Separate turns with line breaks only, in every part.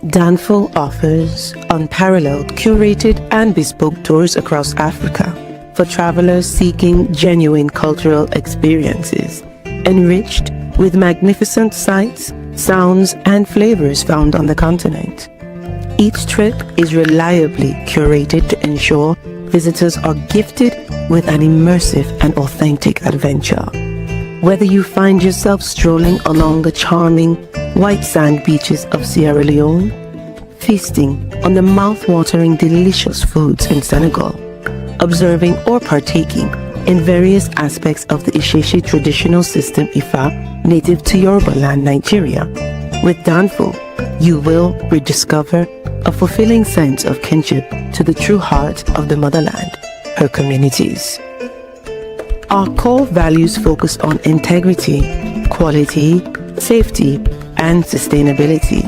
Danful offers unparalleled, curated and bespoke tours across Africa for travelers seeking genuine cultural experiences, enriched with magnificent sights, sounds and flavors found on the continent. Each trip is reliably curated to ensure visitors are gifted with an immersive and authentic adventure. Whether you find yourself strolling along the charming white sand beaches of Sierra Leone, feasting on the mouth-watering delicious foods in Senegal, observing or partaking in various aspects of the Isheshe traditional system Ifa native to Yoruba land, Nigeria, with Danful, you will rediscover a fulfilling sense of kinship to the true heart of the motherland, her communities. Our core values focus on integrity, quality, safety, and sustainability.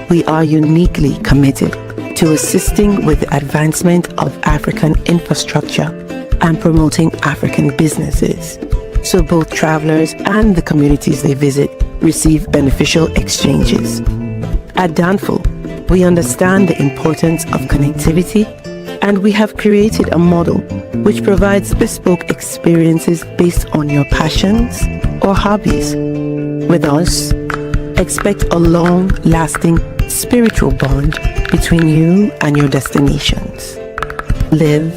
We are uniquely committed to assisting with the advancement of African infrastructure and promoting African businesses, so both travelers and the communities they visit receive beneficial exchanges. At Danful, we understand the importance of connectivity, and we have created a model which provides bespoke experiences based on your passions or hobbies. With us, expect a long-lasting spiritual bond between you and your destinations. Live,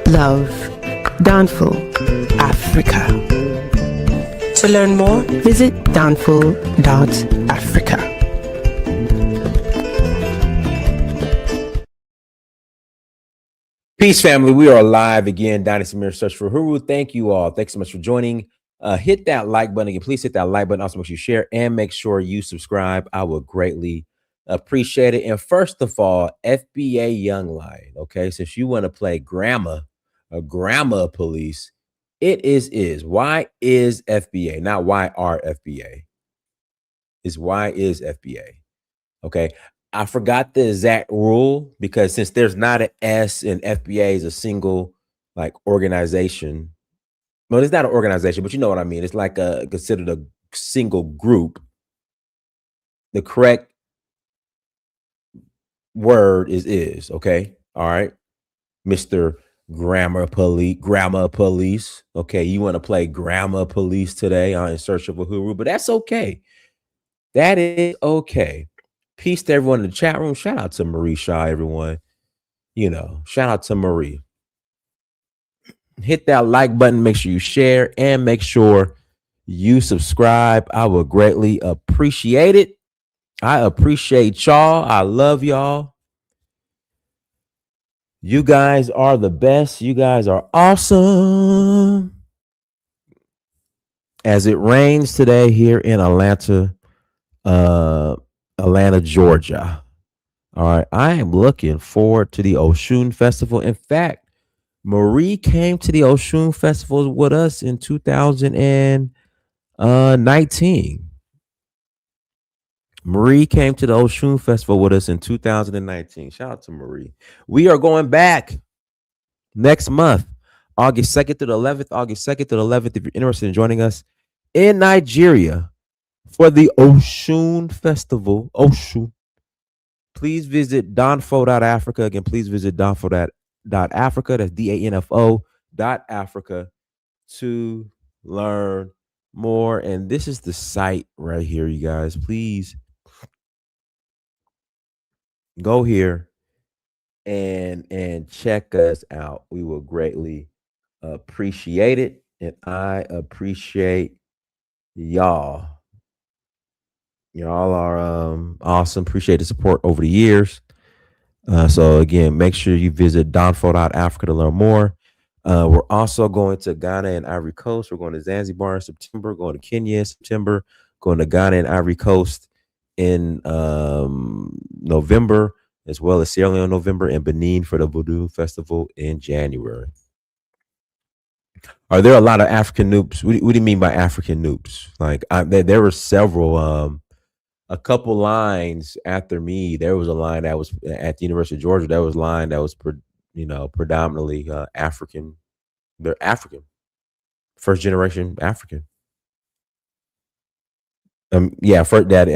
love, Danful, Africa. To learn more, visit danful.africa.
Peace, family. We are live again. Dynast Amir, search for Huru. Thank you all. Thanks so much for joining. Hit that like button again. Please hit that like button. Also, make sure you share and make sure you subscribe. I would greatly appreciate it. And first of all, FBA Young Lion. Okay, since you want to play grammar police, it is. Why is FBA? Not why are FBA? Is why is FBA? Okay. I forgot the exact rule because since there's not an S and FBA is a single like organization. Well, it's not an organization, but you know what I mean. It's like considered a single group. The correct word is okay. All right, Mr. Grammar Police. Okay, you want to play grammar police today on In Search of Uhuru, but that's okay. That is okay. Peace to everyone in the chat room. Shout out to Marie Shaw, everyone. You know, shout out to Marie. Hit that like button. Make sure you share and make sure you subscribe. I would greatly appreciate it. I appreciate y'all. I love y'all. You guys are the best. You guys are awesome. As it rains today here in Atlanta, Georgia. All right, I am looking forward to the Oshun Festival. In fact, Marie came to the Oshun Festival with us in 2019. Marie came to the Oshun Festival with us in 2019. Shout out to Marie. We are going back next month, August 2nd to the 11th. August 2nd to the 11th, if you're interested in joining us in Nigeria for the Oshun Festival. Oshun. Please visit danfo.africa. Again, please visit danfo.africa. That's DANFO.Africa to learn more. And this is the site right here, you guys. Please go here and check us out. We will greatly appreciate it. And I appreciate y'all. Y'all are awesome. Appreciate the support over the years. So again, make sure you visit danfo.africa to learn more. We're also going to Ghana and Ivory Coast. We're going to Zanzibar in September, going to Kenya in September, going to Ghana and Ivory Coast in November, as well as Sierra Leone in November, and Benin for the Voodoo Festival in January. Are there a lot of African noobs? What do you mean by African noobs? Like there were several. A couple lines after me, there was a line that was at the University of Georgia. There was a line that was, predominantly African. They're African, first generation African. Yeah, first that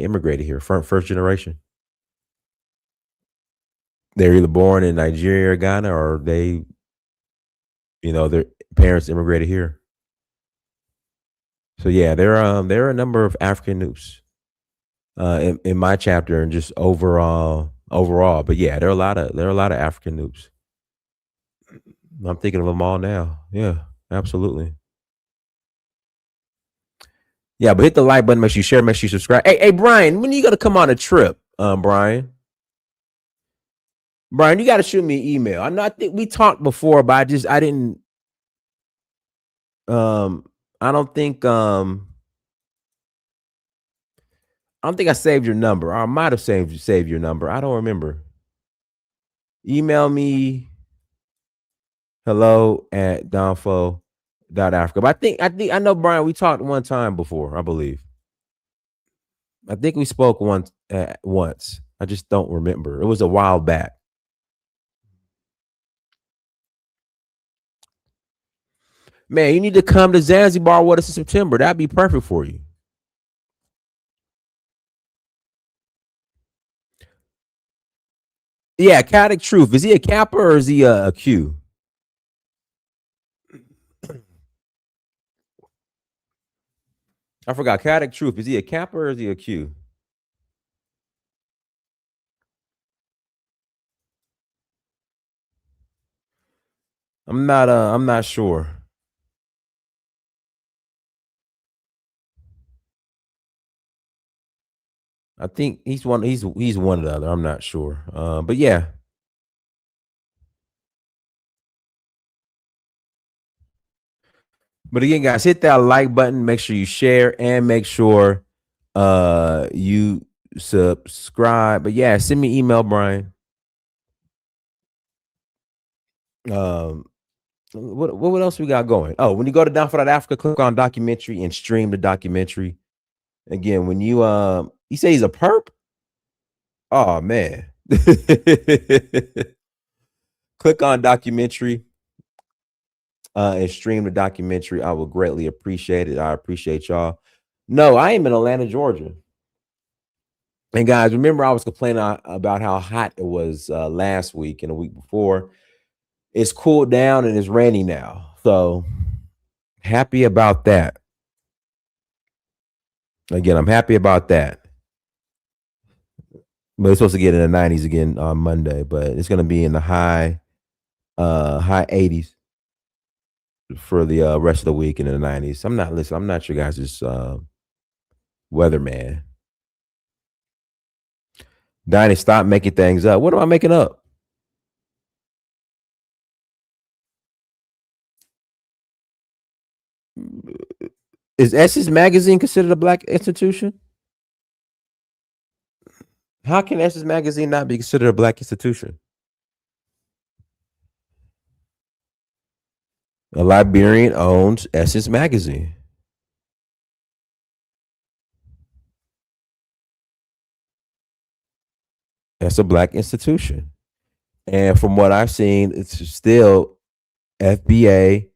immigrated here, first generation. They're either born in Nigeria or Ghana, or their parents immigrated here. So yeah, there are a number of African newps in my chapter and just overall. But yeah, there are a lot of African newps. I'm thinking of them all now. Yeah, absolutely. Yeah, but hit the like button, make sure you share, make sure you subscribe. Hey, Brian, when are you gonna come on a trip? Brian, you got to shoot me an email. I think we talked before, but I didn't. Um, I don't think. I don't think I saved your number. Or I might have saved your number. I don't remember. Email me hello@donfo.africa. But I think I know Brian. We talked one time before, I believe. I think we spoke once. I just don't remember. It was a while back. Man, you need to come to Zanzibar with us in September. That'd be perfect for you. Yeah, Chaotic Truth. Is he a Kappa or is he a Q? I forgot. Chaotic Truth. Is he a Kappa or is he a Q? I'm not sure. I think he's one or the other. I'm not sure. But yeah. But again, guys, hit that like button. Make sure you share and make sure you subscribe. But yeah, send me email, Brian. Um, what else we got going? Oh, when you go to Down for That Africa, click on documentary and stream the documentary. Again, when you say he's a perp. Oh man. Click on documentary and stream the documentary. I would greatly appreciate it. I appreciate y'all. No, I am in Atlanta, Georgia. And guys, remember I was complaining about how hot it was last week and the week before. It's cooled down and it's rainy now. So happy about that. Again, I'm happy about that. But it's supposed to get in the 90s again on Monday, but it's going to be in the high 80s for the rest of the week and in the 90s. I'm not your guys' weatherman. Dynast, stop making things up. What am I making up? Is Essence Magazine considered a black institution? How can Essence Magazine not be considered a black institution? A Liberian owns Essence Magazine. That's a black institution. And from what I've seen, it's still FBA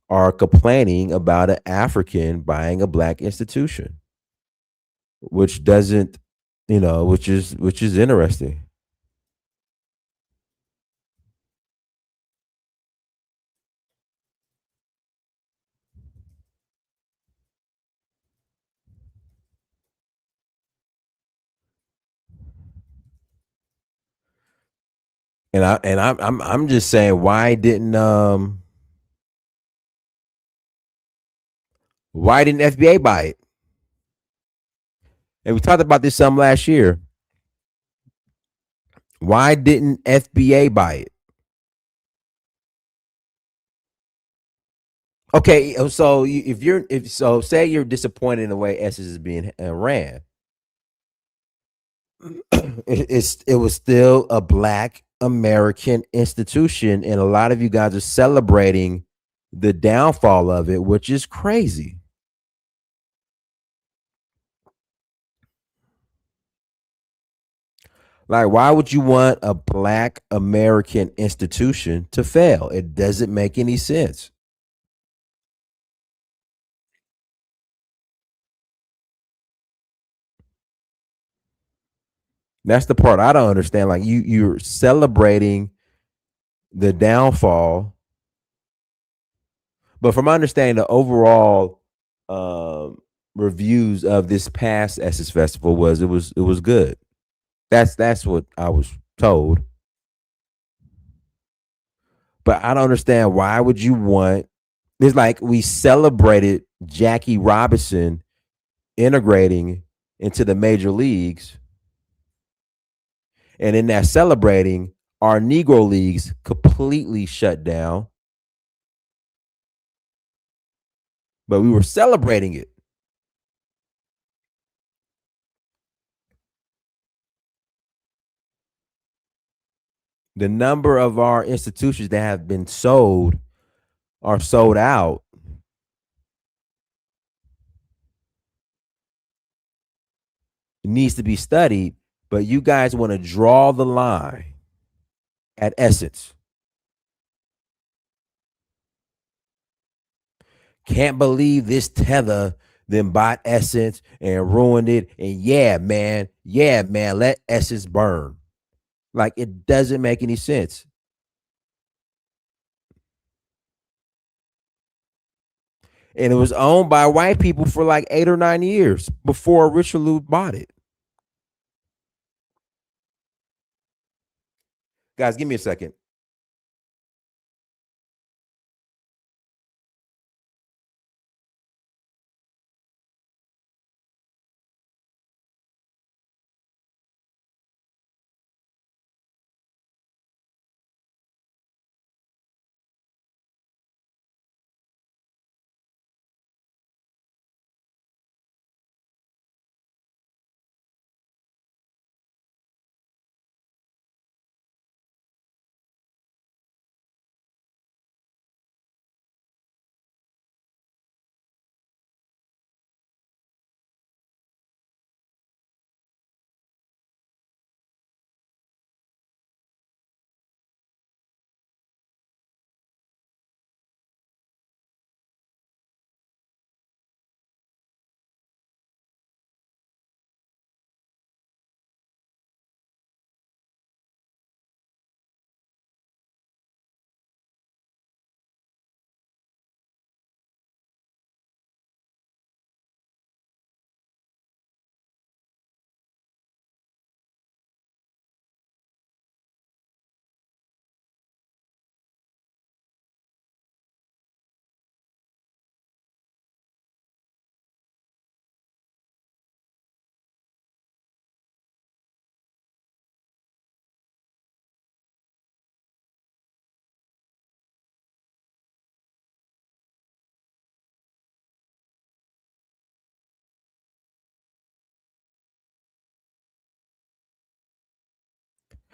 are complaining about an African buying a black institution, which doesn't, which is interesting. I'm just saying, why didn't FBA buy it? And we talked about this some last year. Why didn't FBA buy it? Okay, so if say you're disappointed in the way Essence is being ran, it was still a black American institution, and a lot of you guys are celebrating the downfall of it, which is crazy. Like, why would you want a black American institution to fail? It doesn't make any sense. That's the part I don't understand. Like you're celebrating the downfall, but from my understanding, the overall reviews of this past Essence Festival was it was good. That's what I was told. But I don't understand why would you want it's like we celebrated Jackie Robinson integrating into the major leagues, and in that celebrating, our Negro leagues completely shut down, but we were celebrating it. The number of our institutions that have been sold are sold out. It needs to be studied, but you guys want to draw the line at Essence. Can't believe this tether then bought Essence and ruined it. And yeah, man, let Essence burn. Like it doesn't make any sense. And it was owned by white people for like 8 or 9 years before Richelieu bought it. Guys, give me a second.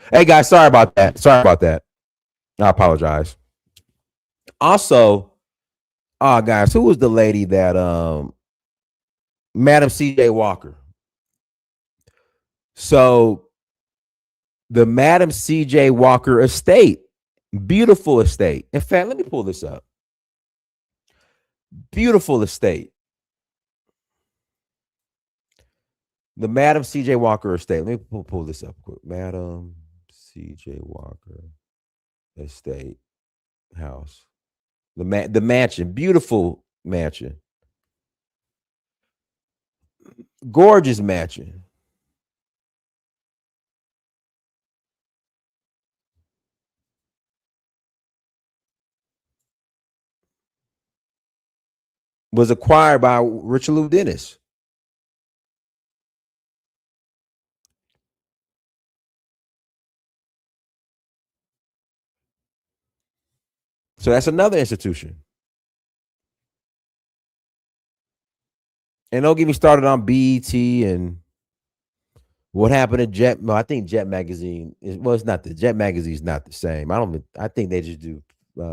Hey guys, sorry about that. Sorry about that. I apologize. Also, guys, who was the lady that Madam CJ Walker? So the Madam CJ Walker estate, beautiful estate. In fact, let me pull this up. Beautiful estate. The Madam CJ Walker estate. Let me pull this up quick. Madam CJ Walker estate house. The mansion, beautiful mansion. Gorgeous mansion. Was acquired by Richelieu Dennis. So that's another institution. And don't get me started on BET and what happened to Jet. Well, I think Jet Magazine is well, it's not the Jet Magazine is not the same. I think they just do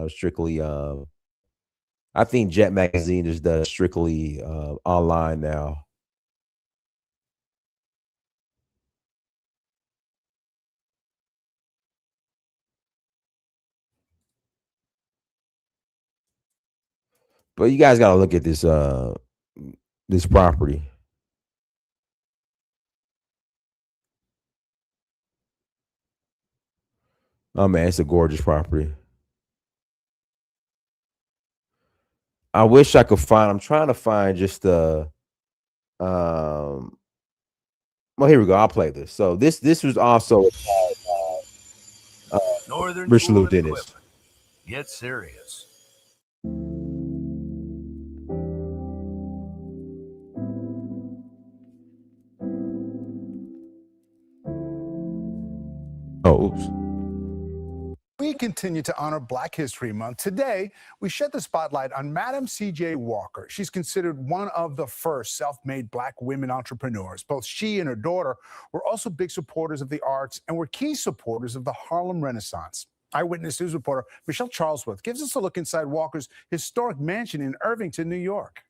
strictly I think Jet Magazine is does strictly online now. But you guys gotta look at this property. Oh man, it's a gorgeous property. I wish I could find. I'm trying to find just the. Well, here we go. I'll play this. So this was also
Northern
Richelieu
Tool and
Dennis.
Equipment. Get serious.
Oh, oops.
We continue to honor Black History Month. Today, we shed the spotlight on Madam C.J. Walker. She's considered one of the first self-made Black women entrepreneurs. Both she and her daughter were also big supporters of the arts and were key supporters of the Harlem Renaissance. Eyewitness News reporter Michelle Charlesworth gives us a look inside Walker's historic mansion in Irvington, New York.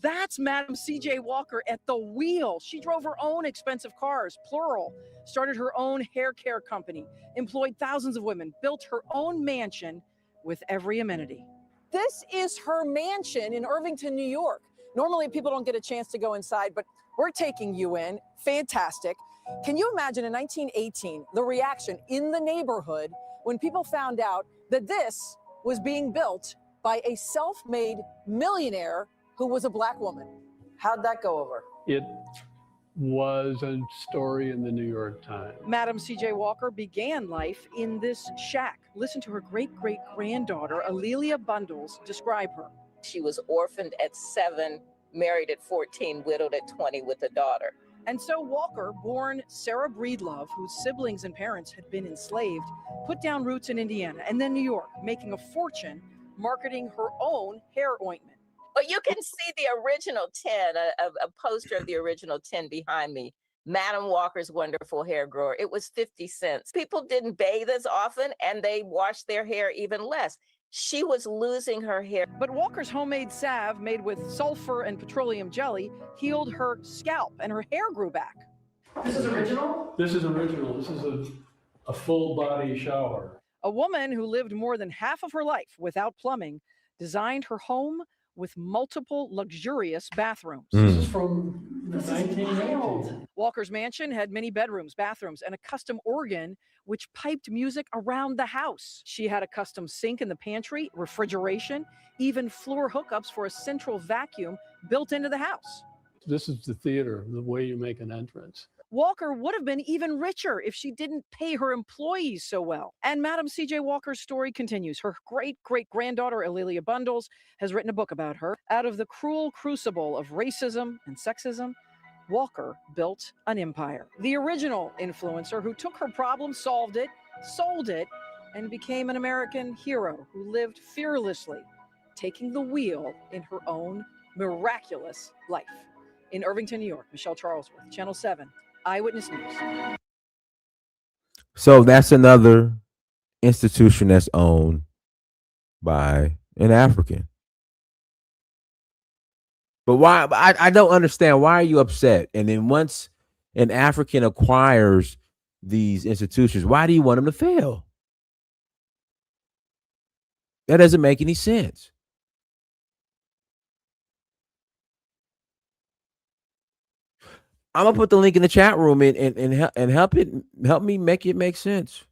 That's Madam C.J. Walker at the wheel. She drove her own expensive cars, plural, started her own hair care company, employed thousands of women, built her own mansion with every amenity. This is her mansion in Irvington, New York. Normally, people don't get a chance to go inside, but we're taking you in. Fantastic. Can you imagine in 1918 the reaction in the neighborhood when people found out that this was being built by a self-made millionaire who was a Black woman? How'd that go over?
It was a story in the New York Times.
Madam C.J. Walker began life in this shack. Listen to her great-great-granddaughter, Alelia Bundles, describe her.
She was orphaned at 7, married at 14, widowed at 20 with a daughter.
And so Walker, born Sarah Breedlove, whose siblings and parents had been enslaved, put down roots in Indiana and then New York, making a fortune marketing her own hair ointment.
But you can see the original 10, a poster of the original 10 behind me. Madam Walker's Wonderful Hair Grower. It was 50 cents. People didn't bathe as often and they washed their hair even less. She was losing her hair.
But Walker's homemade salve, made with sulfur and petroleum jelly, healed her scalp and her hair grew back.
This is original?
This is original. This is a full body shower.
A woman who lived more than half of her life without plumbing designed her home with multiple luxurious bathrooms.
This is from 1918.
Walker's mansion had many bedrooms, bathrooms, and a custom organ which piped music around the house. She had a custom sink in the pantry, refrigeration, even floor hookups for a central vacuum built into the house.
This is the theater, the way you make an entrance.
Walker would have been even richer if she didn't pay her employees so well. And Madam C.J. Walker's story continues. Her great-great-granddaughter, Alelia Bundles, has written a book about her. Out of the cruel crucible of racism and sexism, Walker built an empire. The original influencer who took her problem, solved it, sold it, and became an American hero who lived fearlessly, taking the wheel in her own miraculous life. In Irvington, New York, Michelle Charlesworth, Channel 7. Eyewitness News.
So that's another institution that's owned by an African. But why? I don't understand. Why are you upset? And then once an African acquires these institutions, why do you want them to fail? That doesn't make any sense. I'm gonna put the link in the chat room and help me make it make sense.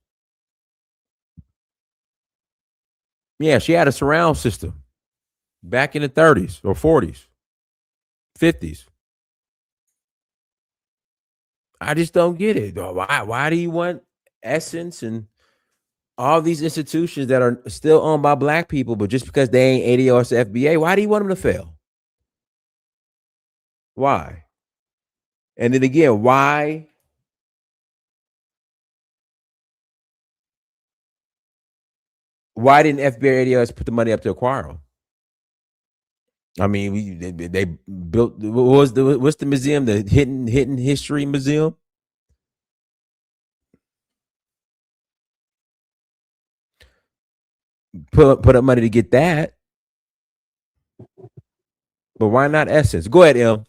Yeah, she had a surround system back in the 30s or 40s, 50s. I just don't get it. Why do you want Essence and all these institutions that are still owned by Black people, but just because they ain't ADOS FBA, why do you want them to fail? Why? And then again, why? Why didn't FBA ADOS put the money up to acquire them? I mean, they built. What's the museum? The Hidden History Museum. Put up money to get that. But why not Essence? Go ahead, M.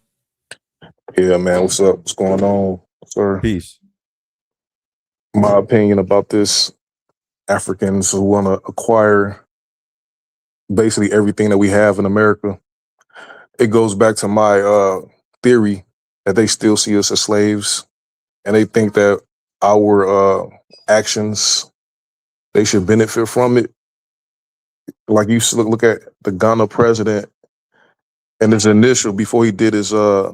Yeah, man. What's up? What's going on, sir?
Peace.
My opinion about this: Africans who want to acquire basically everything that we have in America. It goes back to my theory that they still see us as slaves, and they think that our actions, they should benefit from it. Like you look at the Ghana president and his initial before he did his I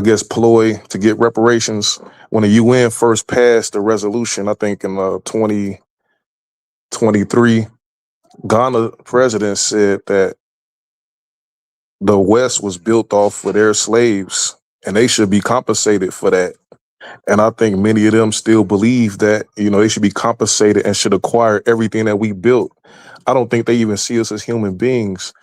guess ploy to get reparations, when the UN first passed the resolution, I think in 2023, Ghana president said that the West was built off of their slaves and they should be compensated for that. And I think many of them still believe that, they should be compensated and should acquire everything that we built. I don't think they even see us as human beings.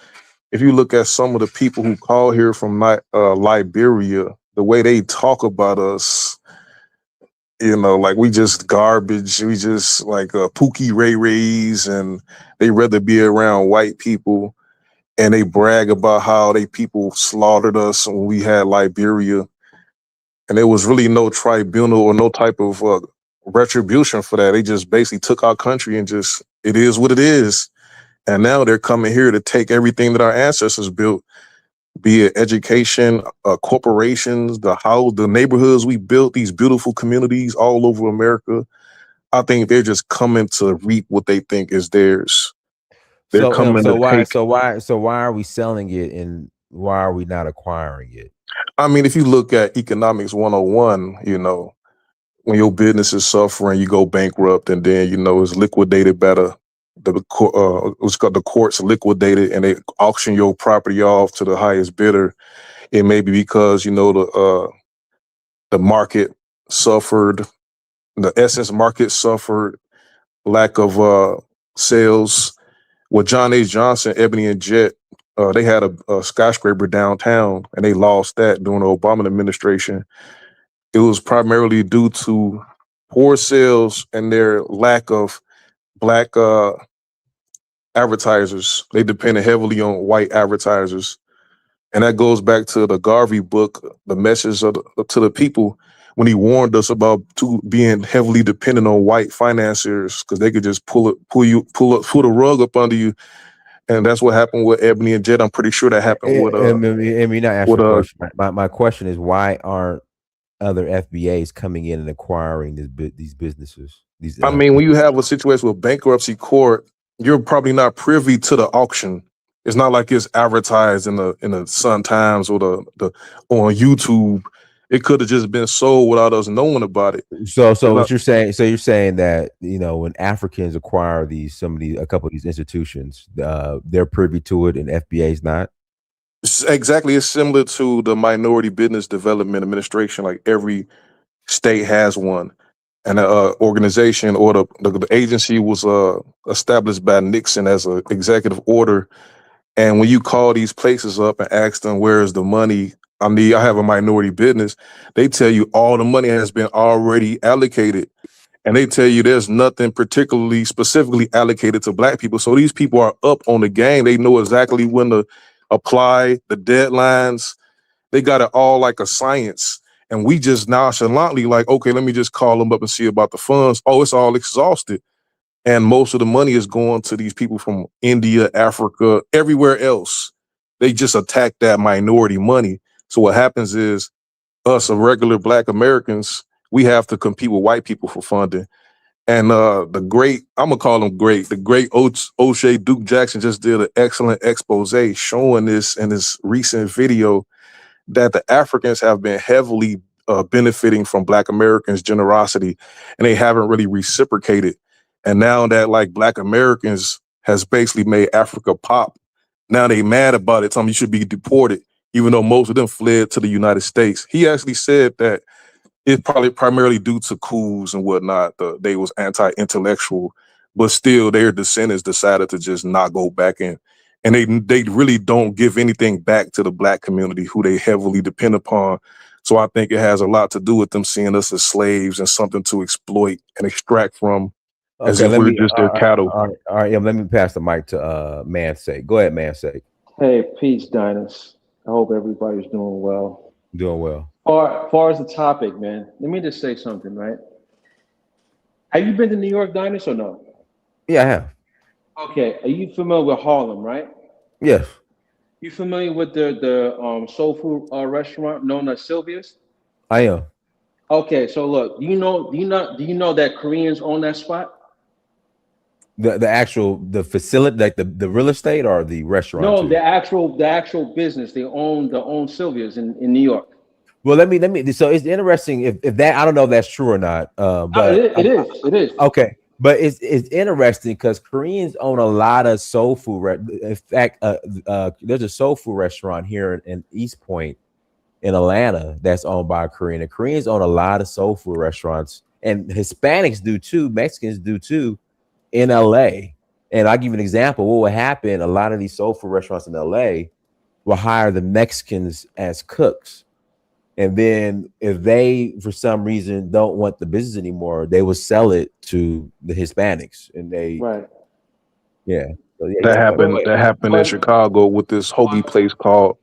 If you look at some of the people who call here from Liberia, the way they talk about us, like we just garbage, we just like Pookie Ray Rays, and they rather be around white people, and they brag about how they people slaughtered us when we had Liberia. And there was really no tribunal or no type of retribution for that. They just basically took our country and just, it is what it is. And now they're coming here to take everything that our ancestors built, be it education, corporations, the neighborhoods we built, these beautiful communities all over America. I think they're just coming to reap what they think is theirs. They're coming
so
to
why
take.
so why are we selling it, and why are we not acquiring it?
I mean, if you look at economics 101, when your business is suffering, you go bankrupt, and then it's liquidated by the courts liquidate it, and they auction your property off to the highest bidder. It may be because the market suffered, the essence market suffered lack of sales. With John H. Johnson, Ebony and Jet, they had a skyscraper downtown, and they lost that during the Obama administration. It was primarily due to poor sales and their lack of black advertisers. They depended heavily on white advertisers. And that goes back to the Garvey book, The Message to the People, when he warned us about being heavily dependent on white financiers, because they could just pull the rug up under you. And that's what happened with Ebony and Jet. I'm pretty sure that happened with
me not ask a question. My question is, why aren't other FBAs coming in and acquiring these businesses?
I mean, when you have a situation with bankruptcy court, you're probably not privy to the auction. It's not like it's advertised in the Sun Times or the on YouTube. It could have just been sold without us knowing about it.
So what you're saying? So you're saying that when Africans acquire a couple of these institutions, they're privy to it, and FBA's not.
Exactly, it's similar to the Minority Business Development Administration. Like every state has one, and the organization or the agency was established by Nixon as an executive order. And when you call these places up and ask them where is the money, I have a minority business, they tell you all the money has been already allocated. And they tell you there's nothing specifically allocated to black people. So these people are up on the game. They know exactly when to apply, the deadlines. They got it all like a science. And we just nonchalantly like, okay, let me just call them up and see about the funds. Oh, it's all exhausted. And most of the money is going to these people from India, Africa, everywhere else. They just attack that minority money. So what happens is us, regular black Americans, we have to compete with white people for funding. And I'm gonna call him great, the great O'Shea Duke Jackson just did an excellent expose showing this in this recent video, that the Africans have been heavily benefiting from black Americans' generosity, and they haven't really reciprocated. And now that like black Americans has basically made Africa pop, now they mad about it. Telling you should be deported, even though most of them fled to the United States. He actually said that it's probably primarily due to coups and whatnot. They was anti-intellectual, but still their descendants decided to just not go back in. And they really don't give anything back to the black community who they heavily depend upon. So I think it has a lot to do with them seeing us as slaves and something to exploit and extract from, as if we're just their cattle.
All right, let me pass the mic to Mansake. Go ahead, Mansake.
Hey, peace, Dynast. I hope everybody's doing well.
Doing well.
Far as the topic, man, let me just say something, right? Have you been to New York, Dynast, or no?
Yeah, I have.
Okay, are you familiar with Harlem, right?
Yes.
You familiar with the soul food restaurant known as Sylvia's?
I am.
Okay, so look, do you know that Koreans own that spot?
The facility, like the real estate or the restaurant
No,
too?
the actual business. They own Sylvia's in New York.
Well, let me. So it's interesting if that, I don't know if that's true or not. But
It is.
okay. But it's interesting because Koreans own a lot of soul food. In fact, there's a soul food restaurant here in East Point in Atlanta that's owned by a Korean. And Koreans own a lot of soul food restaurants, and Hispanics do too. Mexicans do too in LA. And I'll give you an example. What would happen? A lot of these soul food restaurants in LA will hire the Mexicans as cooks. And then if they, for some reason, don't want the business anymore, they will sell it to the Hispanics. And they,
right.
Yeah. So, yeah,
That happened in Chicago with this hoagie place called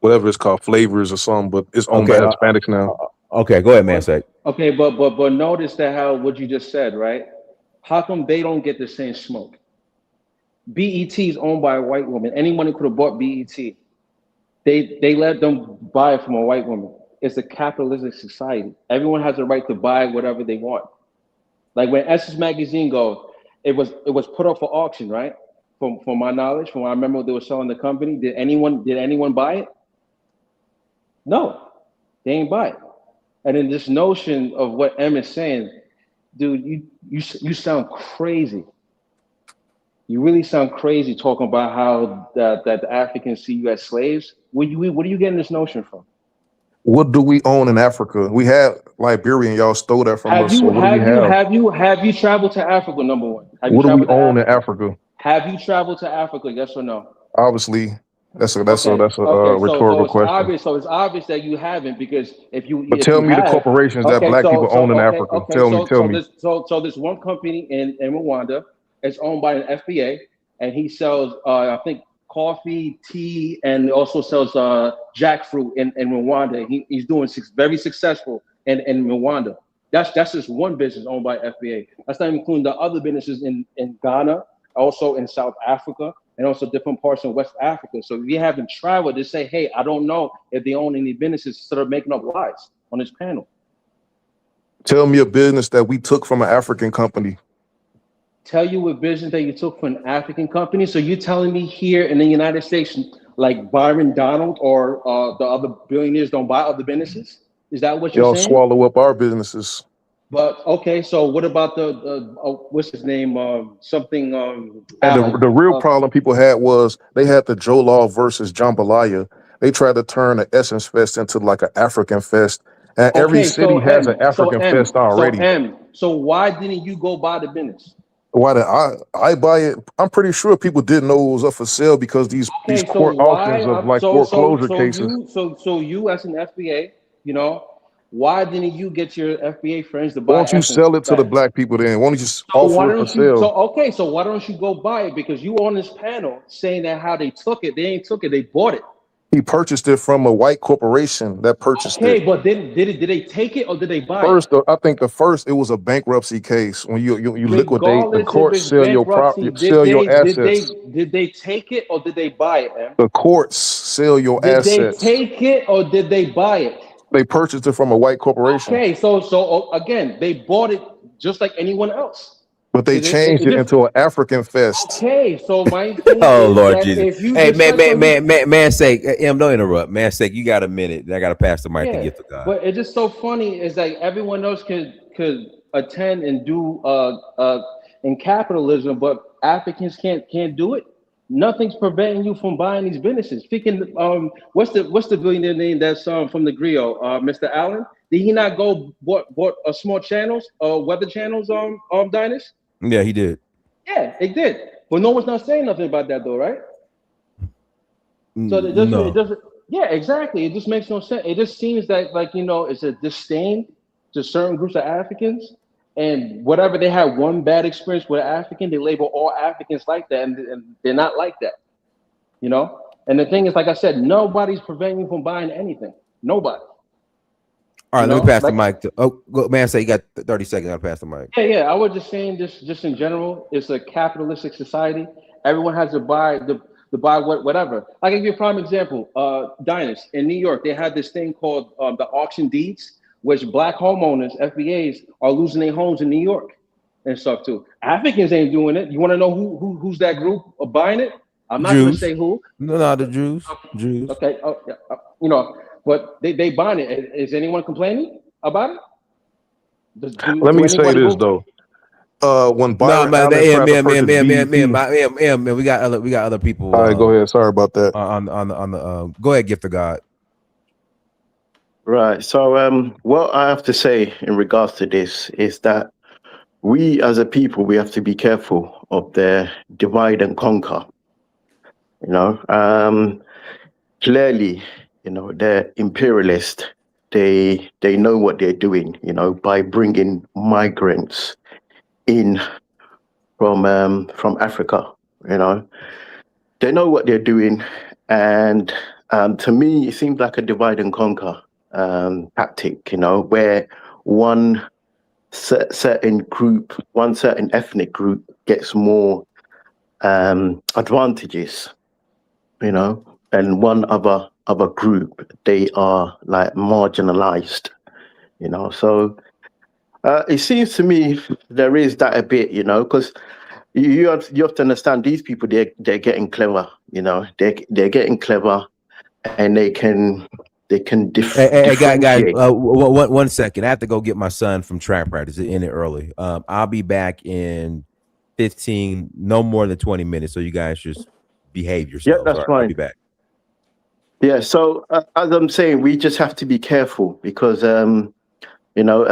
whatever it's called, Flavors or something, but it's owned by Hispanics now.
Okay, go ahead, man. Say.
Okay, but notice that how what you just said, right? How come they don't get the same smoke? BET is owned by a white woman. Anyone could have bought BET. They let them buy it from a white woman. It's a capitalistic society. Everyone has a right to buy whatever they want. Like when Essence Magazine goes, it was put up for auction, right? From my knowledge, from what I remember they were selling the company. Did anyone buy it? No, they ain't buy it. And then this notion of what M is saying, dude, you sound crazy. You really sound crazy talking about how that the Africans see you as slaves. What are you getting this notion from?
What do we own in Africa? We had Liberia, and y'all stole that from us.
Have you traveled to Africa? Number one.
What do we own in Africa?
Have you traveled to Africa? Yes or no?
Obviously, that's a rhetorical question.
So it's obvious that you haven't, because if you.
But tell me the corporations that black people own in Africa. Tell me.
So there's one company in Rwanda. It's owned by an FBA, and he sells I think coffee, tea, and also sells jackfruit in Rwanda. He's doing very successful in Rwanda. That's just one business owned by FBA. That's not even including the other businesses in Ghana, also in South Africa, and also different parts of West Africa. So if you haven't traveled, to say, hey, I don't know if they own any businesses, instead of making up lies on this panel.
Tell me a business that we took from an African company.
Tell you what business that you took from an African company. So you're telling me here in the United States, like Byron Donald or the other billionaires don't buy other businesses? Is that what you're saying?
Y'all swallow up our businesses.
But okay, so what about the what's his name?
And the real problem people had was they had the Joe Law versus Jambalaya. They tried to turn the Essence Fest into like an African fest, and every city has an African fest already.
So why didn't you go buy the business?
Why did I buy it? I'm pretty sure people didn't know it was up for sale because these court auctions of like foreclosure cases.
So you as an FBA, why didn't you get your FBA friends to buy?
Why don't you sell it to the black people then? Why don't you just offer it for sale?
So why don't you go buy it? Because you on this panel saying that how they took it. They ain't took it, they bought it.
He purchased it from a white corporation that purchased it.
Okay, but then did they take it or did they buy
it?
I
think it was a bankruptcy case. When you liquidate, the courts sell your property, sell your assets.
Did they take it or did they buy it, man?
The courts sell your assets.
Did they take it or did they buy it?
They purchased it from a white corporation.
Okay, so again, they bought it just like anyone else.
But they changed it into an African fest.
Okay, so my
oh Lord Jesus! Hey, man, sake, don't interrupt. Man, sake, you got a minute. I got to pass the mic to get to God.
But it's just so funny. Is like everyone else could attend and do in capitalism, but Africans can't do it. Nothing's preventing you from buying these businesses. Speaking, what's the billionaire name that's from the Griot? Mr. Allen. Did he not go bought a small channels, weather channels, Dynast?
Yeah, he did.
Yeah, it did. But no one's not saying nothing about that though, right? So it doesn't. Yeah, exactly. It just makes no sense. It just seems that it's a disdain to certain groups of Africans, and whatever they had one bad experience with African, they label all Africans like that, and they're not like that. And the thing is, like I said, nobody's preventing you from buying anything. Nobody.
All right, let me pass the mic to man. Say you got 30 seconds. I'll pass the mic.
Yeah. I was just saying, just in general, it's a capitalistic society. Everyone has to buy to buy whatever. I can give you a prime example. Dynast in New York, they had this thing called the auction deeds, which black homeowners, FBAs, are losing their homes in New York and stuff too. Africans ain't doing it. You want to know who's that group of buying it? I'm not going to say who.
No, the Jews.
Okay, but they buying it. Is anyone complaining about it?
Let me say this though. When Byron Allen tried to purchase BET,
we got other people.
All right, go ahead. Sorry about that.
On the go ahead, Gift of God.
Right. So what I have to say in regards to this is that we as a people, we have to be careful of the divide and conquer. Clearly, the imperialists, they know what they're doing, by bringing migrants in from Africa. They know what they're doing, and to me, it seems like a divide and conquer tactic. Where one certain group, one certain ethnic group gets more advantages, and one other group, they are like marginalized, so it seems to me there is that a bit, because you have to understand these people, they're getting clever, they're getting clever, and they can
guys, 1 second. I have to go get my son from track practice. It ended early. I'll be back in 15, no more than 20 minutes. So you guys just behave yourselves.
Yeah, that's fine.
I'll be back.
Yeah. So as I'm saying, we just have to be careful because, a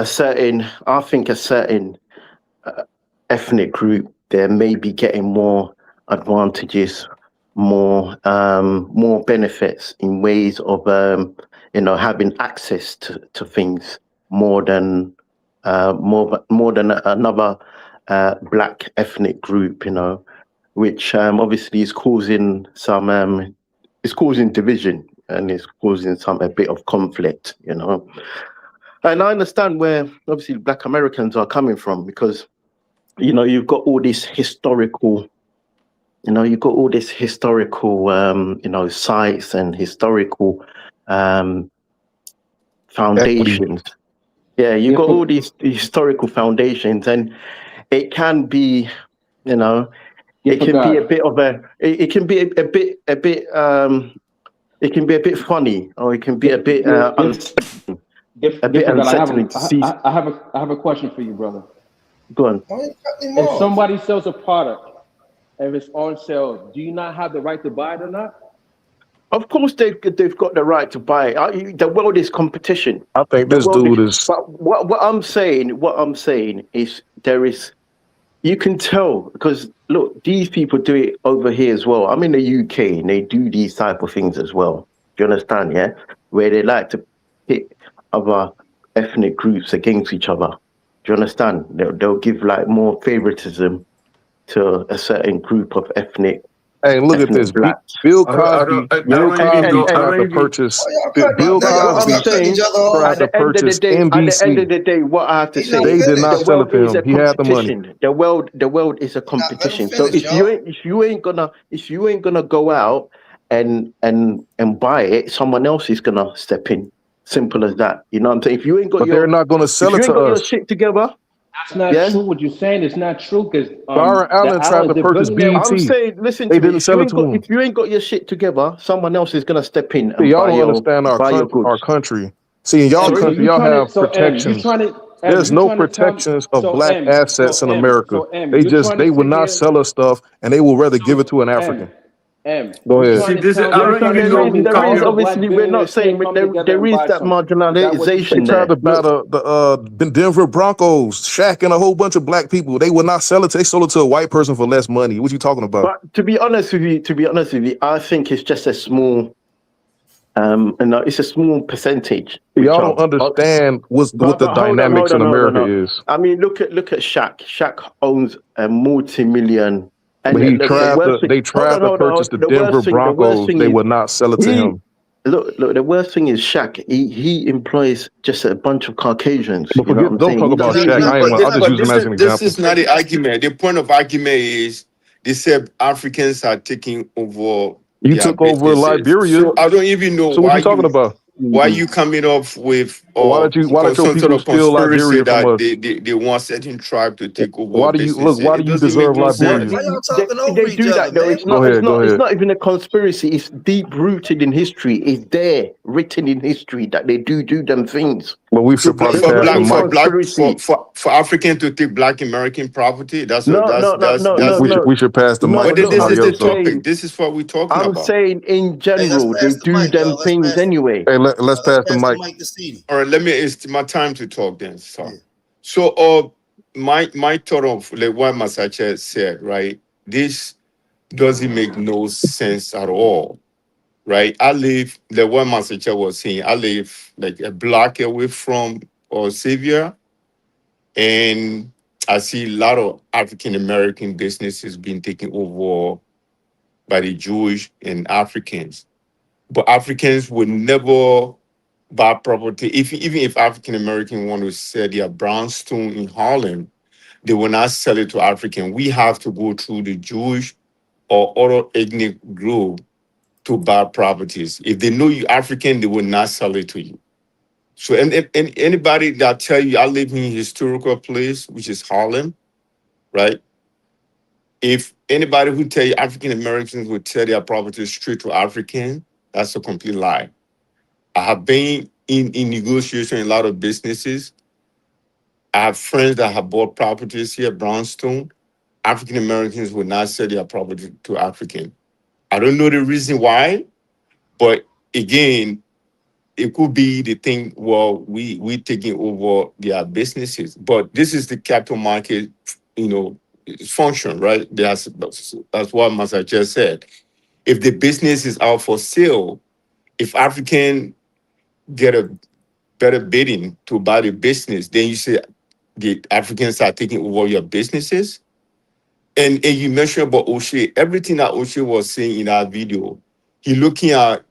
certain ethnic group, they may be getting more advantages, more benefits in ways of having access to things more than another black ethnic group, which obviously is causing some division and is causing a bit of conflict, And I understand where obviously Black Americans are coming from because you've got all this historical. Sites and historical foundations. Yeah, you've got all these historical foundations, and it can be, it can be a bit of it can be a bit funny, or it can be a bit unsettling.
I have a question for you, brother.
Go on.
If somebody sells a product, if it's on sale, do you not have the right to buy it or not?
Of course, they've got the right to buy it. The world is competition.
I think this dude is.
But what I'm saying is you can tell because look, these people do it over here as well. I'm in the UK and they do these type of things as well. Do you understand? Yeah, where they like to pit other ethnic groups against each other. Do you understand? They'll give like more favoritism to a certain group of ethnic.
Hey, look at this. Bill Cosby tried to purchase. Bill Cosby tried to purchase NBC.
At the end of the day, what I have to say,
they did not sell it to him. He had the money.
The world is a competition. So if you ain't gonna go out and buy it, someone else is gonna step in. Simple as that. You know what I'm saying? If you ain't got
they're not gonna sell it to us.
Your shit together.
That's not true. What you're saying is not true because
Byron Allen tried to purchase BET.
I'm saying, listen,
they didn't sell it to him.
If you ain't got your shit together, someone else is gonna step in.
Y'all don't understand our country. See, in y'all country, y'all have protections. There's no protections of black assets in America. They will not sell us stuff, and they will rather give it to an African. Go ahead.
See, this is, obviously, we're not saying there is that marginalization.
They tried to buy the Denver Broncos, Shaq, and a whole bunch of black people. They would not sell it. They sold it to a white person for less money. What you talking about?
But to be honest with you, I think it's just a small. It's a small percentage.
Y'all don't understand what the dynamics in America is.
I mean, look at Shaq. Shaq owns a multi-million.
But they tried to purchase the Denver Broncos. They would not sell it to him.
Look, the worst thing is Shaq. He employs just a bunch of Caucasians.
But don't talk about Shaq. I'll just use him as an example.
This is not the argument. The point of argument is They said Africans are taking over
You
their
took over
businesses.
Liberia.
So I don't even know
So what you talking about?
why you coming up with
Why did your
some sort
people
of
steal
conspiracy
Liberia from
that
us?
they want certain tribe to take over
Why do you look?
businesses.
Why do
It
you
doesn't make
deserve
no
What
Liberia?
sense.
Why y'all talking
they
over each
do that
other,
though.
man?
It's not.
Go
It's
ahead.
not.
Go
It's
ahead.
not even a conspiracy. It's deep rooted in history. It's there, written in history that they do them things.
But we should probably
There's
pass the
nothing
mic.
conspiracy.
For African to take Black American property. That's
No, no, no, no, no,
We
no,
should pass the mic
no,
But
to
no.
this
somebody
is
I'm
the
else. Though.
topic.
saying.
This is what we're talking
I'm
about.
saying in
Hey, let's
general,
pass
they
the
do
mic, y'all.
them
Let's
things
pass the
anyway.
Hey, let's pass the mic.
mic to Celie.
All right, it's my time to talk then. So,
Yeah.
so my thought of like what Masache said, right? This doesn't make no sense at all, right? I live like what Masache was saying. I live like a block away from Xavier, and I see a lot of African American businesses being taken over by the Jewish and Africans. But Africans would never buy property. Even if African American want to sell their brownstone in Harlem, they will not sell it to African. We have to go through the Jewish or other ethnic group to buy properties. If they know you African, they will not sell it to you. So and anybody that tell you I live in a historical place, which is Harlem, right? If anybody who tell you African Americans would sell their properties straight to African, that's a complete lie. I have been in negotiation in a lot of businesses. I have friends that have bought properties here, Brownstone. African Americans would not sell their property to African. I don't know the reason why, but again, it could be the thing. Well, we taking over their businesses, but this is the capital market, function, right? That's what Masa just said. If the business is out for sale, if African get a better bidding to buy the business, then you say the Africans are taking over your businesses. And you mentioned about O'Shea. Everything that O'Shea was saying in our video, he looking at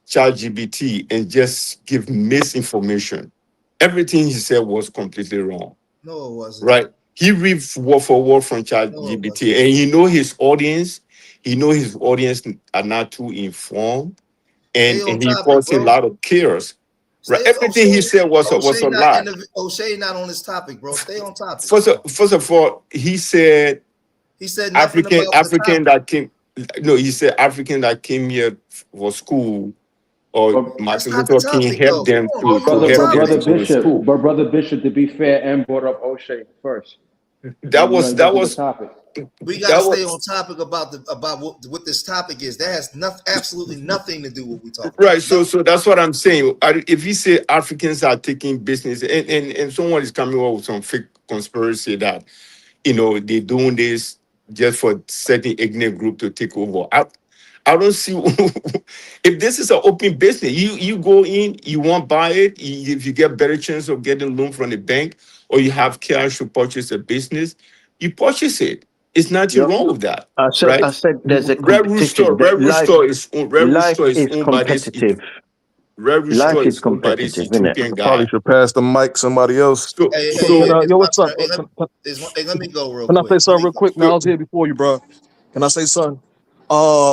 ChatGPT and just give misinformation. Everything he said was completely wrong.
No, it wasn't.
Right? He read word for word from
No, it
ChatGPT,
wasn't.
and he know his audience. He know his audience are not too informed,
Stay
and
on
he
topic,
causing a
bro.
lot of chaos. Right?
Stay
Everything he said was a
O'Shea not
lie.
O'Shea not on this topic, bro. Stay on topic.
First of all, he said
He said nothing about
African that came. No, he said African that came here for school, or
That's
Martin
not the
Luther King
topic, though.
helped them
Come on, bro.
to
You
help
on
them
topic.
into the school.
Brother Bishop, to be fair, and brought up O'Shea first.
That was
the topic.
We got to stay on topic about what this topic is. That has absolutely nothing to do with what we talking
right.
about.
So that's what I'm saying. If you say Africans are taking business, and someone is coming up with some fake conspiracy that they're doing this just for certain ethnic group to take over. I don't see if this is an open business. You go in, you want buy it. If you get better chance of getting loan from the bank, or you have cash to purchase a business, you purchase it. It's nothing
Yep.
wrong with that,
I
right?
said there's a
Red
competition. That
Red
life
Rooster is
is
owned by this.
competitive.
Red
Life
Rooster
is
is owned by this
competitive, isn't it?
Ethiopian
Probably
guy.
should pass the mic to somebody else.
Hey,
Yo, what's up?
let me go real
Can I
quick.
say something real quick, man? I was here before you, bro. Can I say something?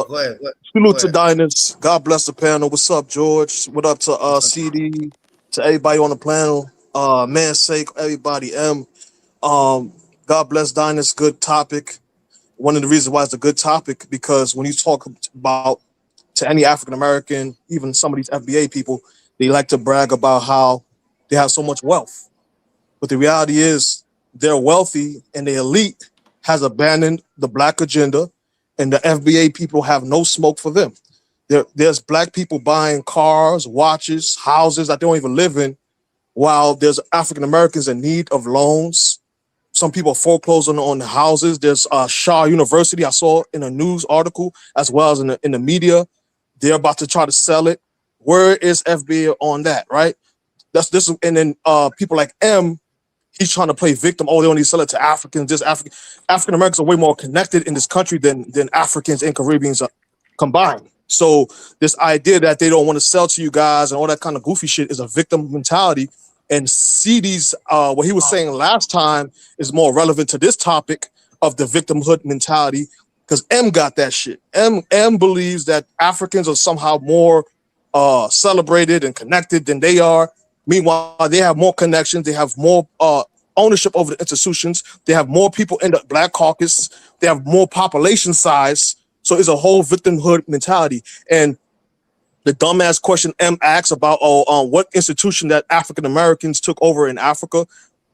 Go ahead.
Salute to Dynast. God bless the panel. What's up, George? What up to CD? To everybody on the panel. Man's sake, everybody. God bless Dynast. Good topic. One of the reasons why it's a good topic, because when you talk about to any African American, even some of these FBA people, they like to brag about how they have so much wealth. But the reality is they're wealthy, and the elite has abandoned the black agenda, and the FBA people have no smoke for them. There's black people buying cars, watches, houses that they don't even live in, while there's African Americans in need of loans. Some people are foreclosing on the houses. There's Shaw University, I saw in a news article, as well as in the media. They're about to try to sell it. Where is FBA on that, right? And then people like M, he's trying to play victim. Oh, they only sell it to Africans. African Americans are way more connected in this country than Africans and Caribbeans are combined. So this idea that they don't want to sell to you guys and all that kind of goofy shit is a victim mentality. And CD's what he was saying last time is more relevant to this topic of the victimhood mentality. because M got that shit. M believes that Africans are somehow more celebrated and connected than they are. Meanwhile, they have more connections. They have more ownership over the institutions. They have more people in the Black Caucus. They have more population size. So it's a whole victimhood mentality. And the dumbass question M asks about what institution that African Americans took over in Africa.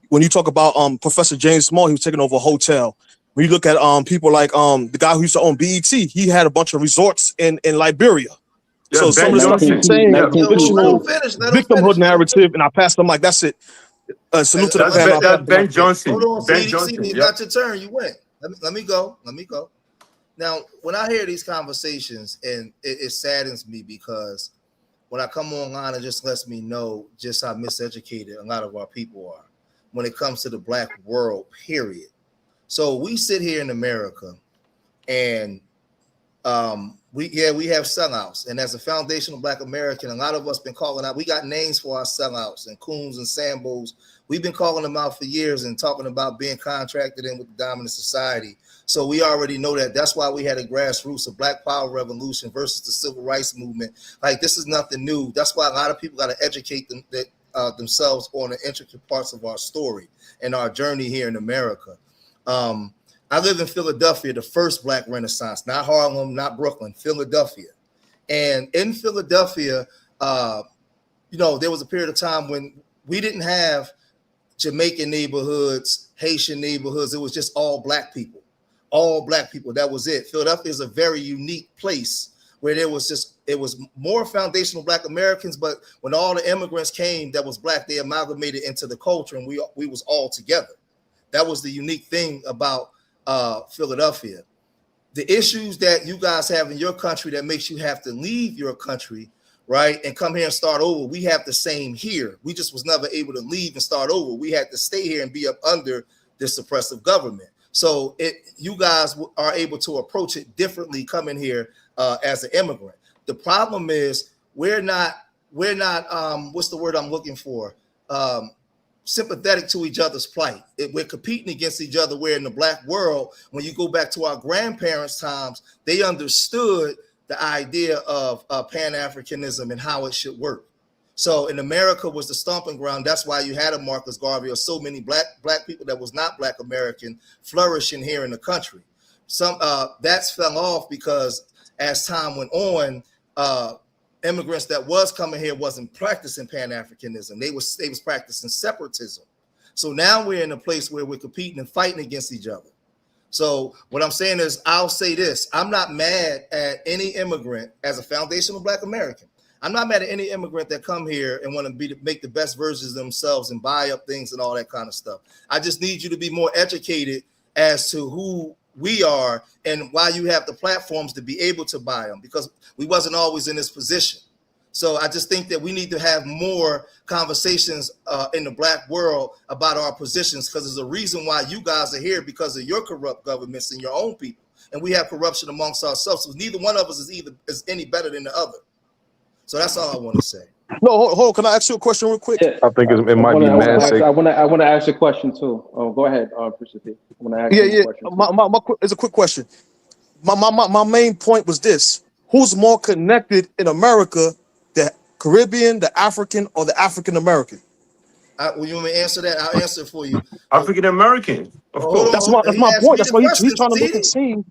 When you talk about Professor James Small, he was taking over a hotel. When you look at people like the guy who used to own BET, he had a bunch of resorts in Liberia.
Yeah,
So some
Ben
of the stuff
Johnson.
he's saying
Yeah.
is traditional victimhood narrative, and I pass the mic. That's it. Salute to the
That's
panel.
Ben, Ben Johnson.
Hold on,
Ben
CD,
Johnson.
it's
Yep.
not your turn. You went. Let me go. Now, when I hear these conversations, and it saddens me because when I come online, it just lets me know just how miseducated a lot of our people are when it comes to the Black world, period. So we sit here in America, and we have sellouts. And as a foundational Black American, a lot of us been calling out. We got names for our sellouts and coons and Sambos. We've been calling them out for years and talking about being contracted in with the dominant society. So we already know that. That's why we had a grassroots of Black Power revolution versus the Civil Rights movement. Like, this is nothing new. That's why a lot of people got to educate themselves on the intricate parts of our story and our journey here in America. I live in Philadelphia, the first Black Renaissance, not Harlem, not Brooklyn, Philadelphia. And in Philadelphia, there was a period of time when we didn't have Jamaican neighborhoods, Haitian neighborhoods. It was just all Black people. That was it. Philadelphia is a very unique place where it was more foundational Black Americans, but when all the immigrants came that was Black, they amalgamated into the culture, and we was all together. That was the unique thing about Philadelphia. The issues that you guys have in your country that makes you have to leave your country, right, and come here and start over, we have the same here. We just was never able to leave and start over. We had to stay here and be up under this oppressive government. So you guys are able to approach it differently coming here as an immigrant. The problem is we're not what's the word I'm looking for? Sympathetic to each other's plight. We're competing against each other. Where in the Black world, when you go back to our grandparents' times, they understood the idea of Pan-Africanism and how it should work. So in America was the stomping ground. That's why you had a Marcus Garvey or so many black people that was not Black American flourishing here in the country. That's fell off because as time went on, immigrants that was coming here wasn't practicing Pan-Africanism. They was practicing separatism. So now we're in a place where we're competing and fighting against each other. So what I'm saying is, I'll say this: I'm not mad at any immigrant as a foundational Black American. I'm not mad at any immigrant that come here and want to make the best versions of themselves and buy up things and all that kind of stuff. I just need you to be more educated as to who we are and why you have the platforms to be able to buy them, because we wasn't always in this position. So I just think that we need to have more conversations in the Black world about our positions, because there's a reason why you guys are here, because of your corrupt governments and your own people. And we have corruption amongst ourselves. So neither one of us is any better than the other. So that's all I want to say.
No, hold on. Can I ask you a question real quick?
I think it might be mad.
I want to ask a question too. Oh, go ahead, Christopher. I want to ask you a question.
It's a quick question. My main point was this: who's more connected in America, the Caribbean, the African, or the African American?
Well, you want me to answer that? I'll answer for you.
African American, of course.
That's my point. That's why he's trying to make it seem.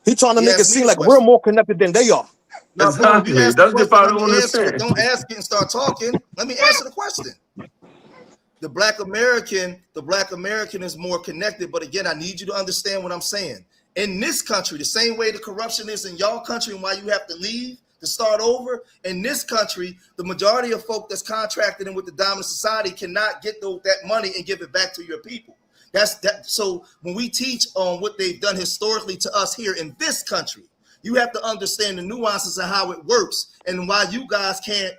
He's trying to make it seem like we're more connected than they are.
No,
exactly. That's the part I don't understand.
Don't ask it and start talking. Let me answer the question. The Black American is more connected, but again, I need you to understand what I'm saying. In this country, the same way the corruption is in y'all country and why you have to leave to start over, in this country, the majority of folk that's contracted in with the dominant society cannot get that money and give it back to your people. So when we teach on what they've done historically to us here in this country, you have to understand the nuances of how it works and why you guys can't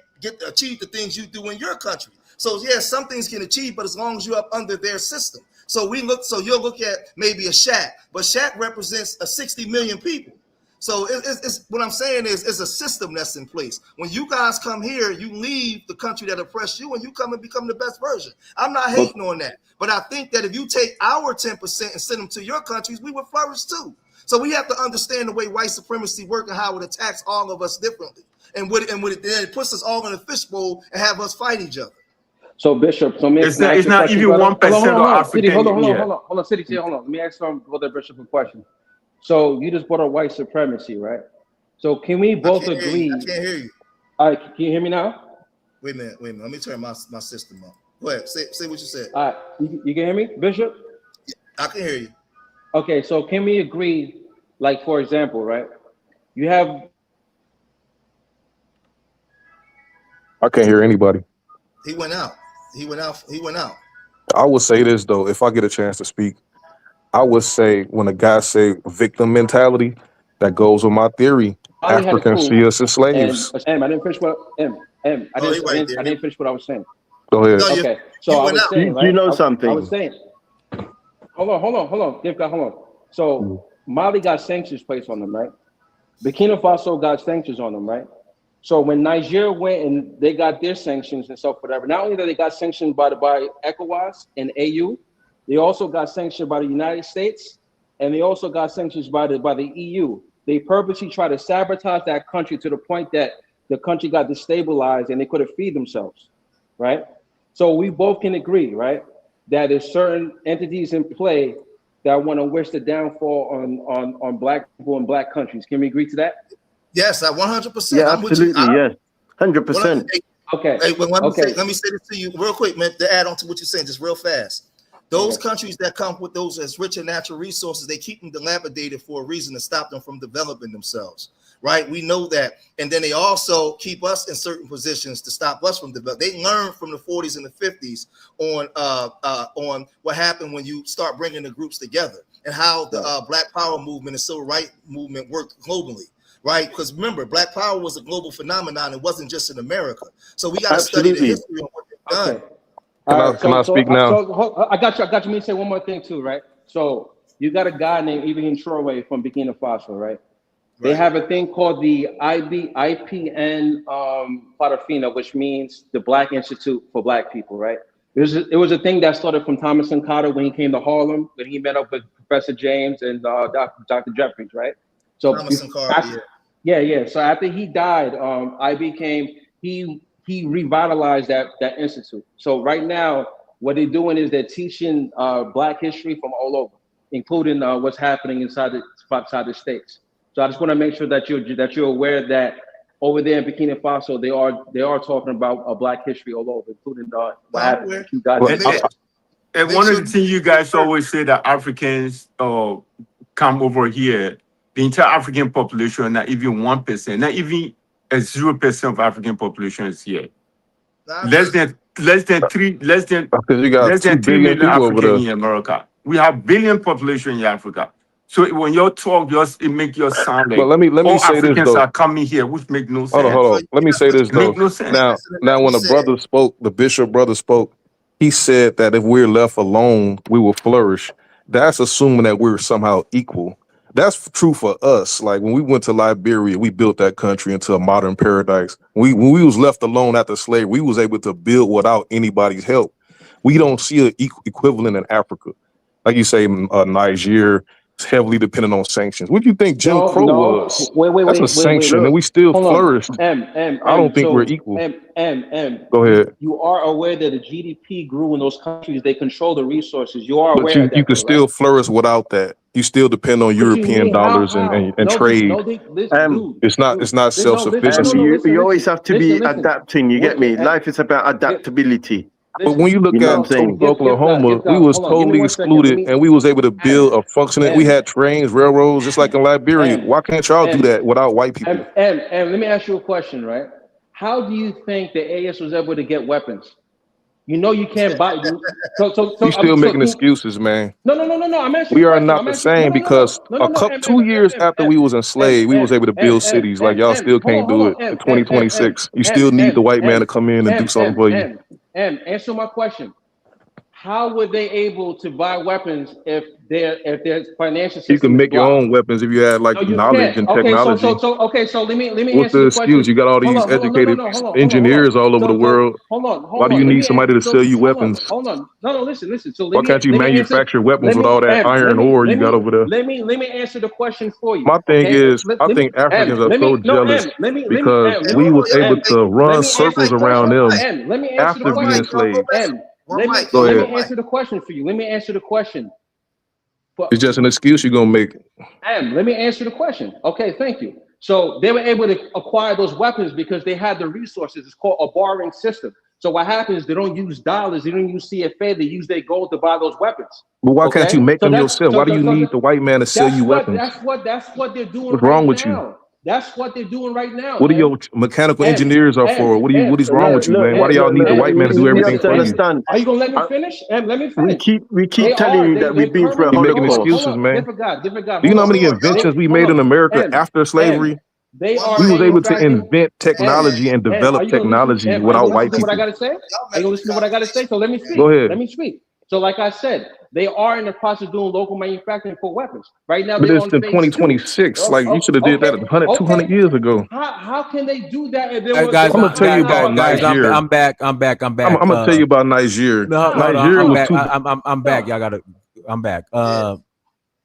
achieve the things you do in your country. So yeah, some things can achieve, but as long as you're up under their system. So you'll look at maybe a Shaq, but Shaq represents 60 million people. So it's what I'm saying is it's a system that's in place. When you guys come here, you leave the country that oppressed you and you come and become the best version. I'm not hating on that, but I think that if you take our 10% and send them to your countries, we would flourish too. So we have to understand the way white supremacy works and how it attacks all of us differently. And then it puts us all in a fishbowl and have us fight each other.
So Bishop, so
it's not even 1% of African.
Hold on, City, hold on. Let me ask Brother Bishop a question. So you just brought up white supremacy, right? So can we both agree?
I can't hear you.
All right, can you hear me now?
Wait a minute. Let me turn my system on. Go ahead. Say what you said.
All right, you can hear me, Bishop?
I can hear you.
Okay, so can we agree, like, for example, right? You have...
I can't hear anybody.
He went out.
I would say this, though, if I get a chance to speak. I would say when a guy say victim mentality, that goes with my theory. Africans see us as slaves.
I didn't finish what I didn't finish what I was saying.
Go ahead.
Okay, so I was saying, right?
You know something.
I was saying. Hold on. Give God, hold on. So Mali got sanctions placed on them, right? Burkina Faso got sanctions on them, right? So when Nigeria went and they got their sanctions and stuff, whatever, not only that they got sanctioned by ECOWAS and AU, they also got sanctioned by the United States, and they also got sanctions by the EU. They purposely tried to sabotage that country to the point that the country got destabilized and they couldn't feed themselves, right? So we both can agree, right, that there's certain entities in play that want to wish the downfall on black people and black countries. Can we agree to that?
Yes, 100%.
Yeah, absolutely. Yes, 100%.
Okay.
Hey, let me say this to you real quick, man, to add on to what you're saying, just real fast. Those countries that come with those as rich in natural resources, they keep them dilapidated for a reason to stop them from developing themselves, right? We know that. And then they also keep us in certain positions to stop us from developing. They learned from the 40s and the 50s on what happened when you start bringing the groups together and how the Black Power movement and Civil Rights movement worked globally. Right, because remember, Black Power was a global phenomenon. It wasn't just in America. So we got to study the history of what they've done.
Can I speak now?
I got you. Let me say one more thing too, right? So you got a guy named Ibrahim Traoré from Burkina Faso, right? They have a thing called the IPN Farafina, which means the Black Institute for Black People, right? It was a thing that started from Thomas Sankara when he came to Harlem, when he met up with Professor James and Dr. Jeffries, right? So
Thomas Sankara,
yeah. So after he died, he revitalized that institute. So right now, what they're doing is they're teaching Black history from all over, including what's happening inside the states. So I just want to make sure that you're aware that over there in Burkina Faso, they are talking about Black history all over, including what happened.
And one of the things you guys always say that Africans come over here. The entire African population, not even 1%, not even 0% of African population is here. Less than 3 million Africans in America. We have billion population in Africa. So when you talk, it make you sound like
let me say
Africans
this, though.
are coming here, which make no sense.
Hold on. Let me say this, though.
Make no sense.
Now, when the bishop brother spoke, he said that if we're left alone, we will flourish. That's assuming that we're somehow equal. That's true for us. Like when we went to Liberia, we built that country into a modern paradise. When we was left alone after slavery, we was able to build without anybody's help. We don't see an equivalent in Africa. Like you say, Nigeria is heavily dependent on sanctions. What do you think Jim Crow was? That's a sanction, and we still flourished. I don't think we're equal. Go ahead.
You are aware that the GDP grew in those countries. They control the resources. You are aware of that.
You can still flourish without that. You still depend on European dollars and trade. It's not self-sufficiency.
You always have to be adapting. You get me? Life is about adaptability.
But when you look at Oklahoma, we was totally excluded, and we was able to build a functioning. We had trains, railroads, just like in Liberia. Why can't y'all do that without white people?
And let me ask you a question, right? How do you think the AS was able to get weapons? You know you can't buy.
You still making excuses, man.
No. I'm asking.
We are not the same because 2 years after we was enslaved, we was able to build cities. Like y'all still can't do it in 2026. You still need the white man to come in and do something for you.
Answer my question. how were they able to buy weapons if their financial
You
system
can
is
make your
blocked?
own weapons if you had like
No, you
knowledge
can't.
and
Okay,
technology.
so let me
What's
answer
the
the
excuse?
question.
You got all these
Hold on, no,
educated
hold on.
engineers all over the
So
world.
hold
Why do
on.
you
Let
need
me
somebody to sell you weapons?
hold on. No, listen. So
Why can't you
let me answer.
manufacture weapons
Let
with
me
all that iron ore you got over there?
let me answer the question for you.
My thing
Okay,
is, I
let me
think Africans are so jealous
let me
because
let
we
me
was able to
let
run
me answer
circles
the
around
question.
them
Let me answer the
after being
question.
slaves. Go
Let me
ahead.
answer the question for you. Let me answer the question.
It's just an excuse you're gonna make.
Let me answer the question. Okay, thank you. So they were able to acquire those weapons because they had the resources. It's called a borrowing system. So what happens? They don't use dollars. They don't use CFA. They use their gold to buy those weapons.
But why can't you
Okay,
make
so
them yourself? Why do you need the white man to sell you weapons?
that's what they're doing
What's
right
wrong with you?
now. That's what they're doing right now.
What are your mechanical engineers are for? What is wrong with you, man? Why do y'all need the white man to do
You have
everything
to
for you?
understand.
Are you gonna let me finish? Let me
We
finish.
keep telling you that
They
we've been through a
currently
You making
hold
Holocaust.
excuses,
on,
man.
different God.
Do you
Hold
know how
on.
many inventions we
Hold
made in
on.
America after slavery?
They are
We was able to
manufacturing.
invent technology and
Are
develop
you gonna listen?
technology
Are you
without
gonna listen
white
to what I
people.
gotta say? Are you gonna listen to what I gotta say? So let me speak.
Go ahead.
Let me speak. So, like I said, they are in the process of doing local manufacturing for weapons. Right now,
But
they're
it's
on
in
phase 2.
2026. Like you should have did that 200 years ago.
How can they do that if they were
I'm gonna tell you about
guys,
Niger.
I'm back.
I'm gonna tell you about Niger.
No, hold on,
Niger
I'm
was
back.
too.
I'm back. Y'all gotta. I'm back.
There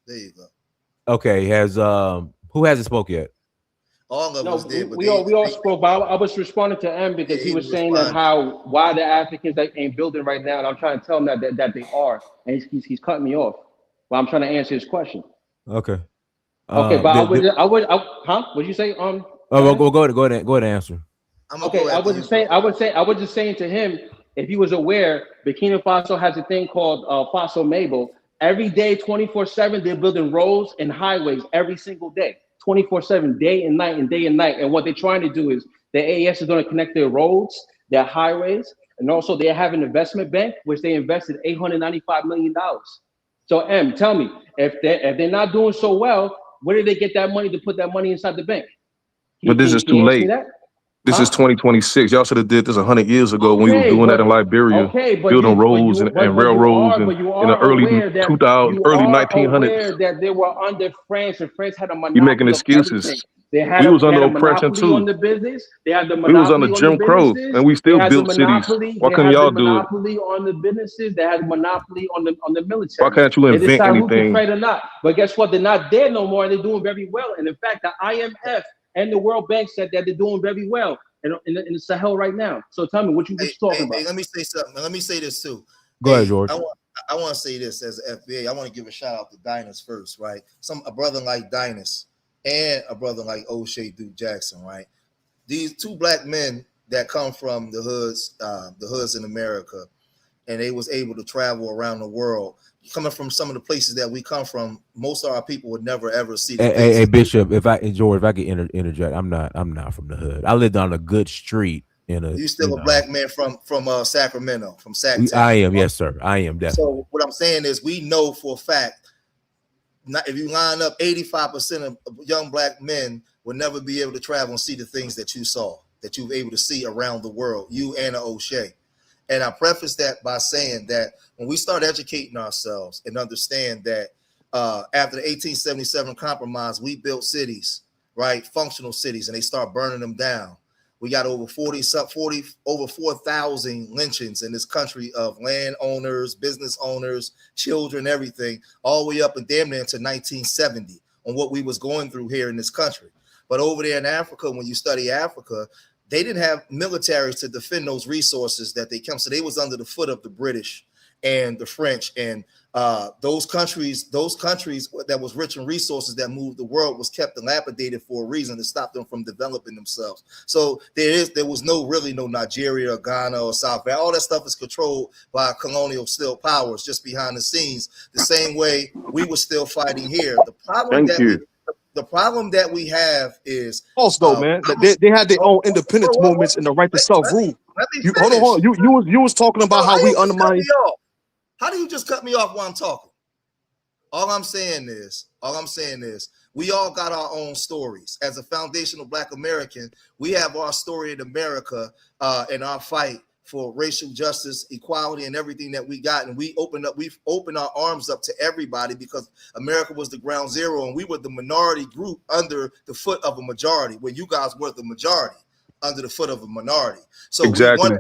you go.
Okay. Who hasn't spoke yet?
All of us did, but
we all spoke. But I was responding to M because he was saying that why the Africans ain't building right now, and I'm trying to tell him that they are, and he's cutting me off. But I'm trying to answer his question.
Okay.
Okay, but What'd you say?
Oh, go ahead and answer.
Okay, I was just saying to him, if he was aware, Burkina Faso has a thing called Faso Mabel. Every day, 24/7, they're building roads and highways every single day, 24/7, day and night and day and night. And what they're trying to do is the AES is going to connect their roads, their highways, and also they have an investment bank which they invested $895 million. So M, tell me, if they're not doing so well, where did they get that money to put that money inside the bank?
But this is
Can
too
you answer me
late.
that?
This is 2026. Y'all should have did this 100 years ago when we was doing that in Liberia, building roads and railroads and in the early 2000s, early 1900s.
That they were under France, and France had a
You making
monopoly of everything.
excuses.
They had
We was
a
under oppression
monopoly on
too.
the business. They had the
We was under
monopoly on the
Jim Crow,
businesses.
and we
They
still
had the
built cities.
monopoly.
Why
They
couldn't
had the
y'all do it?
monopoly on the businesses. They had a monopoly on the
Why
military.
can't you
They
invent
decide who can
anything?
trade or not. But guess what? They're not there no more, and they're doing very well. And in fact, the IMF and the World Bank said that they're doing very well in the Sahel right now. So tell me, what you talking about?
Hey, let me say something. Let me say this too.
Go ahead, George.
I want to say this as an FBA. I want to give a shout out to Dynast first, right? A brother like Dynast and a brother like O'Shea Duke Jackson, right? These two black men that come from the hoods in America, and they was able to travel around the world. Coming from some of the places that we come from, most of our people would never ever see the faces.
Hey, Bishop, George, if I could interject, I'm not from the hood. I lived on a good street
You still a black man from Sacramento, from Sacktown.
I am, yes, sir. I am definitely.
So what I'm saying is, we know for a fact, if you line up 85% of young black men will never be able to travel and see the things that you saw, that you were able to see around the world, you and O'Shea. And I preface that by saying that when we start educating ourselves and understand that after the 1877 compromise, we built cities, right? Functional cities, and they start burning them down. We got over 4,000 lynchings in this country of landowners, business owners, children, everything, all the way up and damn near to 1970 on what we was going through here in this country. But over there in Africa, when you study Africa, they didn't have militaries to defend those resources that they come. So they was under the foot of the British and the French, and those countries that was rich in resources that moved the world was kept dilapidated for a reason, to stop them from developing themselves. So there was no Nigeria or Ghana or South Africa. All that stuff is controlled by colonial still powers just behind the scenes, the same way we were still fighting here. The problem that we have is
also, man, they had their own independence movements and the right to self-rule. Hold on. You was talking about how we undermine.
How do you just cut me off while I'm talking? All I'm saying is, we all got our own stories. As a foundational Black American, we have our story in America and our fight for racial justice, equality, and everything that we got. And we've opened our arms up to everybody because America was the ground zero and we were the minority group under the foot of a majority, when you guys were the majority under the foot of a minority. So
Exactly.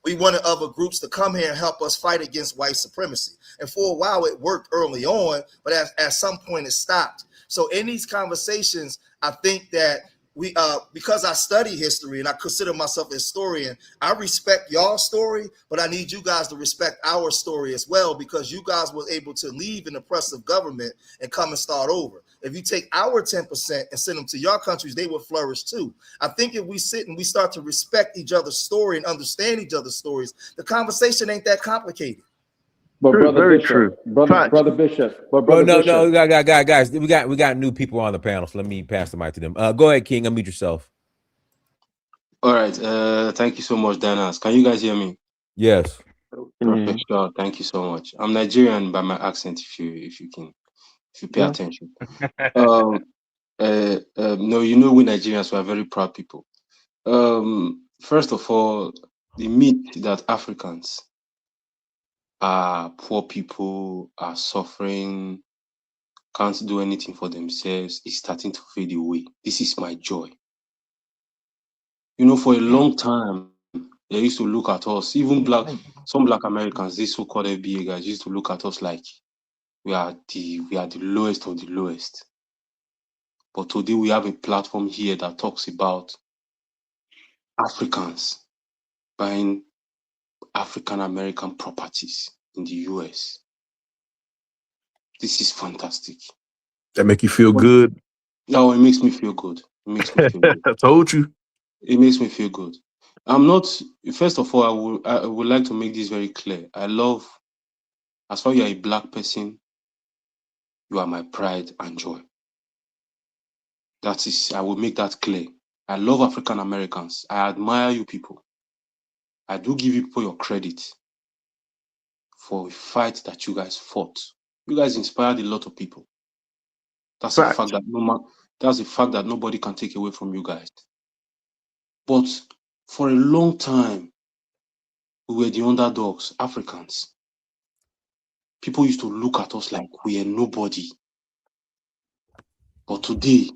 we wanted other groups to come here and help us fight against white supremacy. And for a while it worked early on, but at some point it stopped. So in these conversations, I think that we because I study history and I consider myself a historian, I respect y'all story, but I need you guys to respect our story as well, because you guys were able to leave an oppressive government and come and start over. If you take our 10% and send them to your countries, they will flourish too. I think if we sit and we start to respect each other's story and understand each other's stories, the conversation ain't that complicated.
But
True,
brother
very
Bishop,
true.
brother Bishop, but brother
no,
Bishop.
guys, we got new people on the panel, so let me pass the mic to them. Go ahead, King, unmute yourself.
All right. Thank you so much, Dynast. Can you guys hear me?
Yes.
Perfect. Sure. Thank you so much. I'm Nigerian by my accent. If you pay attention. No, you know, we Nigerians, we are very proud people. First of all, the myth that Africans are poor people, are suffering, can't do anything for themselves is starting to fade away. This is my joy. You know, for a long time, they used to look at us, even some black Americans, these so-called FBA guys used to look at us like we are the lowest of the lowest. But today we have a platform here that talks about Africans buying African American properties in the US. This is fantastic.
That make you feel good?
No, it makes me feel good. It makes me feel good.
I told you.
It makes me feel good. I'm not, first of all, I would like to make this very clear. I love, as far as you're a black person, you are my pride and joy. That is, I will make that clear. I love African Americans. I admire you people. I do give you people your credit for a fight that you guys fought. You guys inspired a lot of people. That's a fact that nobody can take away from you guys. But for a long time, we were the underdogs, Africans. People used to look at us like we are nobody. But today,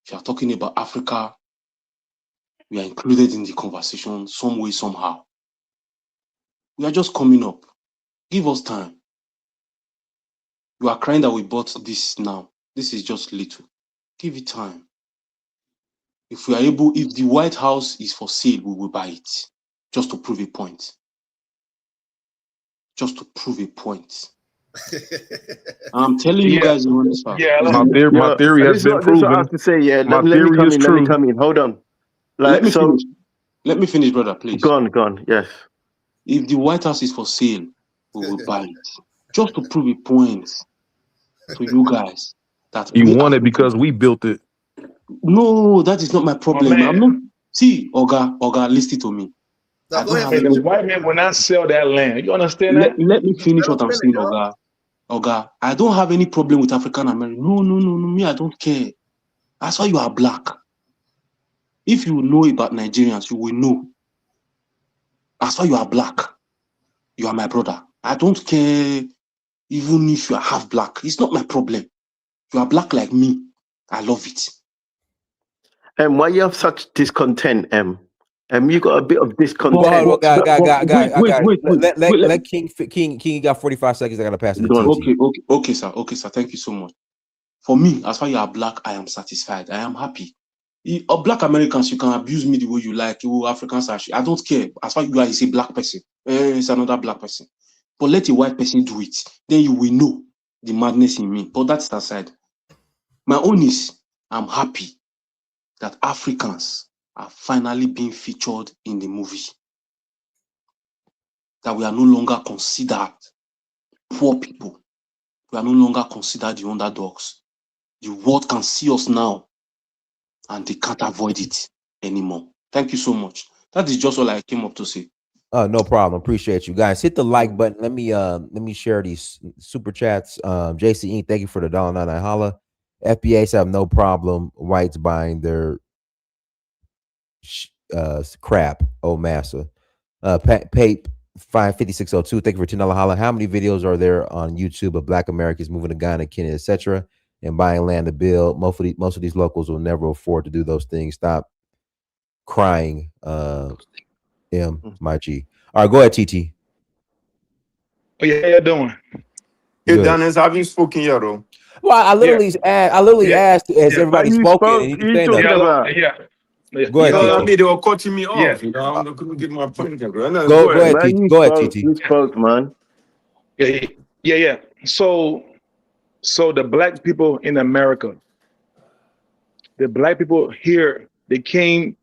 if you are talking about Africa, we are included in the conversation some way, somehow. We are just coming up. Give us time. You are crying that we bought this now. This is just little. Give it time. If we are able, if the White House is for sale, we will buy it. Just to prove a point. Just to prove a point. I'm telling you guys in this house.
My theory has been proven.
I have to say,
my
let
theory
me
is true.
Let me come in. Hold on.
Let me finish, brother, please.
Go on. Yes.
If the White House is for sale, we will buy it. Just to prove a point to you guys that
you want it because we built it.
No, that is not my problem. I'm not. See, Oga, listen to me.
The white man will not sell that land. You understand that?
Let me finish what I'm saying, Oga. Oga, I don't have any problem with African American. No, me, I don't care. That's why you are black. If you know about Nigerians, you will know. That's why you are black. You are my brother. I don't care even if you are half black. It's not my problem. You are black like me. I love it.
And why you have such discontent, you got a bit of discontent.
Let King. You got 45 seconds. I gotta pass it.
Okay, sir. Thank you so much. For me, as far as you are black, I am satisfied. I am happy. Black Americans, you can abuse me the way you like. You Africans, I don't care. As far as you are, a black person. It's another black person. But let a white person do it. Then you will know the madness in me. But that's aside. My own is, I'm happy that Africans are finally being featured in the movie. That we are no longer considered poor people. We are no longer considered the underdogs. The world can see us now and they can't avoid it anymore. Thank you so much. That is just all I came up to say.
No problem. Appreciate you guys. Hit the like button. Let me share these super chats. JC thank you for the $1.99 holla. FBAs have no problem whites buying their crap. Oh, massa. Pape 55602. Thank you for $10 holla. How many videos are there on YouTube of Black Americans moving to Ghana, Kenya, etc., and buying land to build? Most of these locals will never afford to do those things. Stop crying, my G. All right, go ahead, TT.
Oh, yeah, how you doing?
Hey,
Good.
Dennis, have you spoken yet, though?
Well, I literally asked, has everybody
But you
spoken? And
spoke,
he
what
didn't
are you
say
talking
nothing.
about?
Go ahead,
No, I
TT.
mean, they were cutting me
Yeah.
off. You know, I couldn't get my point across. No,
Go
go ahead.
ahead,
Man,
TT. Go ahead, TT.
you spoke, man.
Yeah. So the black people in America, the black people here, they came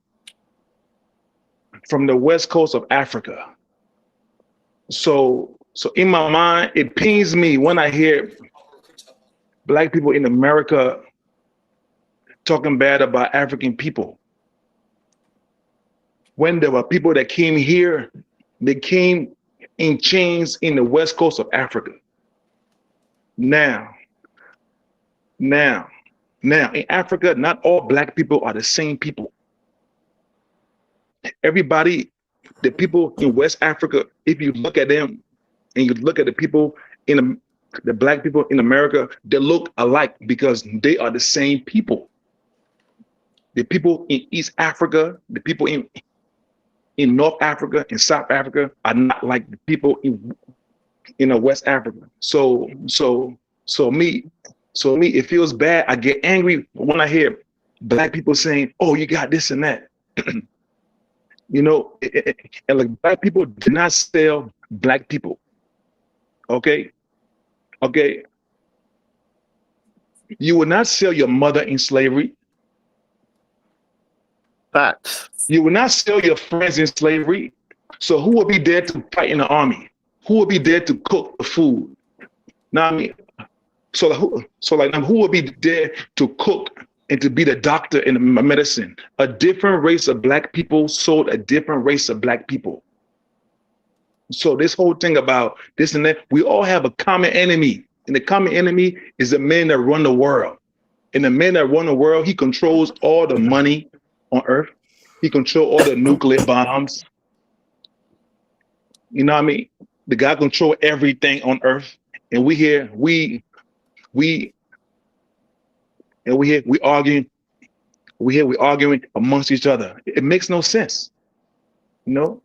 from the west coast of Africa. So in my mind, it pains me when I hear black people in America talking bad about African people. When there were people that came here, they came in chains in the west coast of Africa. Now, in Africa, not all black people are the same people. Everybody, the people in West Africa, if you look at them and you look at the people the black people in America, they look alike because they are the same people. The people in East Africa, the people in North Africa and South Africa are not like the people in West Africa. So me, it feels bad. I get angry when I hear black people saying, "Oh, you got this and that." You know, and like black people do not sell black people. Okay. You will not sell your mother in slavery.
Facts.
You will not sell your friends in slavery. So who will be there to fight in the army? Who will be there to cook the food? Now I mean, who will be there to cook and to be the doctor in the medicine? A different race of black people sold a different race of black people. So this whole thing about this and that, we all have a common enemy. And the common enemy is the men that run the world. And the men that run the world, he controls all the money on earth. He controls all the nuclear bombs. You know what I mean? The guy control everything on earth. And we arguing amongst each other. It makes no sense. Know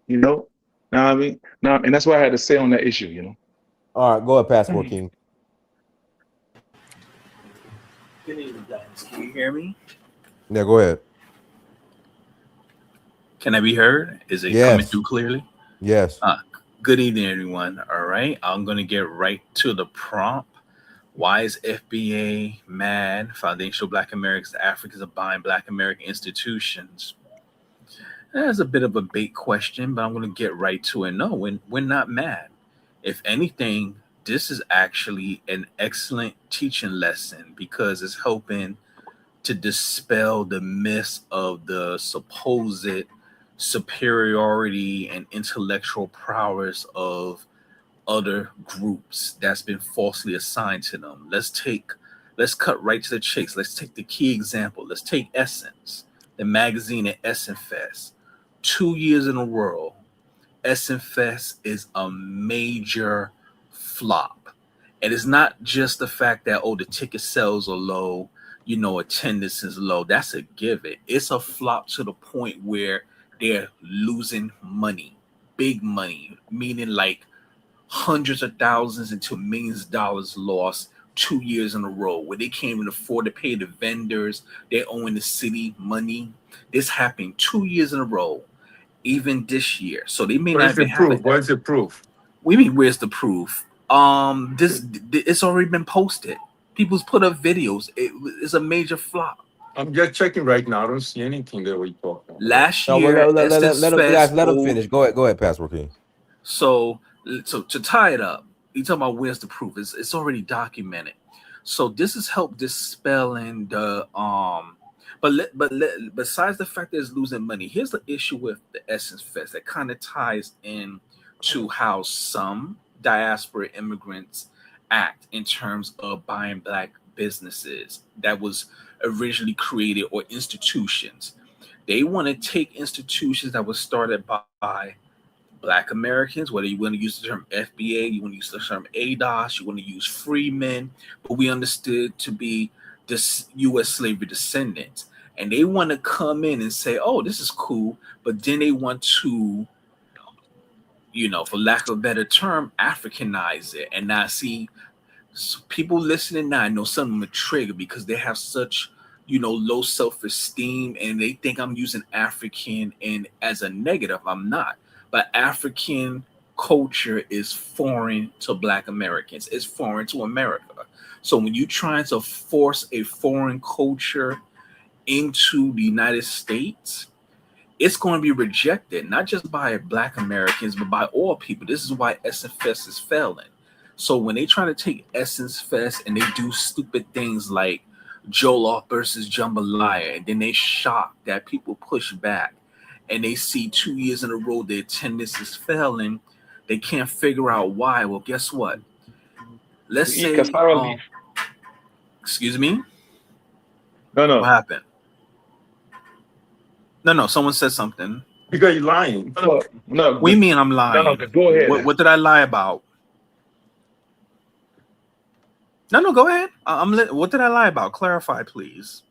what I mean? And that's what I had to say on that issue,
All right, go ahead, Passport King.
Good evening, guys. Can you hear me?
Yeah, go ahead.
Can I be heard? Is it coming through clearly?
Yes.
Good evening, everyone. All right. I'm going to get right to the prompt. Why is FBA mad? Foundational Black Americans, Africans are buying Black American institutions. That's a bit of a bait question, but I'm going to get right to it. No, we're not mad. If anything, this is actually an excellent teaching lesson because it's helping to dispel the myths of the supposed superiority and intellectual prowess of other groups that's been falsely assigned to them. Let's cut right to the chase. Let's take the key example. Let's take Essence, the magazine at Essence Fest. 2 years in a row, Essence Fest is a major flop. And it's not just the fact that, the ticket sales are low, attendance is low. That's a given. It's a flop to the point where they're losing money, big money, meaning like hundreds of thousands into millions of dollars lost 2 years in a row where they can't even afford to pay the vendors. They're owing the city money. This happened 2 years in a row, even this year. So they may not even have it.
Where's the proof?
We mean, where's the proof? It's already been posted. People's put up videos. It's a major flop.
I'm just checking right now. I don't see anything there we talk about.
Last year,
let him finish. Go ahead, Passport King.
So to tie it up, you talking about where's the proof? It's already documented. So this has helped dispelling the But besides the fact that it's losing money, here's the issue with the Essence Fest that kind of ties in to how some diaspora immigrants act in terms of buying Black businesses that was originally created or institutions. They want to take institutions that were started by Black Americans, whether you want to use the term FBA, you want to use the term ADOS, you want to use freemen, but we understood to be this U.S. slavery descendants. And they want to come in and say, oh, this is cool, but then they want to, for lack of a better term, Africanize it. And now see, people listening now, I know some of them are triggered because they have such, low self-esteem, and they think I'm using African and as a negative. I'm not. But African culture is foreign to Black Americans. It's foreign to America. So when you're trying to force a foreign culture into the United States, it's going to be rejected, not just by Black Americans, but by all people. This is why Essence Fest is failing. So when they try to take Essence Fest and they do stupid things like Jollof versus Jambalaya, and then they shock that people push back, and they see 2 years in a row their attendance is failing, they can't figure out why. Well, guess what? Let's say, excuse me?
No.
What happened? No, someone said something.
Because you're lying.
No.
What do you mean I'm lying?
No, go ahead.
What did I lie about? No, go ahead. What did I lie about? Clarify, please.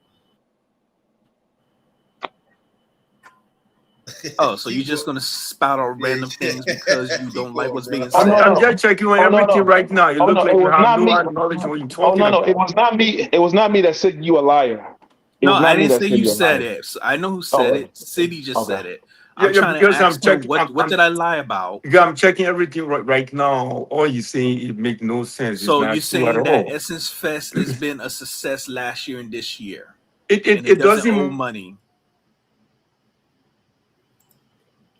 Oh, so you're just gonna spout out random things because you don't like what's being said?
I'm just checking on everything right now. You look like you have no knowledge of what you're talking about.
It was not me. It was not me that said you a liar.
No, I didn't say you said it. I know who said it. City just said it. I'm trying to ask him, what did I lie about?
Yeah, I'm checking everything right now. All you're saying, it makes no sense.
So you're saying that Essence Fest has been a success last year and this year.
It doesn't
owe money.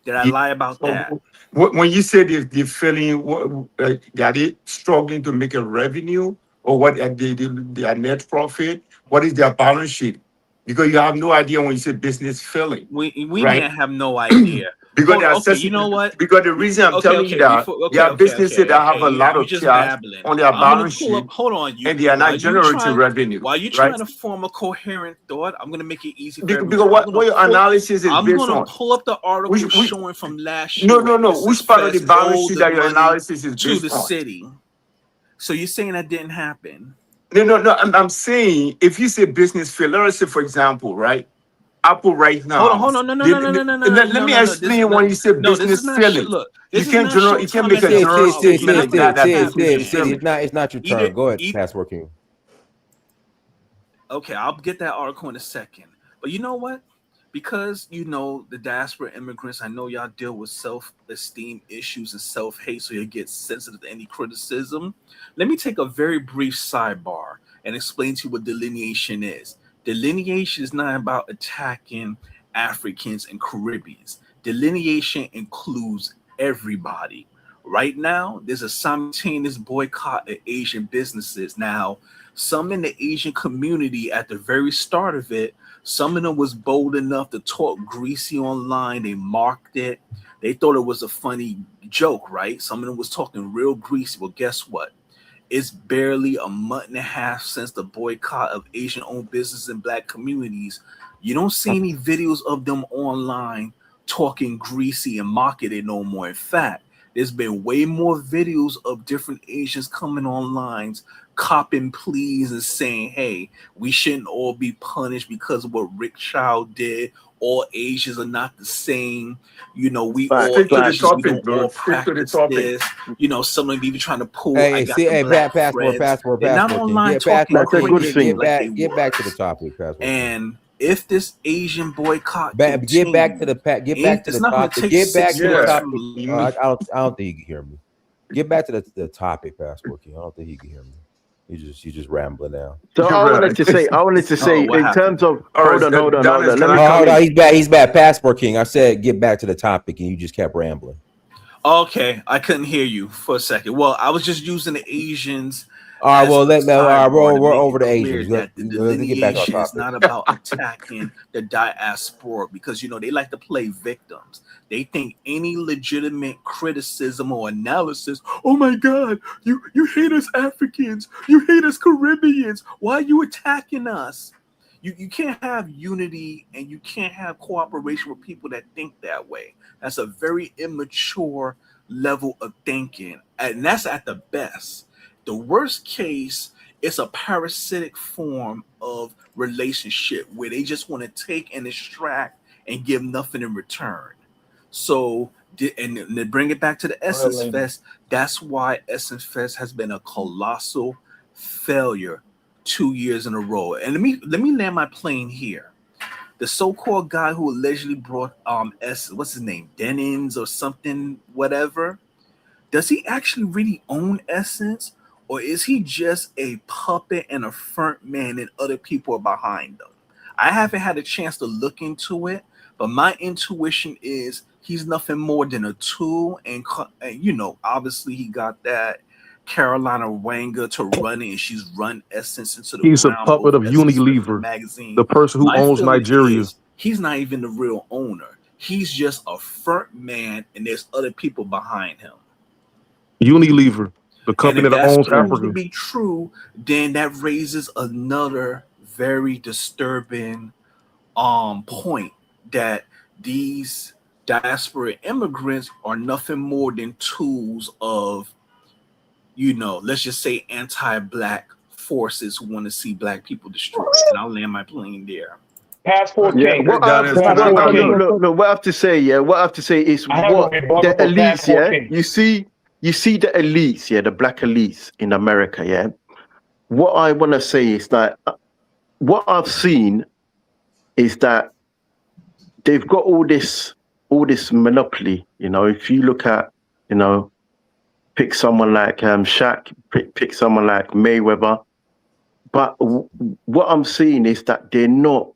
Did I lie about that?
When you said they're feeling, are they struggling to make a revenue, or what are their net profit? What is their balance sheet? Because you have no idea when you say business failing.
We can't have no idea.
Because
you know what?
Because the reason I'm telling you that there are businesses that have a lot of cash on their balance sheet, and they are not generating revenue.
While you're trying to form a coherent thought, I'm going to make it easy.
Because what your analysis is based on.
I'm going to pull up the article showing from last year.
No. Which part of the balance sheet that your analysis is based on?
To the city. So you're saying that didn't happen?
No. I'm saying if you say business fail, let's say for example, right? Apple right now.
Hold on. No.
Let me explain when you say business failing. You can't make a general statement like that.
It's not your turn. Go ahead, Passport King.
Okay, I'll get that article in a second. But you know what? Because the diaspora immigrants, I know y'all deal with self-esteem issues and self-hate, so you get sensitive to any criticism. Let me take a very brief sidebar and explain to you what delineation is. Delineation is not about attacking Africans and Caribbeans. Delineation includes everybody. Right now, there's a simultaneous boycott of Asian businesses. Now, some in the Asian community at the very start of it, some of them was bold enough to talk greasy online. They marked it. They thought it was a funny joke, right? Some of them was talking real greasy. Well, guess what? It's barely a month and a half since the boycott of Asian-owned businesses in Black communities. You don't see any videos of them online talking greasy and mocking it no more. In fact, there's been way more videos of different Asians coming online, copping pleas and saying, hey, we shouldn't all be punished because of what Rick Child did. All Asians are not the same. We all practice this. Some of them even trying to pull.
Passport.
Not online talking.
That's a good thing.
Get back to the topic, Passport.
And if this Asian boycott
get back to the topic. Get back to the topic. I don't think you can hear me. Get back to the topic, Passport King. I don't think you can hear me. You just rambling now.
So I wanted to say in terms of hold on.
He's back. Passport King. I said get back to the topic, and you just kept rambling.
Okay, I couldn't hear you for a second. Well, I was just using the Asians.
All right, well, we're over the Asians.
Let's get back on topic. It's not about attacking the diaspora because they like to play victims. They think any legitimate criticism or analysis, oh my God, you hate us Africans, you hate us Caribbeans. Why are you attacking us? You can't have unity and you can't have cooperation with people that think that way. That's a very immature level of thinking, and that's at the best. The worst case is a parasitic form of relationship where they just want to take and extract and give nothing in return. So, and to bring it back to the Essence Fest, that's why Essence Fest has been a colossal failure 2 years in a row. And let me land my plane here. The so-called guy who allegedly brought what's his name, Dennings or something, whatever. Does he actually really own Essence, or is he just a puppet and a front man and other people are behind him? I haven't had a chance to look into it, but my intuition is he's nothing more than a tool. And you know, obviously he got that Carolina Wanga to run it, and she's run Essence into the
He's a
ground.
puppet of Unilever,
magazine.
the person who
My
owns
feeling
Nigeria.
is he's not even the real owner. He's just a front man, and there's other people behind him.
Unilever, the company that owns Africa.
To be true, then that raises another very disturbing point that these diaspora immigrants are nothing more than tools of, you know, let's just say anti-black forces who want to see black people destroyed. And I'll land my plane there.
Passport
Yeah,
King.
what I have to, what I have to say, what I have to say is what the elites, you see the elites, the black elites in America, What I want to say is that what I've seen is that they've got all this monopoly. You know, if you look at, you know, pick someone like Shaq, pick someone like Mayweather, but what I'm seeing is that they're not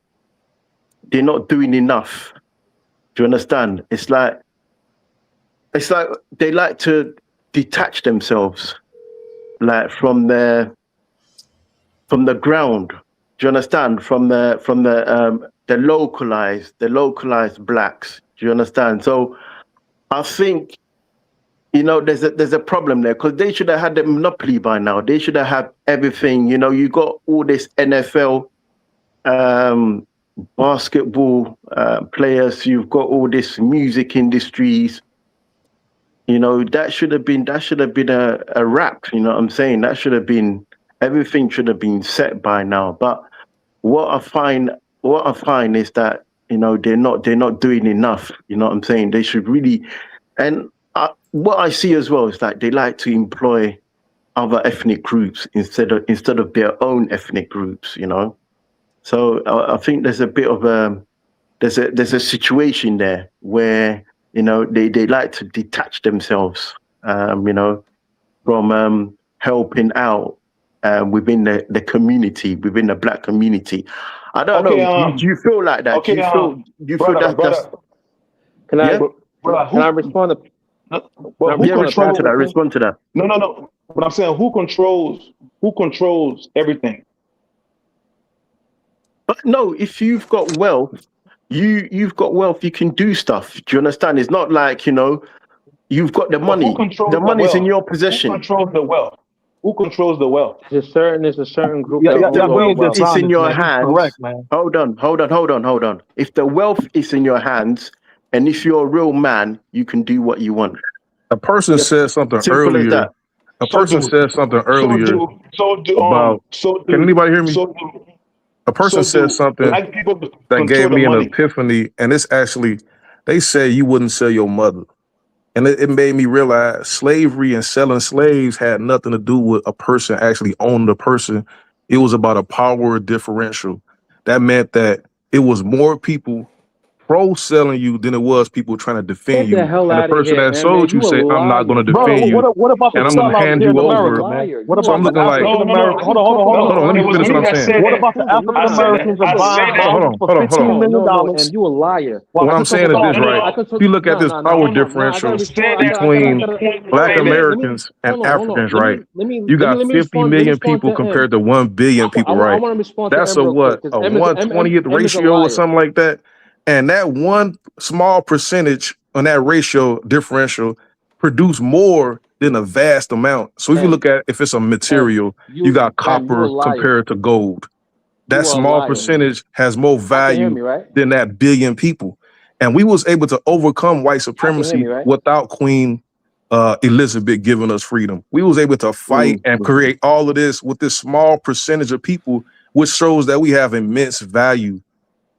doing enough. Do you understand? It's like they like to detach themselves, like from the ground. Do you understand? From the localized blacks. Do you understand? So I think, you know, there's a problem there, because they should have had the monopoly by now. They should have had everything. You know, you got all this NFL, basketball players. You've got all this music industries. You know, that should have been a wrap. You know what I'm saying? That should have been, everything should have been set by now. But what I find is that, you know, they're not doing enough. You know what I'm saying? They should really, and what I see as well is that they like to employ other ethnic groups instead of their own ethnic groups. You know, so I think there's a bit of there's a situation there where, you know, they like to detach themselves, you know, from helping out within the community, within the black community. I don't know. Do you feel like that?
Okay,
do you feel that's
Can I respond to?
Respond to that.
No. But I'm saying, who controls everything?
But no, if you've got wealth, you've got wealth. You can do stuff. Do you understand? It's not like, you know, you've got the money. The money's in your possession.
Who controls the wealth? Who controls the wealth?
There's a certain group.
The wealth is in your hands. Correct, man. Hold on. If the wealth is in your hands, and if you're a real man, you can do what you want.
A person said something earlier. A person said something earlier about. Can anybody hear me? A person said something that gave me an epiphany, and it's actually, they say you wouldn't sell your mother. And it made me realize slavery and selling slaves had nothing to do with a person actually owning the person. It was about a power differential. That meant that it was more people pro-selling you than it was people trying to defend you. And the person that sold you say, I'm not going to defend you, and I'm going to hand you over. So I'm looking like, hold on, let me finish what I'm saying.
What about the African Americans are buying for $15 million? And you a liar.
What I'm saying is this, right? If you look at this power differential between Black Americans and Africans, right? You got 50 million people compared to 1 billion people, right? That's a 1/20th ratio or something like that. And that one small percentage on that ratio differential produce more than a vast amount. So if you look at, if it's a material, you got copper compared to gold. that
You are
small
lying.
percentage has more
I can hear
value
me, right?
than that billion people. And we was able to overcome white
I can hear
supremacy
me, right?
without Queen Elizabeth giving us freedom. We was able to fight and create all of this with this small percentage of people, which shows that we have immense value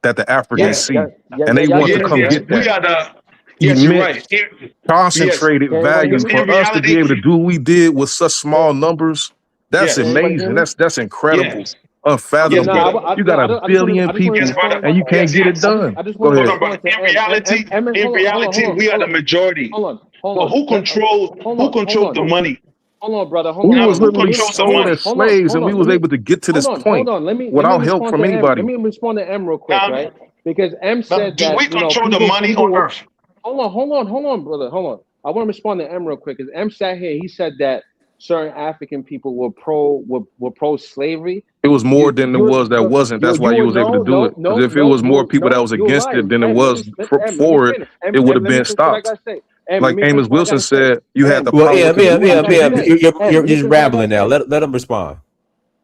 that the Africans see. And they want to come get
We
that
are the. Yes, you're
immense,
right. Yes.
concentrated value.
Because
For
in
us to be
reality,
able to do what we did with such small numbers, that's
yes.
amazing. That's incredible.
Yes.
Okay,
Unfathomable.
Yes, brother.
You got a billion people
Yes, brother.
and you can't
Yes,
get it
yes.
done.
I just
Go
want to
Hold
ahead.
on, brother.
respond to
In reality, we are the majority.
Hold
But
on.
who controls the money?
Hold on, brother.
We
Now,
was
who
literally
controls the
sold
money?
as slaves, and we was able to get to this
Hold
point
on. Let me
without help
respond
from
to M. Let
anybody.
me respond to M real quick,
Now,
right? Because M said
do
that
we control the money
people
on
were.
earth?
Hold on, brother. Hold on. I want to respond to M real quick. Because M sat here. He said that certain African people were pro slavery.
It was more than it was that wasn't. That's why you was able to do it. Because if it was more people that was
You're
against
right.
it than it
M,
was
let me
for it,
finish.
it would have
Let me
been
finish what I
stopped.
gotta say. M, let
Like
me
Amos
finish what I
Wilson
gotta say.
said, you had the
Well,
power to do
M,
anything.
you're just rambling now. Let him respond.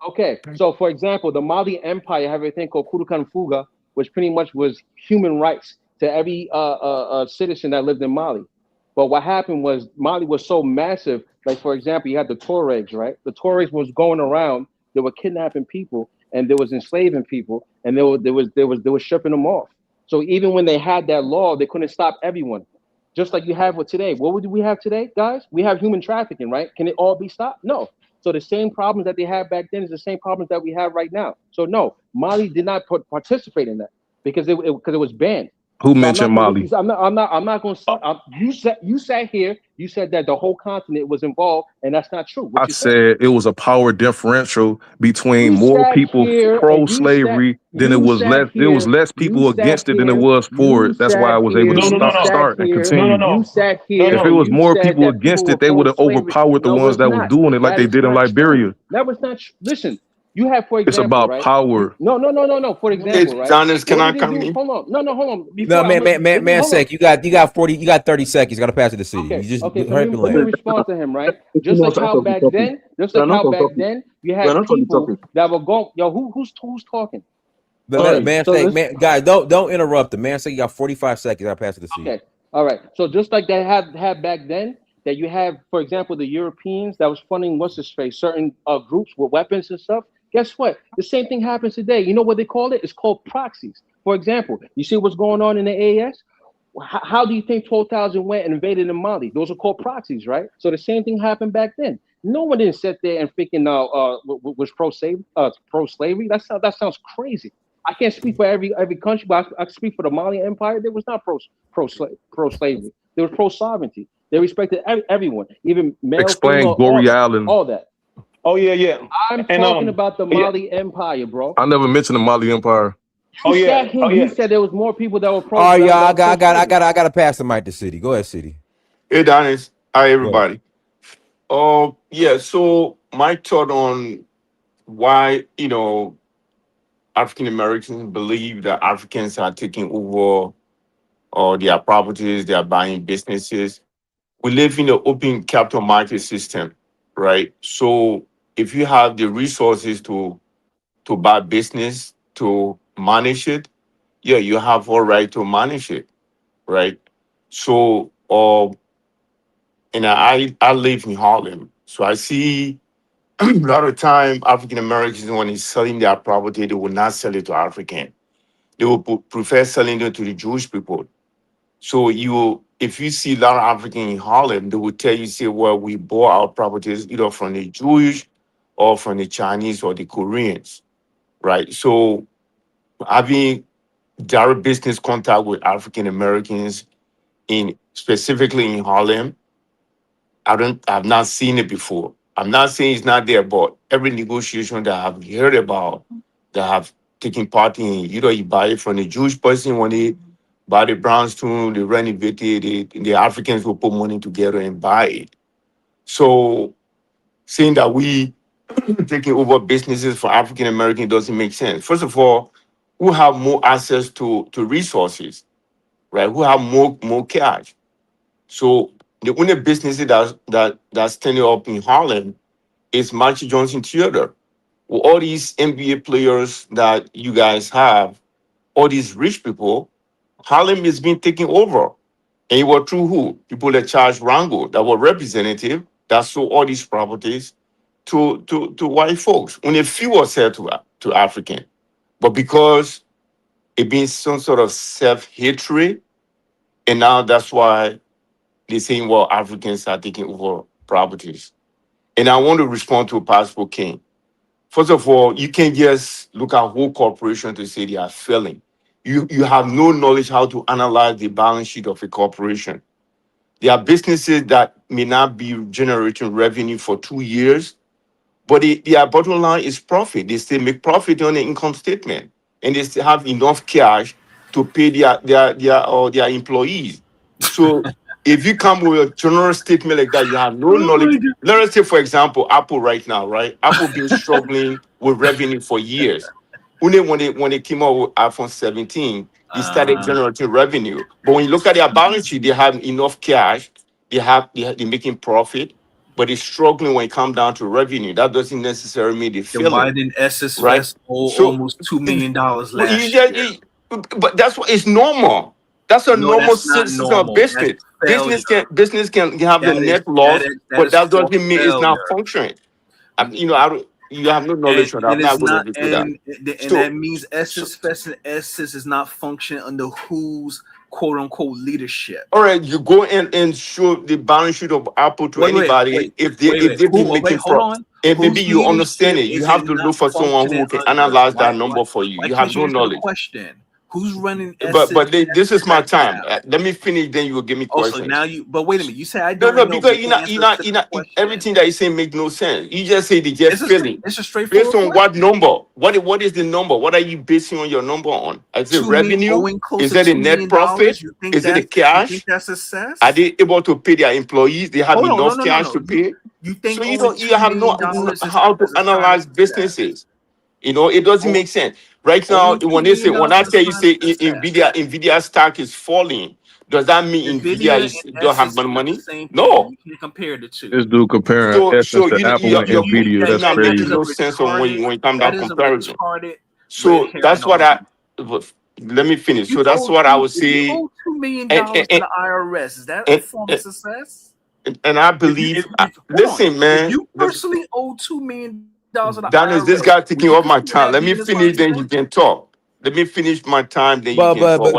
Okay, so for example, the Mali Empire had everything called Kurukan Fuga, which pretty much was human rights to every citizen that lived in Mali. But what happened was Mali was so massive. Like for example, you had the Tuaregs, right? The Tuaregs was going around. They were kidnapping people and they was enslaving people, and they were shipping them off. So even when they had that law, they couldn't stop everyone. Just like you have with today. What would we have today, guys? We have human trafficking, right? Can it all be stopped? No. So the same problems that they had back then is the same problems that we have right now. So no, Mali did not participate in that because it was banned.
Who mentioned Mali?
I'm not going to. You sat here. You said that the whole continent was involved, and that's not true. What
I
you said.
said it was a power differential between
You
more
sat
people
here and
pro-slavery than it was less. There was less people against it than it was for it. That's why I was able to start and continue.
You sat here.
If it was
You
more
said
people
that people
against
were
it, they would have
pro-slavery.
overpowered the
No,
ones
it's
that was
not.
doing it like
That
they
is
did in
not
Liberia.
true. That was not. Listen, you have, for
It's
example,
about
right?
power.
No. For example, right?
Dynast, can
What
I
did they
come
do?
in?
Hold on. Hold on.
No, man,
Hold on.
sec. You got 30 seconds. You got to pass it to city. You just
Okay. So
hurry
let
up and
me
land.
respond to him, right? Just like how back then, you had people that were going. Yo, who's talking?
Man, sec, man, guys, don't interrupt the man. Sec, you got 45 seconds. I'll pass it to city.
Okay. All right. So just like they had back then, that you have, for example, the Europeans that was funding what's his face, certain groups with weapons and stuff. Guess what? The same thing happens today. You know what they call it? It's called proxies. For example, you see what's going on in the AAS? How do you think 12,000 went and invaded in Mali? Those are called proxies, right? So the same thing happened back then. No one didn't sit there and thinking was pro-slavery. That sounds crazy. I can't speak for every country, but I speak for the Mali Empire. They was not pro-slavery. They was pro-sovereignty. They respected everyone, even male,
Explain
female,
Gory Island.
all that.
Oh yeah.
I'm talking about the Mali Empire, bro.
I never mentioned the Mali Empire.
You sat here. You said there was more people that were pro.
All right, y'all. I got to pass the mic to city. Go ahead, city.
Hey, Dynast. Hi, everybody. Yeah. So my thought on why African Americans believe that Africans are taking over their properties, they are buying businesses. We live in an open capital market system, right? So if you have the resources to buy business, to manage it, yeah, you have all right to manage it, right? So, and I live in Harlem, so I see a lot of time African Americans, when he's selling their property, they will not sell it to African. They will prefer selling it to the Jewish people. So if you see a lot of African in Harlem, they will tell you, say, well, we bought our properties either from the Jewish or from the Chinese or the Koreans, right? So having direct business contact with African Americans specifically in Harlem, I've not seen it before. I'm not saying it's not there, but every negotiation that I've heard about, that have taken part in, you buy it from the Jewish person when they buy the brownstone, they renovate it, the Africans will put money together and buy it. So saying that we taking over businesses for African American doesn't make sense. First of all, who have more access to resources, right? Who have more cash? So the only business that's standing up in Harlem is Magic Johnson Theater. All these NBA players that you guys have, all these rich people, Harlem is being taken over. And it was through who? People that charged Rango, that were representative, that sold all these properties to white folks. Only a few were sold to African. But because it being some sort of self-hatred, and now that's why they're saying, well, Africans are taking over properties. And I want to respond to Pastor King. First of all, you can't just look at whole corporation to say they are failing. You have no knowledge how to analyze the balance sheet of a corporation. There are businesses that may not be generating revenue for 2 years, but their bottom line is profit. They still make profit on the income statement, and they still have enough cash to pay their employees. So if you come with a general statement like that, you have no knowledge. Let us say, for example, Apple right now, right? Apple been struggling with revenue for years. When they came out with iPhone 17, they started generating revenue. But when you look at their balance sheet, they have enough cash. They're making profit, but they're struggling when it comes down to revenue. That doesn't necessarily mean they're
Then why
failing,
didn't SS
right?
Fest owe
So
almost $2 million last
well,
year?
but that's what it's normal. That's a
No,
normal
that's not
system of
normal. That's
business.
failure.
Business can have the
That is
net loss,
that
but
is
that doesn't
for
mean it's not
failure.
functioning. I don't. You have no knowledge on that. I'm
And it's
not going
not,
to do that.
and that means SS Fest and SS is not functioning under whose quote unquote leadership.
All right, you go and show the balance sheet of Apple to anybody if they be making profit. And maybe you understand it. You have to look for someone who can analyze that number for you. You have no knowledge.
Question: Who's running
This is my time. Let me finish, then you will give me questions.
Also, now you. But wait a minute. You say I
No,
don't
no,
know.
because you're not everything that you say make no sense. You just say they just failing.
It's a straightforward
Based on what number? What is the number? What are you basing on your number on? Is it revenue? Is it a net profit? Is it a cash?
You think that's success?
Are they able to pay their employees? They have enough cash to pay.
You think
so
only
you have no how to analyze businesses. It doesn't make sense. Right now, when I tell you say Nvidia stock is falling, does that mean Nvidia don't have money? No.
You can't compare the two.
This dude comparing Essence to Apple and Nvidia. That's
not
crazy.
making no sense when you come down comparison. So that's what let me finish. So that's what I would say.
$2 million to the IRS. Is that a form of success?
And I believe, listen, man.
If you personally owe $2 million to the
Dynast, this guy taking all my time. Let me finish, then you can talk. Let me finish my time, then you can talk.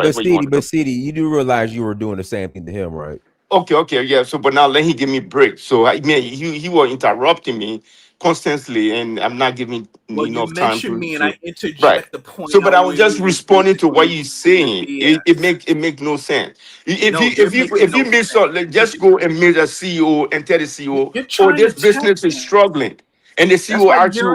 But CD, you do realize you were doing the same thing to him, right?
Okay, yeah. So, but now let him give me break. So, I mean, he was interrupting me constantly, and I'm not giving enough time to.
Me and I interject the point.
So, but I was just responding to what you're saying. It make no sense. If you miss out, just go and meet a CEO and tell the CEO, this business is struggling. And the CEO asks you,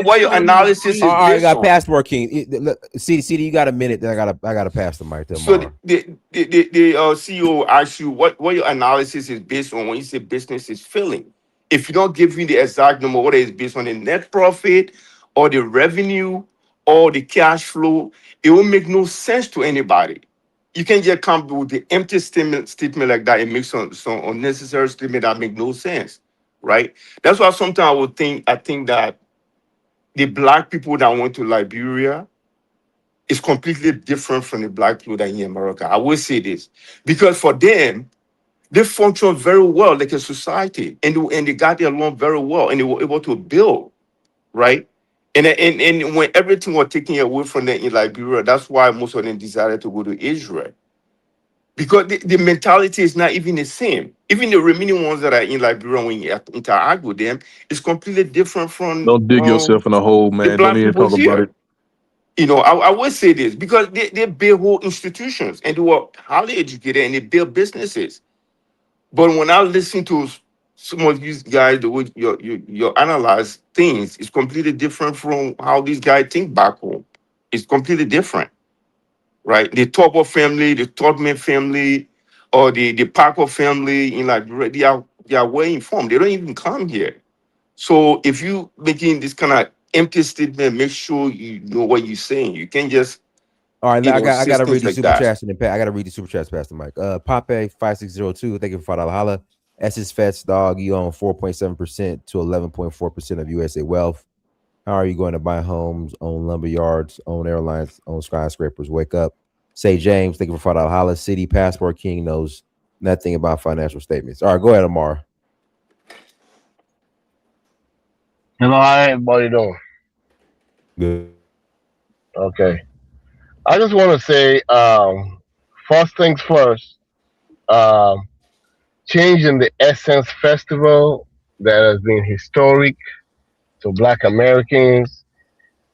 what your analysis is.
All right, I got passport King. CD, you got a minute. Then I gotta pass the mic to him.
So the CEO asks you what your analysis is based on when you say business is failing. If you don't give me the exact number, whether it's based on the net profit or the revenue or the cash flow, it will make no sense to anybody. You can just come with the empty statement like that and make some unnecessary statement that make no sense. Right? That's why sometimes I think that the black people that went to Liberia is completely different from the black people that are in America. I will say this because for them, they function very well like a society, and they got along very well, and they were able to build, right? And when everything was taken away from them in Liberia, that's why most of them decided to go to Israel. Because the mentality is not even the same. Even the remaining ones that are in Liberia, when you interact with them, it's completely different from.
Don't dig yourself in a hole, man. Don't even talk about it.
I will say this because they build whole institutions and they were highly educated and they build businesses. But when I listen to some of these guys, the way you analyze things, it's completely different from how these guys think back home. It's completely different. Right, the Topper family, the Todman family, or the Parker family in Liberia, they are well informed. They don't even come here. So if you making this kind of empty statement, make sure you know what you're saying. You can't just.
All right, I gotta read these super chats and I gotta read these super chats past the mic. Pape 5602, thank you for $5 holla. SS Fets dog, you own 4.7% to 11.4% of USA wealth. How are you going to buy homes, own lumber yards, own airlines, own skyscrapers? Wake up. Say James, thank you for $5. Holla City Passport King knows nothing about financial statements. All right, go ahead, Amar.
Hello, how everybody doing?
Good.
Okay. I just want to say, first things first, changing the Essence Festival that has been historic to Black Americans,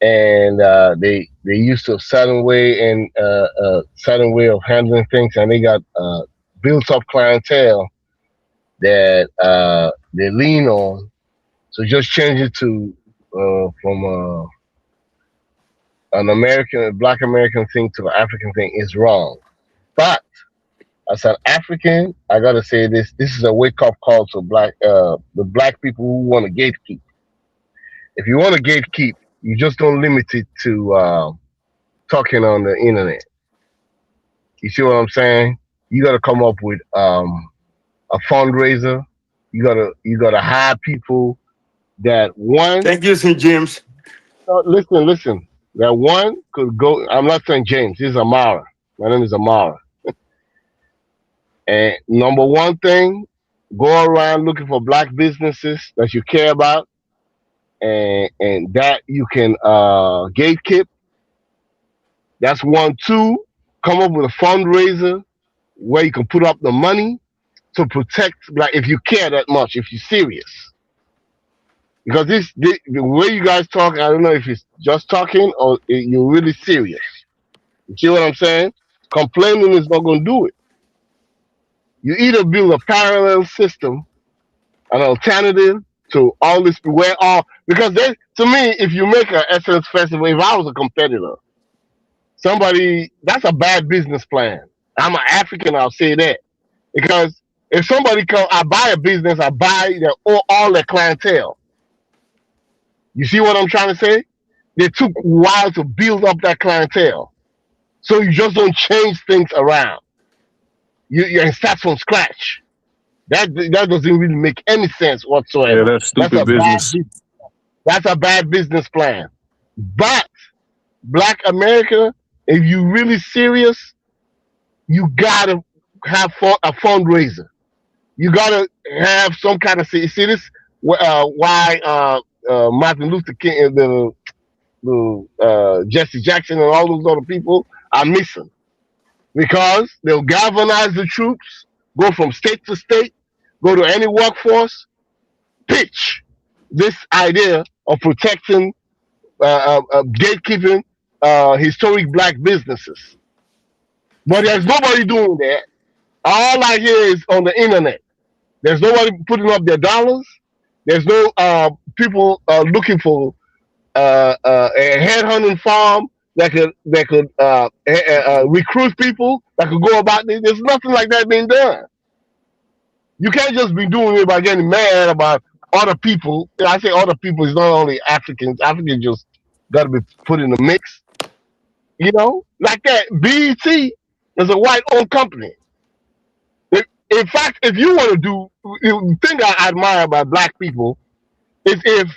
and they used to a certain way and certain way of handling things, and they got built up clientele that they lean on. So just change it to from a Black American thing to an African thing is wrong. But as an African, I gotta say this: this is a wake up call to the Black people who want to gatekeep. If you want to gatekeep, you just don't limit it to talking on the internet. You see what I'm saying? You got to come up with a fundraiser. You gotta hire people that one.
Thank you, St. James.
Listen. That one could go. I'm not saying James. This is Amara. My name is Amara. And number one thing, go around looking for Black businesses that you care about, and that you can gatekeep. That's one. Two, come up with a fundraiser where you can put up the money to protect Black, if you care that much, if you're serious. Because the way you guys talk, I don't know if it's just talking or you're really serious. You see what I'm saying? Complaining is not going to do it. You either build a parallel system, an alternative to all this, because to me, if you make an Essence Festival, if I was a competitor, that's a bad business plan. I'm an African, I'll say that. Because if somebody I buy a business, I buy all their clientele. You see what I'm trying to say? They took a while to build up that clientele. So you just don't change things around. You start from scratch. That doesn't really make any sense whatsoever.
Yeah, that's stupid business.
That's a bad business plan. But Black America, if you really serious, you gotta have a fundraiser. You gotta have some kind of see this why Martin Luther King, Jesse Jackson, and all those other people are missing, because they'll galvanize the troops, go from state to state, go to any workforce, pitch this idea of protecting, gatekeeping historic Black businesses. But there's nobody doing that. All I hear is on the internet. There's nobody putting up their dollars. There's no people looking for a headhunting farm that could recruit people that could go about this. There's nothing like that being done. You can't just be doing it by getting mad about other people. I say other people is not only Africans. Africans just got to be put in the mix. You know, like that. BET is a white-owned company. In fact, if you want to do, the thing I admire about Black people is if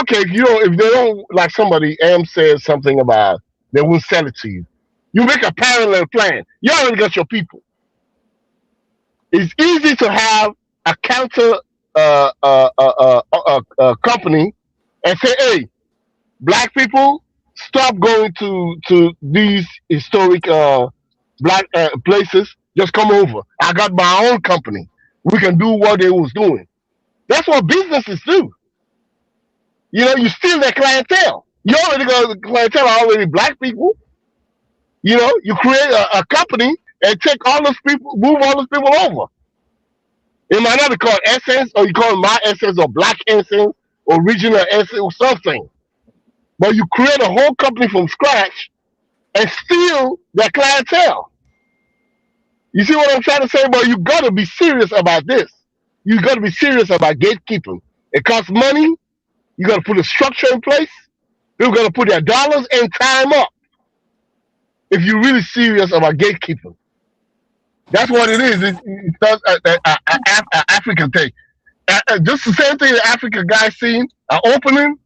they don't, like somebody says something about they won't sell it to you. You make a parallel plan. You already got your people. It's easy to have a counter company and say, hey, Black people, stop going to these historic Black places. Just come over. I got my own company. We can do what they was doing. That's what businesses do. You know, you steal their clientele. You already got the clientele are already Black people. You know, you create a company and take all those people, move all those people over. It might not be called Essence, or you call it My Essence, or Black Essence, or Regional Essence, or something. But you create a whole company from scratch and steal their clientele. You see what I'm trying to say? But you got to be serious about this. You got to be serious about gatekeeping. It costs money. You got to put a structure in place. People got to put their dollars and time up. If you're really serious about gatekeeping, that's what it is. It's not an African thing. Just the same thing the African guy seen an opening.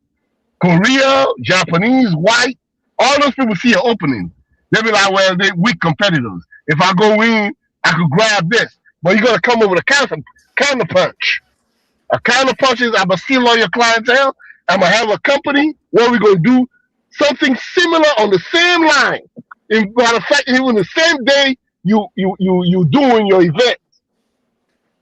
Korea, Japanese, white, all those people see an opening. They be like, well, they weak competitors. If I go in, I could grab this. But you got to come up with a counter punch. A counter punch is I'm going to steal all your clientele. I'm going to have a company where we're going to do something similar on the same line. In matter of fact, even the same day you doing your event.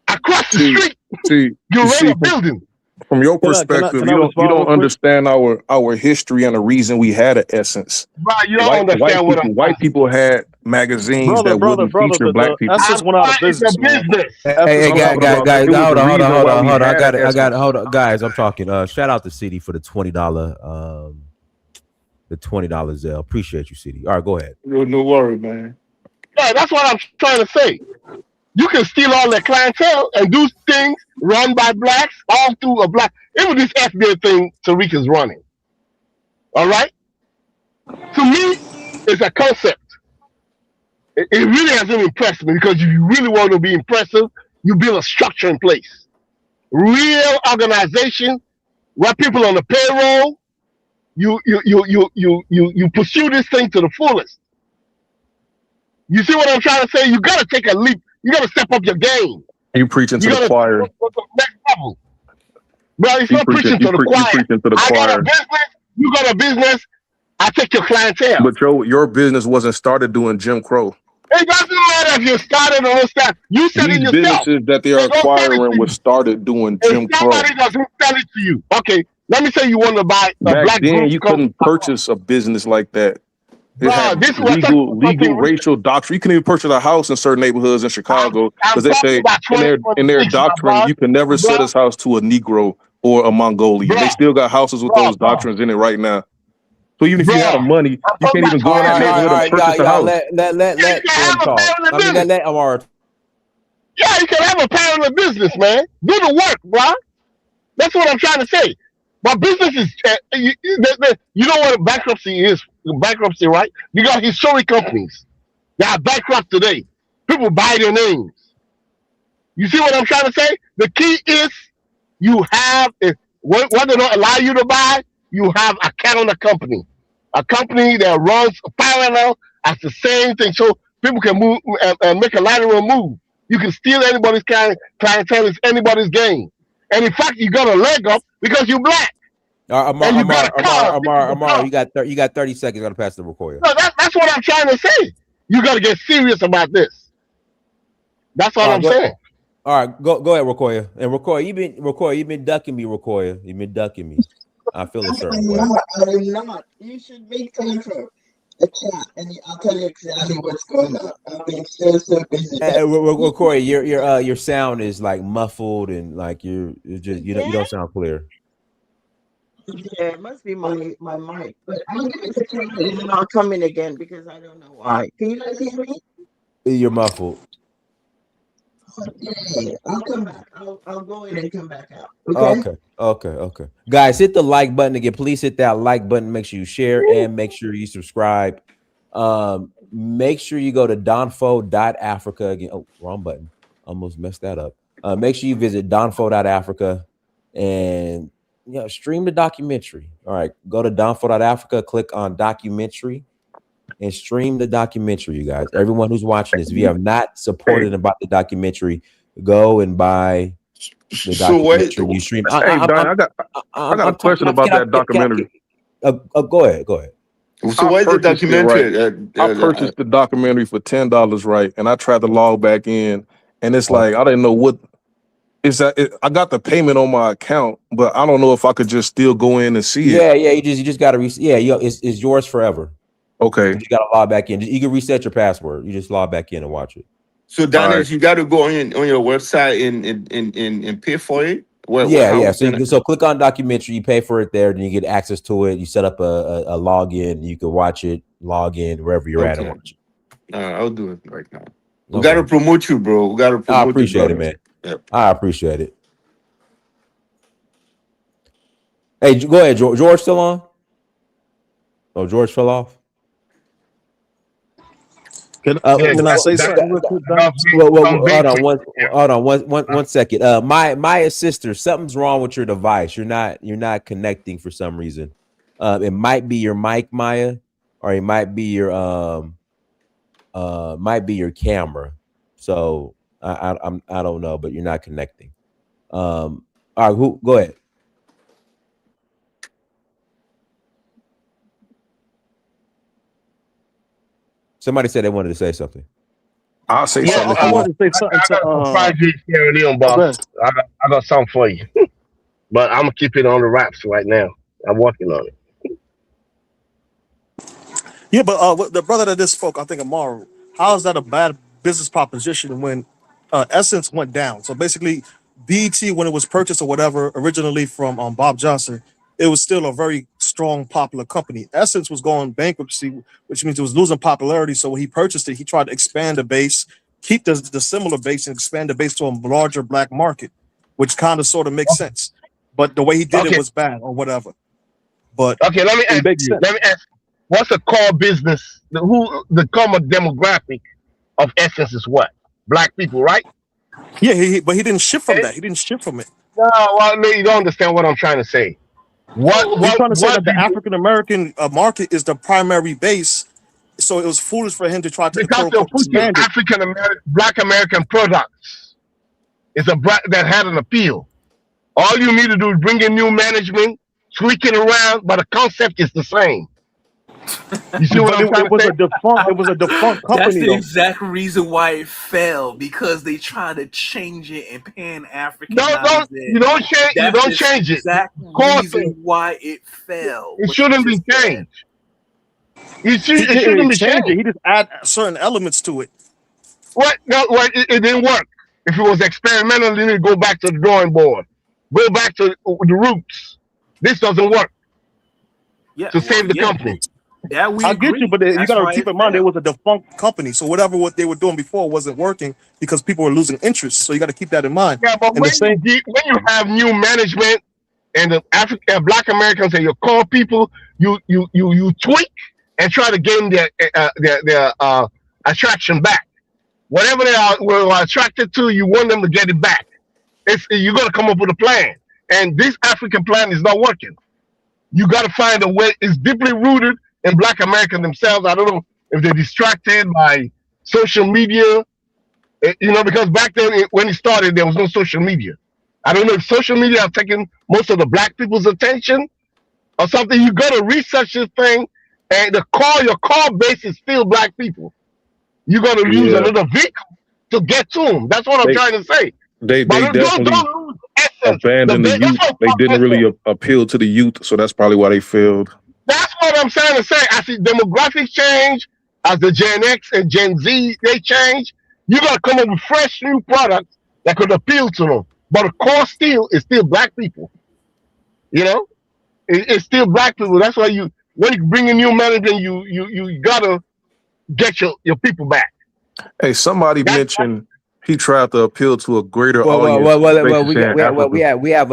Across the street, you rent a building.
From your perspective, you don't understand our history and the reason we had an Essence.
Right, you don't understand what
white people had magazines that wouldn't feature black people.
Essence went out of business.
Hey, guys, hold on, guys. I'm talking. Shout out to CD for the $20, Zelle. Appreciate you, CD. All right, go ahead.
No worry, man.
Yeah, that's what I'm trying to say. You can steal all their clientele and do things run by blacks all through a black. Even this FBA thing Tariq is running. All right? To me, it's a concept. It really hasn't impressed me because if you really want to be impressive, you build a structure in place. Real organization where people on the payroll, you pursue this thing to the fullest. You see what I'm trying to say? You got to take a leap. You got to step up your game.
You preaching to the choir.
Next level. Bro, it's not preaching to the choir. I got a business. You got a business. I take your clientele.
But your business wasn't started doing Jim Crow.
It doesn't matter if you started or not started. You said it yourself.
Businesses that they are acquiring was started doing Jim Crow.
Somebody doesn't sell it to you. Okay, let me say you want to buy a black
then you couldn't purchase a business like that. It had legal racial doctrine. You can even purchase a house in certain neighborhoods in Chicago because they say in their doctrine you can never sell this house to a Negro or a Mongolian. They still got houses with those doctrines in it right now. So even if you had the money, you can't even go in that neighborhood and purchase a house.
Let him talk. Let Amar.
Yeah, you can have a parallel business, man. Do the work, bro. That's what I'm trying to say. But business is, you know what bankruptcy is? Bankruptcy, right? You got historic companies that are bankrupt today. People buy their names. You see what I'm trying to say? The key is you have, what they don't allow you to buy, you have a counter company. A company that runs parallel as the same thing. So people can move and make a lateral move. You can steal anybody's clientele, it's anybody's game. And in fact, you got a leg up because you're black.
Amar, you got 30 seconds. Gotta pass the recorder.
No, that's what I'm trying to say. You got to get serious about this. That's what I'm saying.
All right, go ahead, Rokoya. And Rokoya, you've been ducking me, Rokoya. You've been ducking me. I feel a certain way.
I'm not. You should make time for a chat, and I'll tell you exactly what's going on. I've been so busy.
Rokoya, your sound is like muffled and like you don't sound clear.
Yeah, it must be my mic. But I'm going to turn it and then I'll come in again because I don't know why. Can you guys hear me?
You're muffled.
Okay, I'll come back. I'll go in and come back out.
Okay. Guys, hit the like button again. Please hit that like button. Make sure you share and make sure you subscribe. Make sure you go to donfo.africa again. Oh, wrong button. Almost messed that up. Make sure you visit donfo.africa and stream the documentary. All right, go to donfo.africa, click on documentary, and stream the documentary, you guys. Everyone who's watching this, if you have not supported about the documentary, go and buy the documentary. You stream.
I got a question about that documentary.
Go ahead.
So why is the documentary?
I purchased the documentary for $10, right? And I tried to log back in, and it's like I didn't know what. I got the payment on my account, but I don't know if I could just still go in and see it.
Yeah, you just gotta it's yours forever.
Okay.
You gotta log back in. You can reset your password. You just log back in and watch it.
So Dynast, you gotta go on your website and pay for it.
So click on documentary, you pay for it there, then you get access to it. You set up a login, you can watch it, log in wherever you're at and watch it.
I'll do it right now. We gotta promote you, bro. We gotta promote
I appreciate
you,
it, man.
Yep.
I appreciate it. Hey, go ahead, George. George still on? Oh, George fell off.
Can I say something real quick?
Hold on one second. Maya sister, something's wrong with your device. You're not connecting for some reason. It might be your mic, Maya, or it might be your camera. So I don't know, but you're not connecting. All right, go ahead. Somebody said they wanted to say something.
I'll say
Yeah,
something if
I
you want.
wanted to say something to 5G carrying on, boss. I got something for you, but I'm gonna keep it on the wraps right now. I'm working on it.
Yeah, but the brother that just spoke, I think Amaro, how is that a bad business proposition when Essence went down? So basically, BET, when it was purchased or whatever, originally from Bob Johnson, it was still a very strong, popular company. Essence was going bankruptcy, which means it was losing popularity. So when he purchased it, he tried to expand the base, keep the similar base, and expand the base to a larger black market, which kind of sort of makes sense. But the way he did it
Okay.
was bad or whatever. But
Okay, let me
it
ask
makes
you.
sense.
Let me ask. What's the core business? The common demographic of Essence is what? Black people, right?
Yeah, but he didn't shift from
Eh?
that. He didn't shift from it.
No, well, no, you don't understand what I'm trying to say.
He's trying to say
What
that the
did
African American market is the primary base, so it was foolish for him to try to
because
quote
they're
unquote
pushing
expand it.
African American, Black American products. It's a black that had an appeal. All you need to do is bring in new management, tweak it around, but the concept is the same. You see what
But
I'm trying
it
to
was
say?
a defunct. It was a defunct
That's
company
the
though.
exact reason why it fell, because they tried to change it and
Don't
pan-Africanize
you
it.
don't change you
That's
don't
the
change it.
exact
Core
reason
thing.
why it fell.
It
What you
shouldn't be
just said.
changed.
He
It
didn't
shouldn't be
change it.
changed.
He just add certain elements to it.
What? No, what? It didn't work. If it was experimental, then you go back to the drawing board. Go back to the roots. This doesn't work
Yeah,
to
well,
save the
yeah,
company.
that we
I get you,
agree.
but you
That's
got to
why
keep
it
in mind it
fell.
was a defunct company. So what they were doing before wasn't working because people were losing interest. So you got to keep that in mind.
Yeah, but
And the same,
when you have new management and the African Black Americans and your core people, you tweak and try to gain their attraction back. Whatever were attracted to, you want them to get it back. You got to come up with a plan, and this African plan is not working. You got to find a way. It's deeply rooted in Black Americans themselves. I don't know if they're distracted by social media, because back then when it started, there was no social media. I don't know if social media have taken most of the Black people's attention or something. You got to research this thing, and your core base is still Black people. You got to use
Yeah,
another vehicle to get to them. That's what I'm
they
trying to say.
they
But
they definitely
don't lose essence.
abandoned the
That's
youth. They didn't really appeal to the youth, so that's probably why they failed.
what I'm trying to say. I see demographics change as the Gen X and Gen Z they change. You got to come up with fresh new products that could appeal to them. But the core still is still Black people. It's still Black people. That's why when you bring in new management, you gotta get your people back.
Hey, somebody mentioned he tried to appeal to a greater
Well,
audience.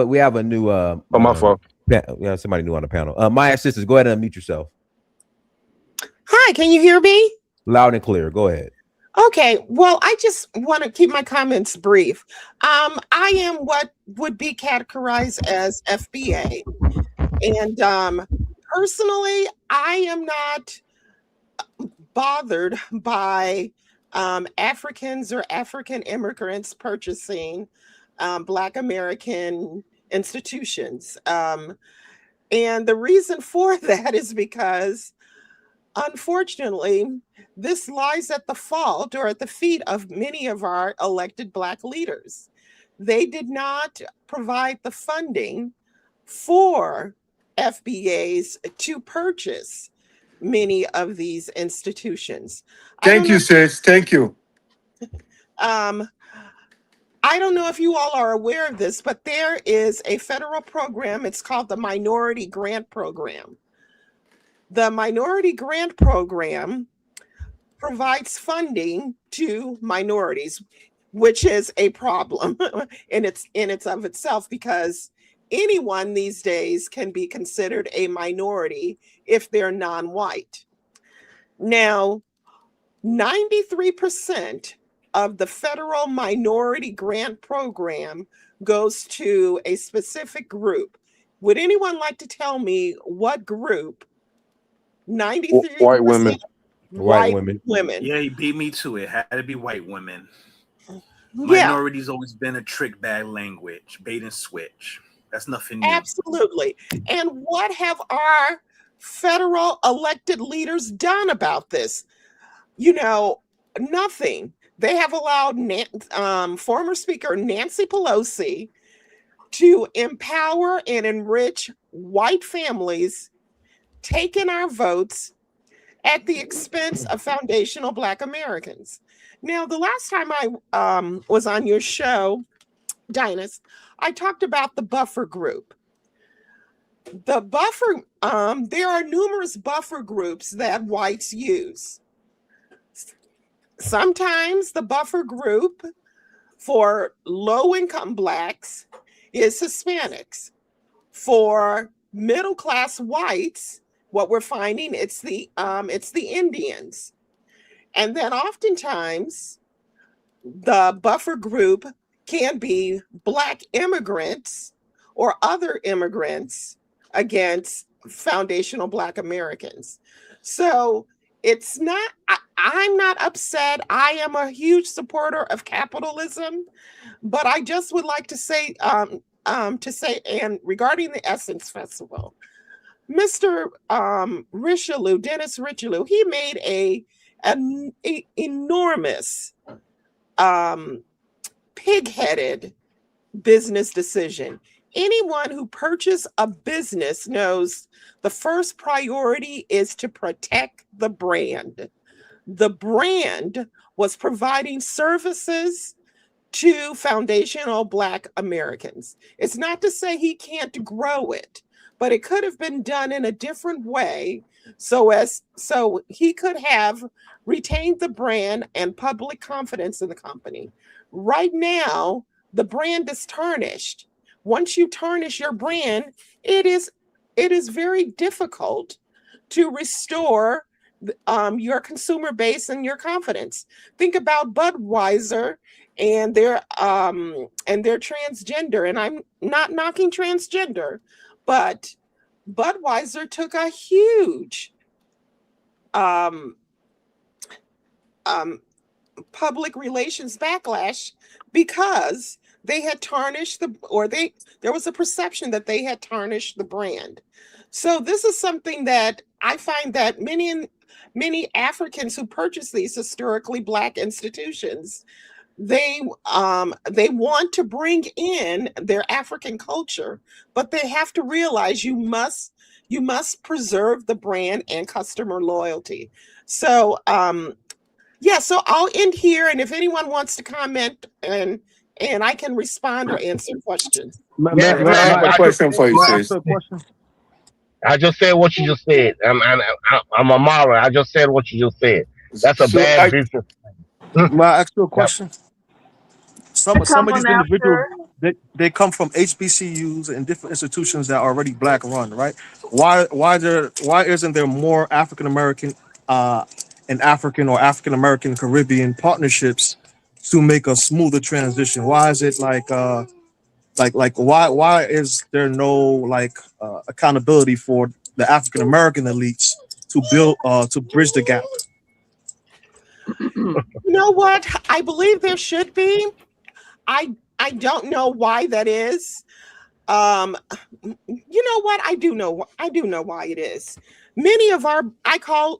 we have a new
my fault.
We have somebody new on the panel. Maya sisters, go ahead and unmute yourself.
Hi, can you hear me?
Loud and clear. Go ahead.
Okay, well, I just want to keep my comments brief. I am what would be categorized as FBA. And personally, I am not bothered by Africans or African immigrants purchasing Black American institutions. And the reason for that is because, unfortunately, this lies at the fault or at the feet of many of our elected Black leaders. They did not provide the funding for FBAs to purchase many of these institutions.
Thank you, sis. Thank you.
I don't know if you all are aware of this, but there is a federal program. It's called the Minority Grant Program. The Minority Grant Program provides funding to minorities, which is a problem in its of itself, because anyone these days can be considered a minority if they're non-white. Now, 93% of the federal Minority Grant Program goes to a specific group. Would anyone like to tell me what group 93%
White women.
white women?
Yeah, he beat me to it. Had to be white women.
Yeah,
Minorities always been a trick bag language, bait and switch. That's nothing new.
absolutely. And what have our federal elected leaders done about this? You know, nothing. They have allowed former Speaker Nancy Pelosi to empower and enrich white families, taking our votes at the expense of foundational Black Americans. Now, the last time I was on your show, Dynast, I talked about the buffer group. The buffer, there are numerous buffer groups that whites use. Sometimes the buffer group for low-income Blacks is Hispanics. For middle-class whites, what we're finding, it's the Indians. And then oftentimes the buffer group can be Black immigrants or other immigrants against foundational Black Americans. So it's not, I'm not upset. I am a huge supporter of capitalism, but I just would like to say, and regarding the Essence Festival, Mr. Richelieu, Dennis Richelieu, he made an enormous pig-headed business decision. Anyone who purchases a business knows the first priority is to protect the brand. The brand was providing services to foundational Black Americans. It's not to say he can't grow it, but it could have been done in a different way so he could have retained the brand and public confidence in the company. Right now, the brand is tarnished. Once you tarnish your brand, it is very difficult to restore your consumer base and your confidence. Think about Budweiser and their transgender, and I'm not knocking transgender, but Budweiser took a huge public relations backlash because they had tarnished there was a perception that they had tarnished the brand. So this is something that I find that many Africans who purchase these historically Black institutions, they want to bring in their African culture, but they have to realize you must preserve the brand and customer loyalty. So so I'll end here, and if anyone wants to comment and I can respond or answer questions.
I have a question for you, sis.
I just said what you just said. I'm a moderator. I just said what you just said. That's a bad business.
May I ask you a question? Some of these individuals, they come from HBCUs and different institutions that are already Black run, right? Why isn't there more African American and African or African American Caribbean partnerships to make a smoother transition? Why is it why is there no accountability for the African American elites to bridge the gap?
You know what? I believe there should be. I don't know why that is. You know what? I do know why it is. Many of I call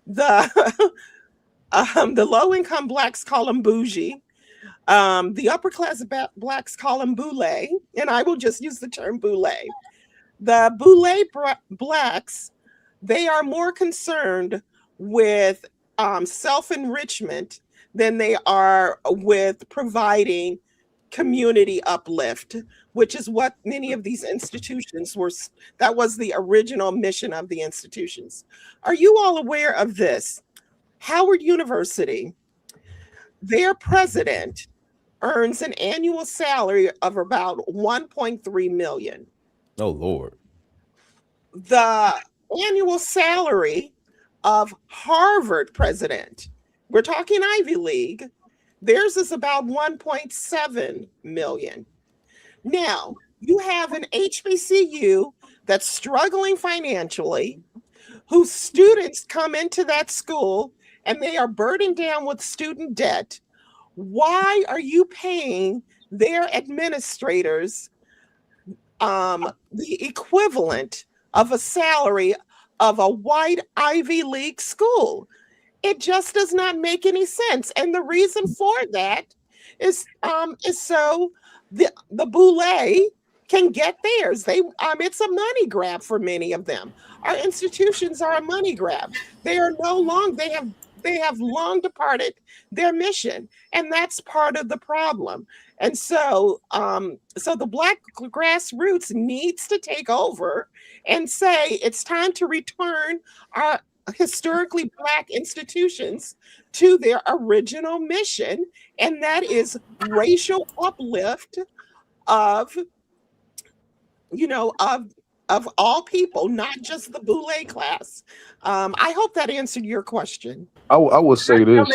the low-income Blacks call them bougie. The upper-class Blacks call them boule, and I will just use the term boule. The boule Blacks, they are more concerned with self-enrichment than they are with providing community uplift, which is what many of these institutions were. That was the original mission of the institutions. Are you all aware of this? Howard University, their president earns an annual salary of about $1.3 million.
Oh, Lord.
The annual salary of Harvard president, we're talking Ivy League, theirs is about $1.7 million. Now, You have an HBCU that's struggling financially, whose students come into that school and they are burdened down with student debt. Why are you paying their administrators the equivalent of a salary of a white Ivy League school? It just does not make any sense. And the reason for that is so the boule can get theirs. It's a money grab for many of them. Our institutions are a money grab. They are no longer, they have long departed their mission, and that's part of the problem. And so so the Black grassroots needs to take over and say it's time to return our historically Black institutions to their original mission, and that is racial uplift of, of all people, not just the boule class. I hope that answered your question.
I would say this,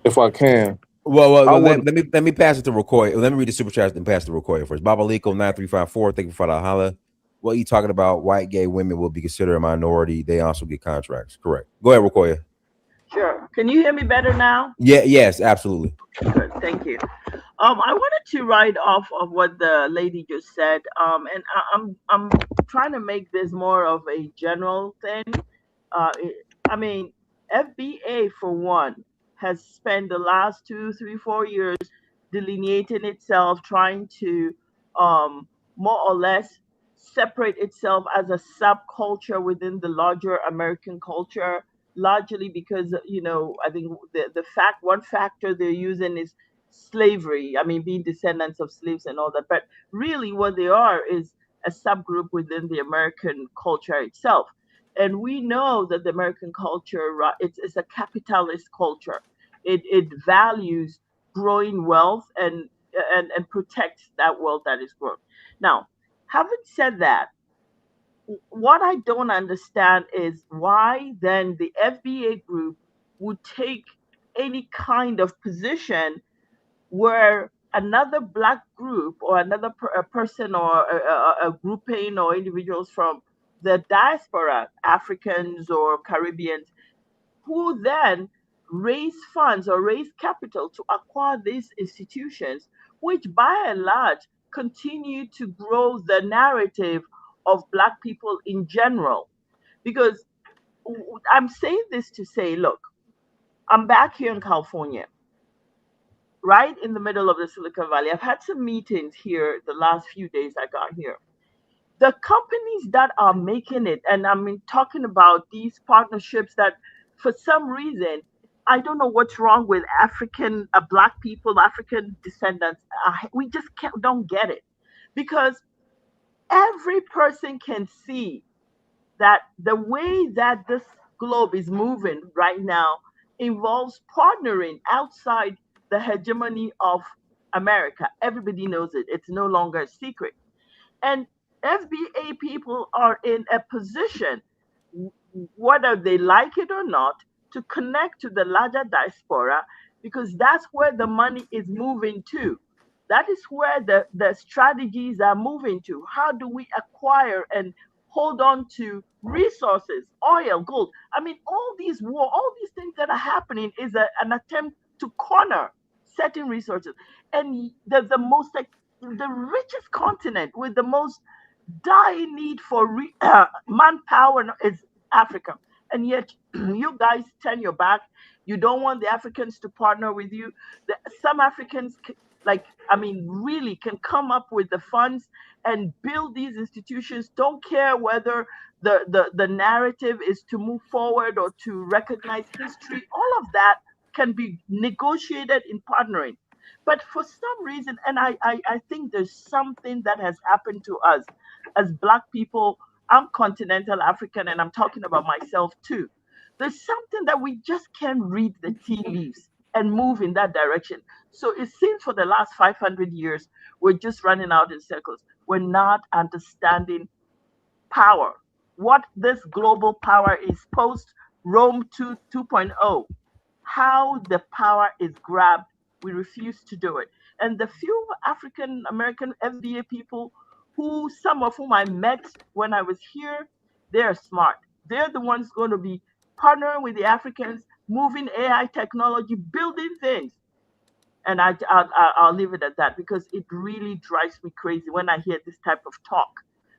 if I can.
Well, let me pass it to Rokoya. Let me read the super chat and pass it to Rokoya first. Babaliko 9354, thank you for the holla. What you talking about? White gay women will be considered a minority. They also get contracts. Correct. Go ahead, Rokoya.
Sure. Can you hear me better now?
Yeah. Yes. Absolutely.
Good. Thank you. I wanted to write off of what the lady just said. And I'm trying to make this more of a general thing. I mean, FBA for one has spent the last 2, 3, 4 years delineating itself, trying to more or less separate itself as a subculture within the larger American culture, largely because, I think one factor they're using is slavery. I mean, being descendants of slaves and all that. But really what they are is a subgroup within the American culture itself. And we know that the American culture, it's a capitalist culture. It values growing wealth and protects that wealth that is grown. Now, having said that, what I don't understand is why then the FBA group would take any kind of position where another Black group or another person or a grouping or individuals from the diaspora, Africans or Caribbeans, who then raise funds or raise capital to acquire these institutions, which by and large continue to grow the narrative of Black people in general. Because I'm saying this to say, look, I'm back here in California, right in the middle of the Silicon Valley. I've had some meetings here the last few days I got here. The companies that are making it, and I'm talking about these partnerships that for some reason, I don't know what's wrong with African, Black people, African descendants. We just don't get it. Because every person can see that the way that this globe is moving right now involves partnering outside the hegemony of America. Everybody knows it. It's no longer a secret. And FBA people are in a position, whether they like it or not, to connect to the larger diaspora, because that's where the money is moving to. That is where the strategies are moving to. How do we acquire and hold on to resources, oil, gold? I mean, all these things that are happening is an attempt to corner certain resources. And the richest continent with the most dire need for manpower is Africa. And yet you guys turn your back. You don't want the Africans to partner with you. Some Africans, really can come up with the funds and build these institutions. Don't care whether the narrative is to move forward or to recognize history. All of that can be negotiated in partnering. But for some reason, and I think there's something that has happened to us as Black people. I'm continental African, and I'm talking about myself too. There's something that we just can't read the tea leaves and move in that direction. So it seems for the last 500 years, we're just running out in circles. We're not understanding power, what this global power is post Rome 2.0, how the power is grabbed. We refuse to do it. And the few African American FBA people some of whom I met when I was here, they're smart. They're the ones going to be partnering with the Africans, moving AI technology, building things. And I'll leave it at that, because it really drives me crazy when I hear this type of talk.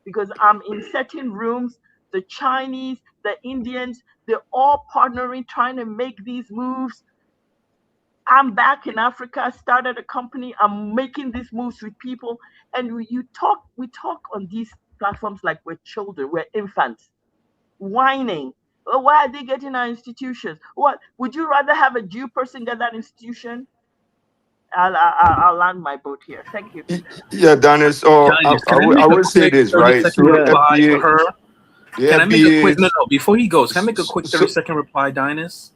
Because I'm in certain rooms, the Chinese, the Indians, they're all partnering, trying to make these moves. I'm back in Africa, started a company, I'm making these moves with people. And we talk on these platforms like we're children, we're infants, whining. Oh, why are they getting our institutions? What would you rather have a Jew person get that institution? I'll land my boat here. Thank you.
Yeah, Dynast.
Dynast, can I make
I
a
would say
quick
this,
30
right?
second
So
reply to
FBA,
her?
the
Can I make a quick,
FBA,
no, before he goes, can I make a quick 30-second reply, Dynast?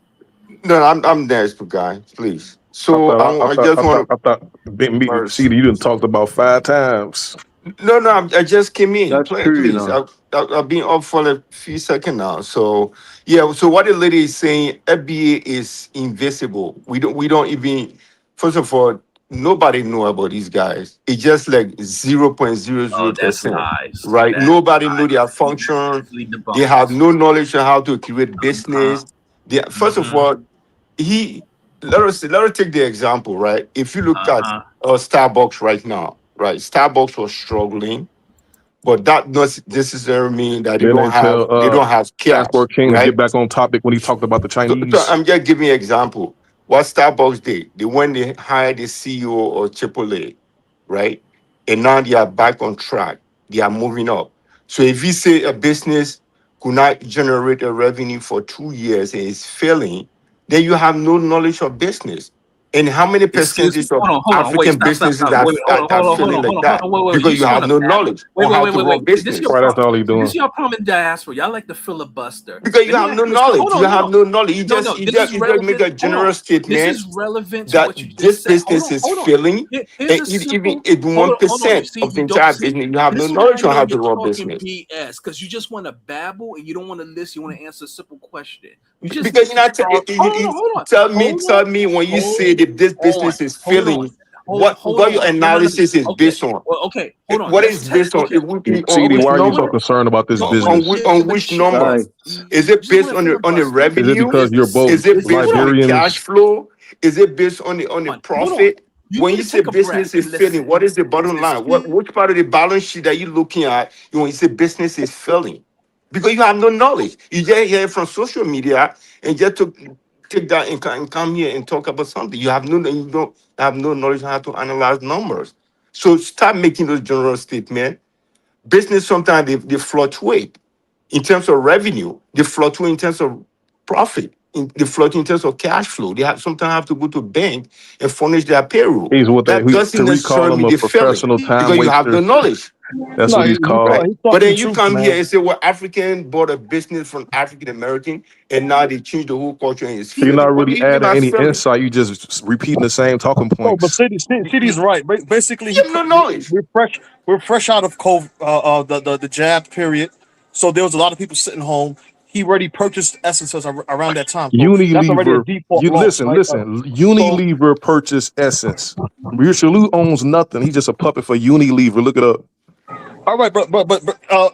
no, I'm next, guy, please. So I just want
I thought me,
to.
CD, you done talked about 5 times.
No, I just came in.
That's true, you
Please.
know.
I've been up for a few seconds now. So yeah. So what the lady is saying, FBA is invisible. We don't even. First of all, nobody know about these guys. It's just like
Oh, that's
0.00%.
lies.
Right?
That's
Nobody know their
lies.
function.
Easily
They have
debunked.
no knowledge on how to create business. First of all, let us take the example, right? If you look at Starbucks right now, right? Starbucks was struggling, but that doesn't necessarily mean that
Then they tell
they don't have cash,
Passport King to
right?
get back on topic when he talked about the
So
Chinese.
I'm just giving you an example. What Starbucks did, they hired the CEO of AAA, right? And now they are back on track. They are moving up. So if you say a business could not generate a revenue for 2 years and is failing, then you have no knowledge of business. And how many
Excuse me.
percentage of
Hold on. Wait,
African
stop.
businesses
Wait, hold
are
on.
failing like that?
Wait.
Because
You
you
just
have
want
no
to
knowledge on how to run
Wait. This
business.
your
That's all he doing.
This is your problem in diaspora. Y'all like the filibuster.
Because you
Let me
have
ask
no
you this question.
knowledge.
Hold
You
on.
have no knowledge. You
No.
just
This is
make
relevant.
a general
This
statement
is relevant to
that
what you
this
just said.
business is
Hold on.
failing,
Here's
and
a
even
simple.
at
Hold on. You
1%
see,
of the
you don't
entire
see.
business, you have no
This is why I
knowledge on
know
how to
you're
run
talking
business.
BS, because you just want to babble and you don't want to listen. You want to answer a simple question. You just
Because
need to start. Hold on.
tell me when you say that this business is failing, what your analysis is
Okay.
based on?
Well, okay. Hold on.
What is based on?
Okay.
On
CD,
which
why are you
number?
so concerned about this business?
On which number? Is it based on the
Is it
revenue?
because you're both
Is it based on the cash
Liberians?
flow? Is it based on the profit? When you say business is failing, what is the bottom line? Which part of the balance sheet are you looking at when you say business is failing? Because you have no knowledge. You just hear it from social media and just to take that and come here and talk about something. You don't have no knowledge on how to analyze numbers. So stop making those general statements. Business sometimes they fluctuate in terms of revenue, they fluctuate in terms of profit, they fluctuate in terms of cash flow. They sometimes have to go to bank and furnish their payroll.
He's what
That doesn't
Tariq call
necessarily
him
mean
a
they're failing
professional time
because you have
waster.
no knowledge.
That's what he's called.
Right. But then you come here and say, well, African bought a business from African American, and now they change the whole culture and it's
You're
failing.
not
What do
really
you mean
adding
by
any
failing?
insight. You just repeating the same talking
No, but
points.
City's right. Basically,
You have no knowledge.
we're fresh out of COVID, the jab period. So there was a lot of people sitting home. He already purchased essences around that time. So that's already a
Unilever,
default
you
loss,
listen.
right?
Unilever purchased Essence. Richelieu owns nothing. He's just a puppet for Unilever. Look it up.
All right,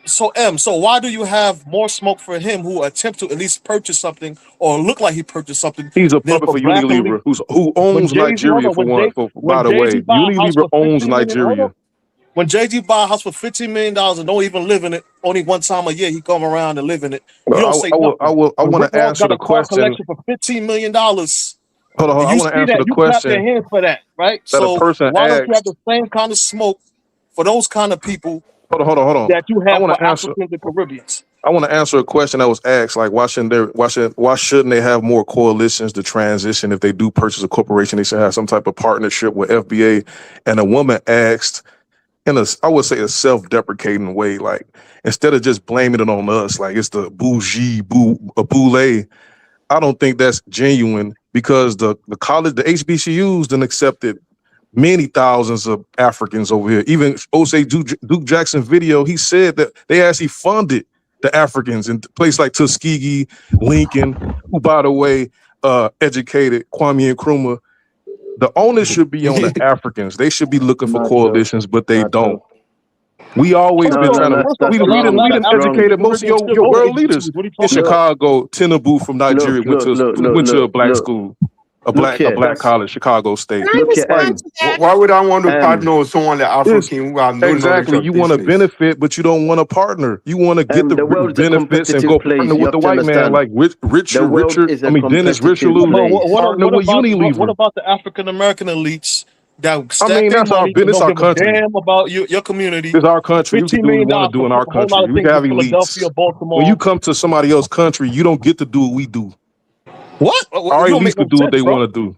so why do you have more smoke for him who attempt to at least purchase something or look like he purchased something?
He's a
Than
puppet
for
for
black and
Unilever, who owns Nigeria for one. By
when
the way,
Jay-Z buy a house
Unilever
for
owns
15 million, hold
Nigeria.
on. When Jay-Z buy a house for $15 million and don't even live in it, only one time a year he come around and live in it, you don't say nothing.
I
When
want
Rick
to
Ross
answer
got
the
a car
question.
collection for $15 million,
Hold on.
and
I
you
want to
see
answer
that,
the
you clap your
question
hands for that, right?
that a
So
person
why don't you have
asked.
the same kind of smoke for those kind of people
Hold on.
that you
I
have
want
for
to answer.
Africans and Caribbeans?
I want to answer a question that was asked, like why shouldn't they have more coalitions to transition if they do purchase a corporation? They should have some type of partnership with FBA. And a woman asked in I would say a self-deprecating way, like instead of just blaming it on us, like it's the boule. I don't think that's genuine because the college, the HBCUs, then accepted many thousands of Africans over here. Even Osei Duke Jackson video, he said that they actually funded the Africans in places like Tuskegee, Lincoln, who, by the way, educated Kwame Nkrumah. The onus should be on the Africans. They should be looking for coalitions, but they don't. We always been trying to.
That's
We
wrong.
done
That's wrong.
educated most of your world leaders in Chicago. Tinubu from Nigeria went to a black school, a black college, Chicago State.
Can I respond to that?
Why would I want to partner with someone like African who have no knowledge
Exactly.
of
You want to
business?
benefit, but you don't want to partner. You want to get the
world is a
benefits and
competitive
go
place.
partner
You
with the
have to
white man,
understand.
like Dennis
competitive
Richelieu.
place.
Partner with Unilever.
What about the African American elites that stack
I mean,
their
that's our
money and
business,
don't
our
give a
country.
damn about your community?
It's our country. We
$15
can do what we
million
want to do in our
for a whole lot
country.
of
We
things
can have
in
elites.
Philadelphia, Baltimore.
When you come to somebody else's country, you don't get to do what we do.
What?
Our
You don't
elites
make no
can do what
sense,
they
bro.
want to do.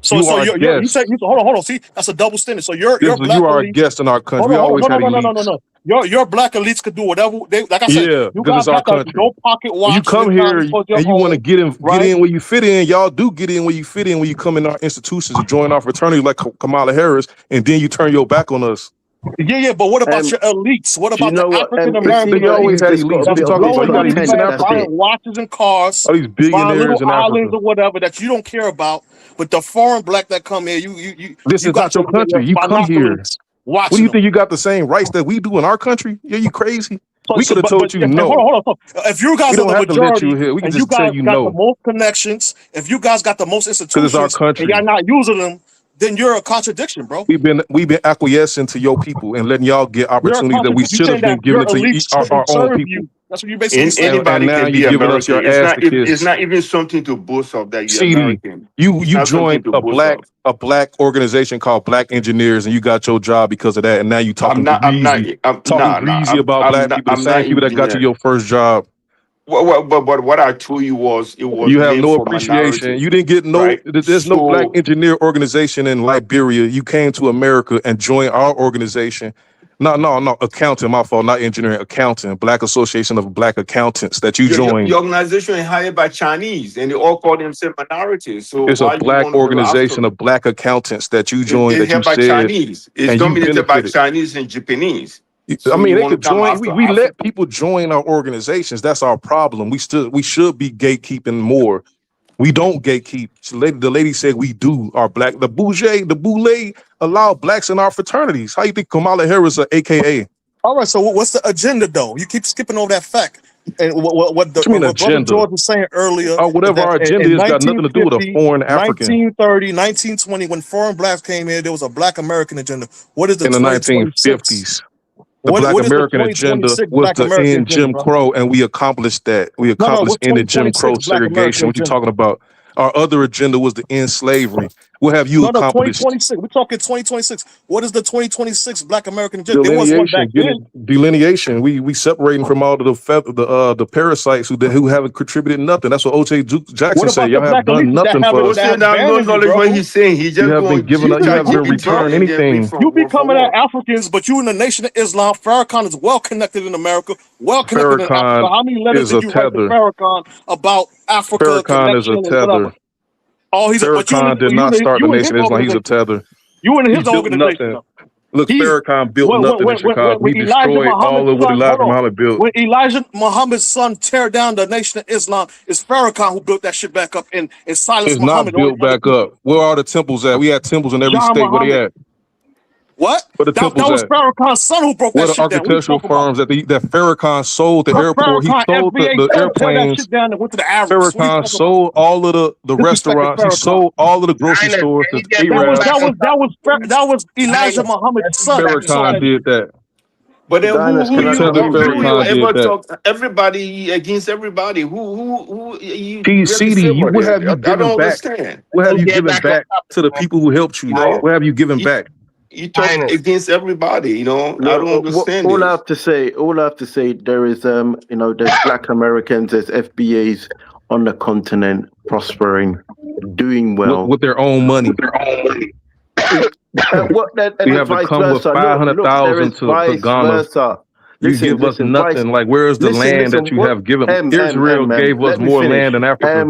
So
You
so
are
you
guests.
say hold on. See, that's a double standard. So your
You
black
are a
elites.
guest in our country. We
Hold
always
on,
had
no.
elites.
Your black elites could do whatever they like. I said,
Yeah,
you
because
guys
it's our
got the
country.
no pocket
When you
watches
come
and
here
diamonds for your
and you want to
own,
get in
right?
where you fit in, y'all do get in where you fit in when you come in our institutions and join our fraternity like Kamala Harris, and then you turn your back on us.
Yeah, but what about your elites? What
do you
about
know
the
what?
African
It's
American
They always
elites
had
just got
elites.
a
What you
bit of
talking about? You got
blowing
elites
money
in
fast,
Africa.
buying watches and cars,
All these
buying little
billionaires in
islands
Africa.
or whatever that you don't care about. But the foreign black that come here,
This
you
is not
got
your country. You come here.
binoculars
What do
watching
you
them.
think you got the same rights that we do in our country? Yeah, you crazy? We could have
But
told you
hold
no.
on. If you guys
We
are
don't
the
have to let you
majority
here. We can
and you
just tell
guys
you
got the
no
most connections, if you guys got the most
because it's our
institutions and y'all
country.
not using them, then you're a contradiction, bro.
We've been acquiescing to your people and letting y'all get
You're a
opportunities that we
contradiction. You
should
saying
have been
that your
giving to
elites
our
shouldn't
own
serve
people.
you. That's what you basically saying.
And
Anybody
now
can be
you're giving us
American.
your
It's
ass to kiss.
not even something to boast of that you're
CD,
American.
you
It's not something
joined
to boast of.
a black organization called Black Engineers, and you got your job because of that. And now you talking
I'm
greasy about black people, the same people that got you your first job.
But what I told you was it was
You have
made
no
for
appreciation.
minority,
You didn't get no.
right?
There's no black
So
engineer organization in Liberia. You came to America and joined our organization. No, accounting. My fault. Not engineering. Accounting. Black Association of Black Accountants that you joined.
your organization is hired by Chinese, and they all call themselves minorities. So
It's a
why you
black
want to go after
organization
them?
of black accountants that you joined.
It's
That you
held by
said,
Chinese. It's
and you
dominated by
benefited.
Chinese and Japanese.
I
So
mean,
you
they
want to
could
come
join.
after
We let
Africa?
people join our organizations. That's our problem. We should be gatekeeping more. We don't gatekeep. The lady said we do. Our black, the boule allow blacks in our fraternities. How you think Kamala Harris is AKA?
All right, so what's the agenda though? You keep skipping over that fact. And what Brother
agenda?
George was saying earlier
Or whatever
is
our
that
agenda
in
is got nothing to do with a
1950,
foreign African.
1930, 1920, when foreign blacks came here, there was a black American agenda. What is the
In the
2026?
1950s. The
What
Black
is the
American agenda
2026
was
Black
to
American
end
agenda,
Jim
bro?
Crow, and we accomplished that. We
No,
accomplished
what's
ended Jim
2026
Crow
Black
segregation.
American
What you
agenda?
talking about? Our other agenda was to end slavery. What have you
No,
accomplished?
2026. We're talking 2026. What is the 2026 Black American agenda? There was one back
Delineation,
then.
delineation. We separating from all of the parasites who haven't contributed nothing. That's what O.J. Jackson
What
said.
about
Y'all
the
have
black
done
elites that
nothing for us.
Say now no
abandoned you,
knowledge
bro?
what he's saying. He just
You have
going
been given. You haven't been returned anything.
You be coming at Africans, but you in the Nation of Islam. Farrakhan is well connected in America, well connected in Africa.
Farrakhan
How many letters
is a
did you write to
tether.
Farrakhan about Africa
Farrakhan is a
connection and whatever?
tether.
Oh, he's but
Farrakhan did not start the Nation of Islam. He's a tether.
You in
He
his
built
organization.
nothing. Look, Farrakhan built nothing in Chicago.
When
He
Elijah
destroyed all of
Muhammad's
what
son,
Elijah Muhammad built.
when Elijah Muhammad's son tear down the Nation of Islam, it's Farrakhan who built that shit back up and silenced
It's not
Muhammad.
built back up. Where are the temples at? We had temples in every
John
state. Where they
Muhammad.
at?
What?
Where the
That
temples
was
at?
Farrakhan's son who broke
Where
that
the
shit down. What you
architectural
talking about?
firms that Farrakhan sold the airport? He
Farrakhan,
sold
FBA,
the
tear that
airplanes.
shit down and went to the Arabs. What you
Farrakhan
talking about?
sold all of the restaurants. He
Farrakhan.
sold all of the grocery stores to Arabs.
That was Elijah Muhammad's son.
Farrakhan did that.
But then who you
Farrakhan did
ever
that.
talk everybody against everybody? Who you really
CD,
favor
what
them?
have you
I
given
don't
back?
understand.
What have you given back to the people who helped you?
know,
What have you given back?
You talk against everybody, you know. I don't understand
all I
this.
have to say, there is there's Black Americans, there's FBAs on the continent prospering, doing well
with their own money. We have to come with 500,000 to Ghana. You give us nothing. Like, where is the land that you have given? Israel gave us more land than Africa.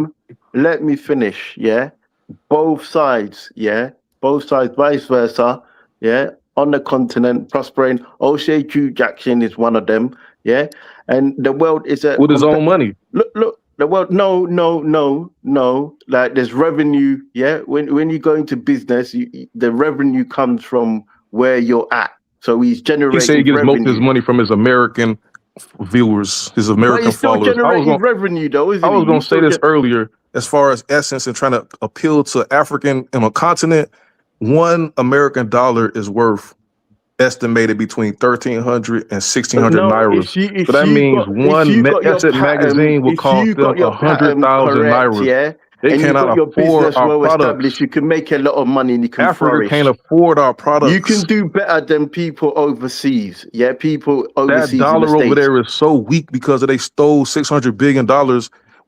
Let me finish. Yeah, both sides. Yeah, both sides, vice versa. Yeah, on the continent prospering. O'Shea Jackson is one of them. Yeah, and the world is
with his own money.
Look. The world, no. Like, there's revenue. Yeah, when you go into business, the revenue comes from where you're at. So he's
He
generating
said he gets most of his
revenue.
money from his American viewers, his
But
American
he's still
followers.
generating revenue, though, isn't
I was
he?
going
He's
to say
still
this earlier, as far as essence and trying to appeal to African and a continent. $1 American dollar is worth estimated between 1,300 and 1,600
no,
nairas. So that means
if you
one
got your
Essence
pattern,
magazine will
if you
cost them
got your pattern
100,000
correct,
nairas.
yeah,
They
and you
cannot
got your
afford
business
our
well
products.
established, you can make a lot of money and you can
Africa
flourish.
can't afford our products.
You can do better than people overseas. Yeah, people
That
overseas in the
dollar over
States.
there is so weak because they stole $600 billion.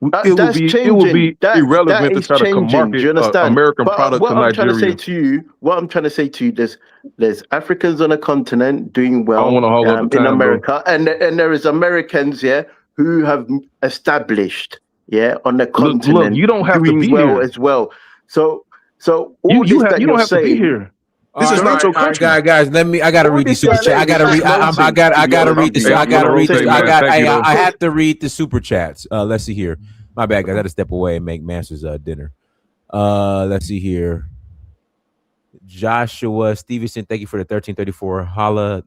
It
That's
would
changing.
be
That
irrelevant to
is
try to
changing. Do
market
you understand?
American
But
product to
what I'm trying to say
Nigeria.
to you, there's Africans on a continent doing
I don't
well
want to hog up the
in
time, bro.
America, and there is Americans, yeah, who have established, yeah, on the continent,
Look, you don't have to
doing
be
well
here.
as well. So all
You
this that
don't
you're
have to be
saying.
here. This is not your country.
Guys. I gotta read the super chat. I gotta read this. I have to read the super chats. Let's see here. My bad, guys. I had to step away and make Masters dinner. Let's see here. Joshua Stevenson, thank you for the 1334 holla.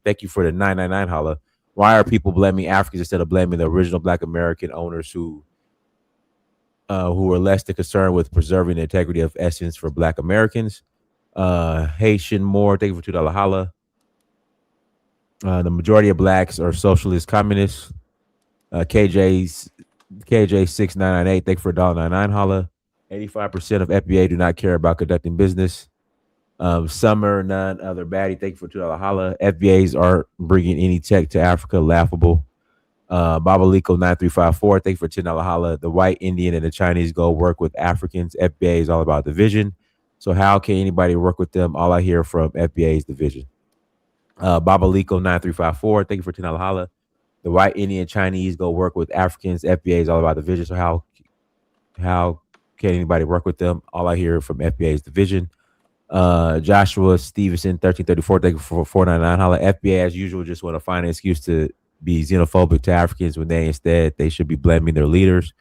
Thank you for the 999 holla. Why are people blaming Africans instead of blaming the original Black American owners who are less than concerned with preserving the integrity of essence for Black Americans? Haitian Moore, thank you for $2 holla. The majority of Blacks are socialist communists. KJ6998, thank you for $1.99 holla. 85% of FBA do not care about conducting business. Summer, none other baddie, thank you for $2 holla. FBAs aren't bringing any tech to Africa, laughable. Babaliko 9354, thank you for $10 holla. The white Indian and the Chinese go work with Africans. FBA is all about division. So how can anybody work with them? All I hear from FBA is division. Babaliko 9354, thank you for $10 holla. The white Indian Chinese go work with Africans. FBA is all about division. So how can anybody work with them? All I hear from FBA is division. Joshua Stevenson 1334, thank you for $4.99 holla. FBA as usual just want to find an excuse to be xenophobic to Africans when they should be blaming their leaders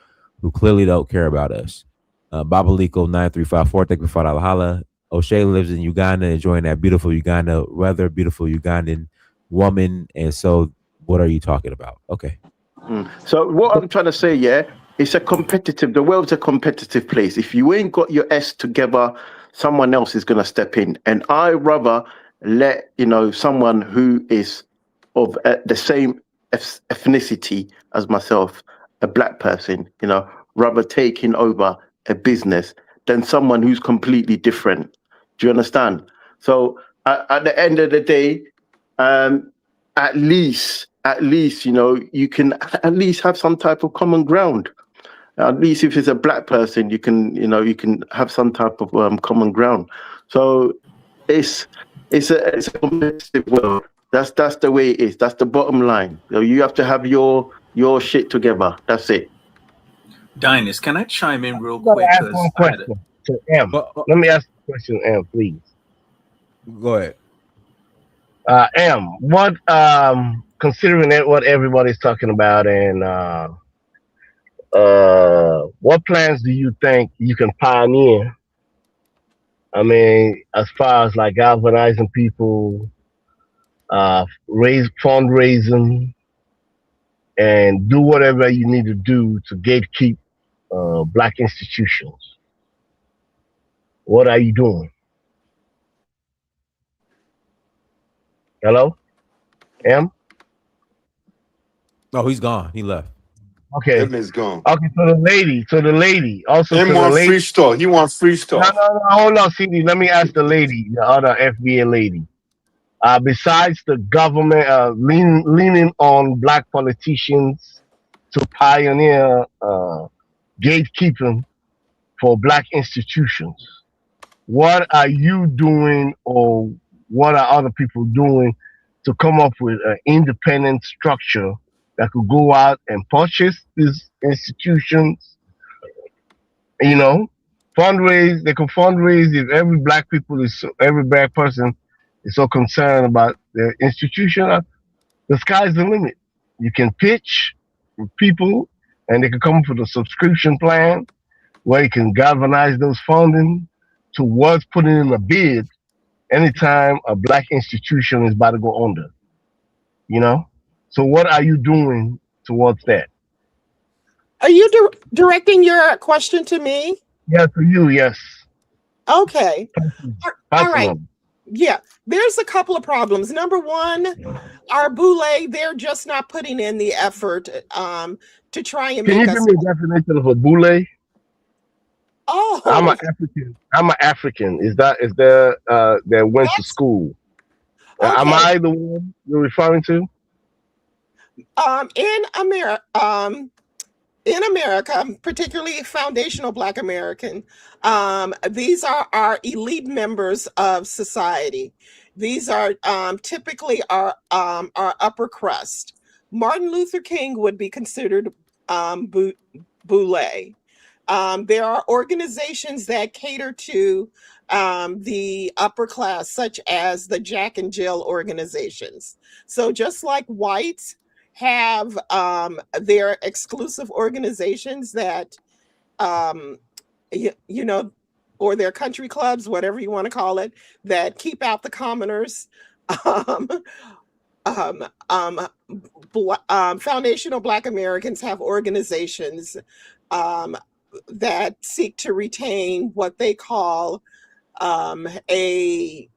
who clearly don't care about us. Babaliko 9354, thank you for $5 holla. O'Shea lives in Uganda, enjoying that beautiful Uganda weather, beautiful Ugandan woman. And so what are you talking about? Okay.
So what I'm trying to say, yeah, the world's a competitive place. If you ain't got your S together, someone else is going to step in. And I rather let, someone who is of the same ethnicity as myself, a Black person, rather taking over a business than someone who's completely different. Do you understand? So at the end of the day, at least, you can at least have some type of common ground. At least if it's a Black person, you can have some type of common ground. So it's a competitive world. That's the way it is. That's the bottom line. You have to have your shit together. That's it.
Dynast, can I chime in real
I'm gonna
quick?
ask one question to M. Let me ask a question, M, please.
Go ahead.
M, what considering that what everybody's talking about, and what plans do you think you can pioneer? I mean, as far as like galvanizing people, fundraising, and do whatever you need to do to gatekeep Black institutions. What are you doing? Hello? M?
Oh, he's gone. He left.
Okay.
M is gone.
Okay, to the lady. Also
M
to the
want
lady.
free stuff. He wants free stuff.
No, hold on, CD. Let me ask the lady, the other FBA lady. Besides the government leaning on Black politicians to pioneer gatekeeping for Black institutions, what are you doing, or what are other people doing to come up with an independent structure that could go out and purchase these institutions, fundraise? They can fundraise if every Black person is so concerned about the institution. The sky's the limit. You can pitch with people, and they can come up with a subscription plan where you can galvanize those funding towards putting in a bid anytime a black institution is about to go under, you know? So what are you doing towards that?
Are you directing your question to me?
Yeah, to you, yes.
Okay. All right.
Personally.
Yeah, there's a couple of problems. Number one, our boule, they're just not putting in the effort to try and
Can you
make
give
us.
me a definition of a boule?
Oh,
I'm an African. I'm an African. Is there that went to school? Am
okay.
I the one you're referring to?
In America, particularly foundational Black American, these are our elite members of society. These are typically our upper crust. Martin Luther King would be considered boule. There are organizations that cater to the upper class, such as the Jack and Jill organizations. So just like whites have their exclusive organizations that, you know, or their country clubs, whatever you want to call it, that keep out the commoners. Foundational Black Americans have organizations that seek to retain what they call a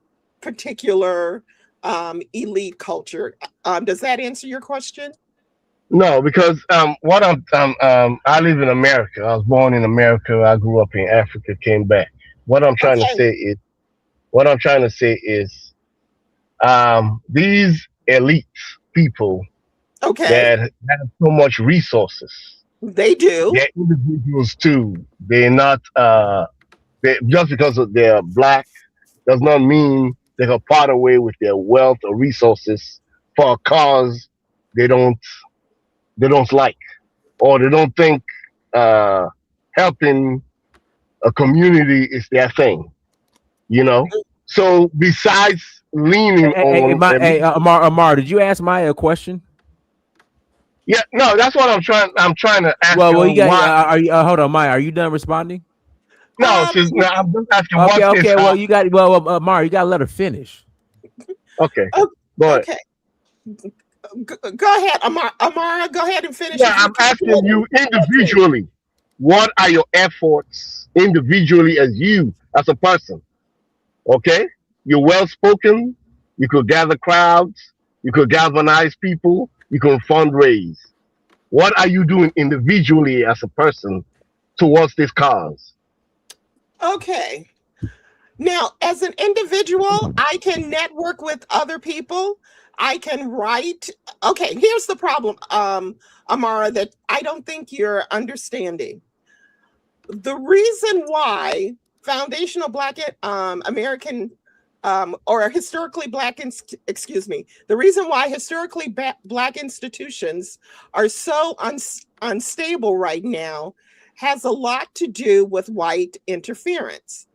particular elite culture. Does that answer your question?
No, because what I live in America. I was born in America. I grew up in Africa. Came back. What I'm trying to say is, these elite people that have so much resources.
They do.
They're individuals too. They're not. Just because they're black does not mean they can part away with their wealth or resources for a cause they don't like, or they don't think helping a community is their thing. You know. So besides leaning on,
Amar, did you ask Maya a question?
Yeah, no, that's what I'm trying to ask.
Well, you got. Are you? Hold on, Maya. Are you done responding?
No, I'm just asking.
Okay. Well, you got. Well, Amar, you got to let her finish.
Okay. Go ahead.
Okay. Go ahead, Amara. Go ahead and finish.
Yeah, I'm asking you individually. What are your efforts individually as you, as a person? Okay, you're well spoken. You could gather crowds. You could galvanize people. You can fundraise. What are you doing individually as a person towards this cause?
Okay. Now, as an individual, I can network with other people. I can write. Okay, here's the problem, Amara, that I don't think you're understanding. The reason why foundational Black American or historically Black, the reason why historically Black institutions are so unstable right now has a lot to do with white interference.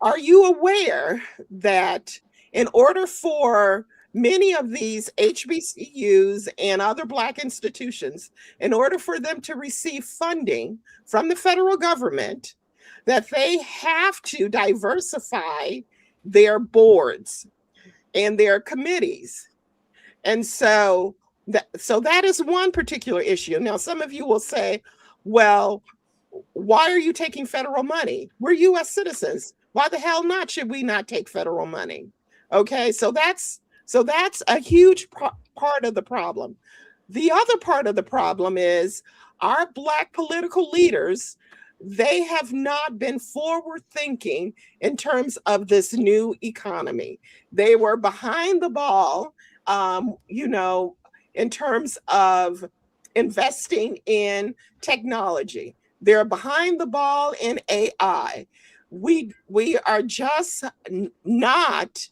Are you aware that in order for many of these HBCUs and other Black institutions, in order for them to receive funding from the federal government, that they have to diversify their boards and their committees? And so that is one particular issue. Now, some of you will say, well, why are you taking federal money? We're U.S. citizens. Why the hell not? Should we not take federal money? Okay, so that's a huge part of the problem. The other part of the problem is our Black political leaders, they have not been forward thinking in terms of this new economy. They were behind the ball, in terms of investing in technology. They're behind the ball in AI. We are just not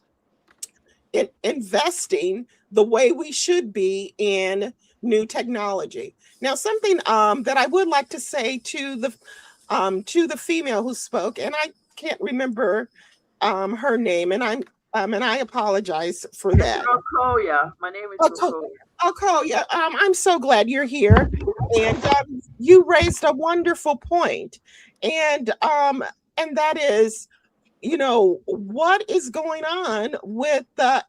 investing the way we should be in new technology. Now, something that I would like to say to the female who spoke, and I can't remember her name, and I apologize for that.
Okoya. My name is Okoya.
Okoya, I'm so glad you're here, and you raised a wonderful point, and that is what is going on with the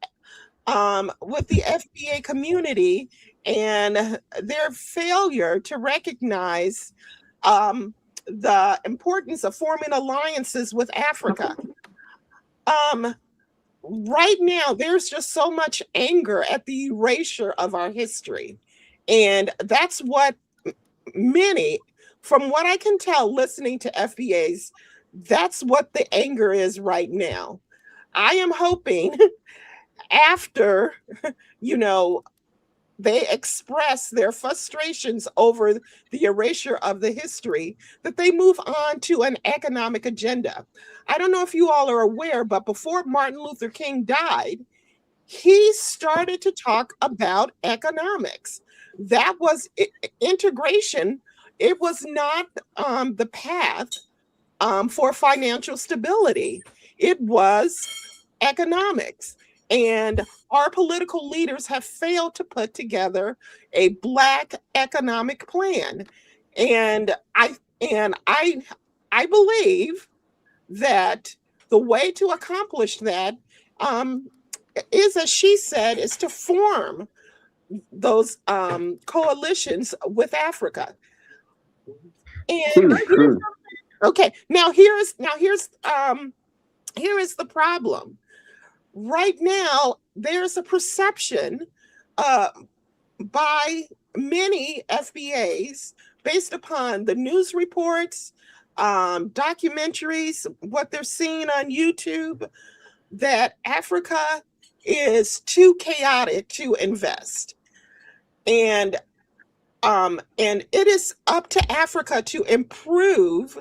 FBA community and their failure to recognize the importance of forming alliances with Africa. Right now, there's just so much anger at the erasure of our history. And that's what many, from what I can tell, listening to FBAs, that's what the anger is right now. I am hoping after, they express their frustrations over the erasure of the history, that they move on to an economic agenda. I don't know if you all are aware, but before Martin Luther King died, he started to talk about economics. That was integration. It was not the path for financial stability. It was economics. And our political leaders have failed to put together a Black economic plan. And I believe that the way to accomplish that is, as she said, is to form those coalitions with Africa. And okay, here is the problem. Right now, there's a perception by many FBAs, based upon the news reports, documentaries, what they're seeing on YouTube, that Africa is too chaotic to invest. And it is up to Africa to improve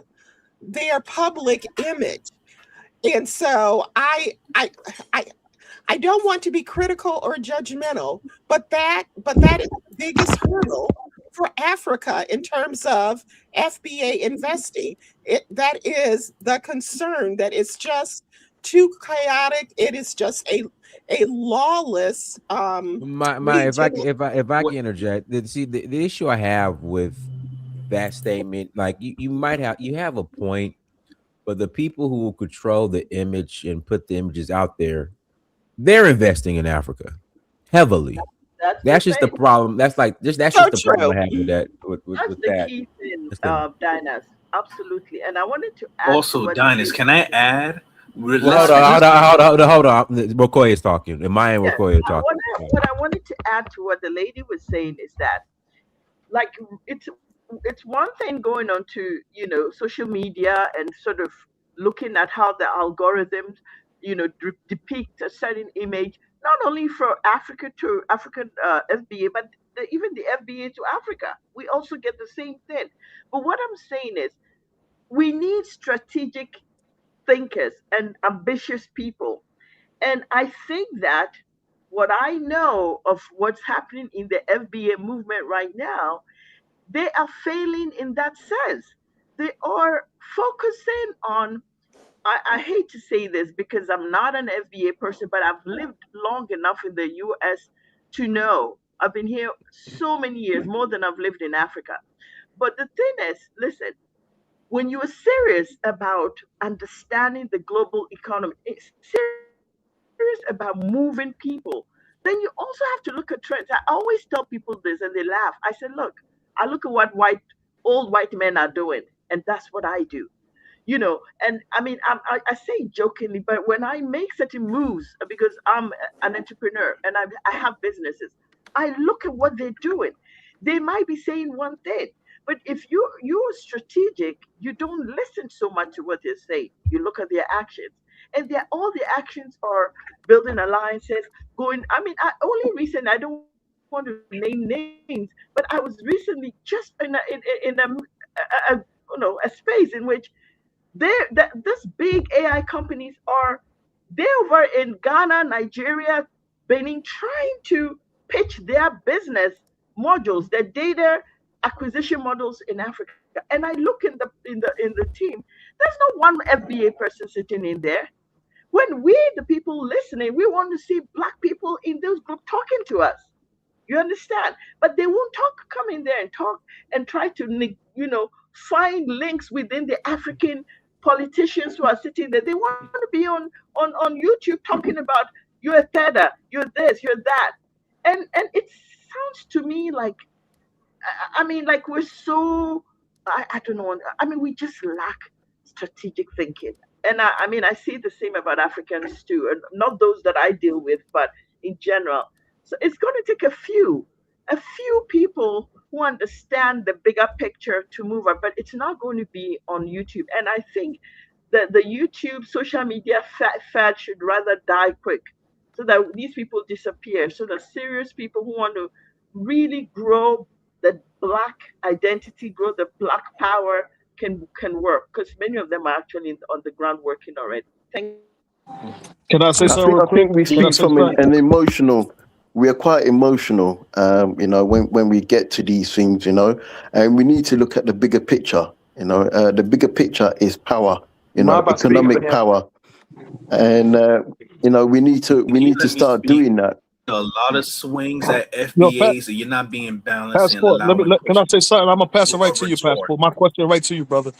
their public image. And so I don't want to be critical or judgmental, but that is the biggest hurdle for Africa in terms of FBA investing. That is the concern, that it's just too chaotic. It is just a lawless
if I can interject, see the issue I have with that statement, like you have a point, but the people who will control the image and put the images out there, they're investing in Africa heavily. That's just the problem. That's just the problem I have with that. With
the
that.
key thing, Dynast. Absolutely. And I wanted to add
also, Dynast, can I add?
Hold on. Rokoya is talking. And Maya and Rokoya are talking.
What I wanted to add to what the lady was saying is that, like, it's one thing going on to social media and sort of looking at how the algorithms depict a certain image, not only for African FBA, but even the FBA to Africa. We also get the same thing. But what I'm saying is, we need strategic thinkers and ambitious people. And I think that what I know of what's happening in the FBA movement right now, they are failing in that sense. They are focusing on, I hate to say this because I'm not an FBA person, but I've lived long enough in the US to know. I've been here so many years, more than I've lived in Africa. But the thing is, listen, when you are serious about understanding the global economy, serious about moving people, then you also have to look at trends. I always tell people this and they laugh. I said, look, I look at what old white men are doing, and that's what I do. And I mean, I say jokingly, but when I make certain moves, because I'm an entrepreneur and I have businesses, I look at what they're doing. They might be saying one thing, but if you're strategic, you don't listen so much to what they say. You look at their actions, and all the actions are building alliances, going. I mean, I don't want to name names, but I was recently just in a space in which this big AI companies are over in Ghana, Nigeria, Benin, trying to pitch their business modules, their data acquisition models in Africa. And I look in the team, there's no one FBA person sitting in there. When we, the people listening, we want to see Black people in those groups talking to us. You understand? But they won't come in there and talk and try to, find links within the African politicians who are sitting there, they want to be on YouTube talking about you're a theta, you're this, you're that. And it sounds to me like, I mean, like we're so, I don't know. I mean, we just lack strategic thinking. And I mean, I see the same about Africans too, and not those that I deal with, but in general. So it's going to take a few people who understand the bigger picture to move up, but it's not going to be on YouTube. And I think that the YouTube social media fad should rather die quick, so that these people disappear, so the serious people who want to really grow the Black identity, grow the Black power can work, because many of them are actually on the ground working already. Thank you.
Can I say something real
I
quick?
think we
Can I
speak
say
from
something?
an emotional. We are quite emotional, when we get to these things, and we need to look at the bigger picture. The bigger picture is power, economic power, and we need to start doing that.
A lot of swings at
No,
FBA, so you're not being balanced and
Passport.
allowing
Can I say something? I'm gonna pass it right to you,
retort.
Passport. My question right to you, brother.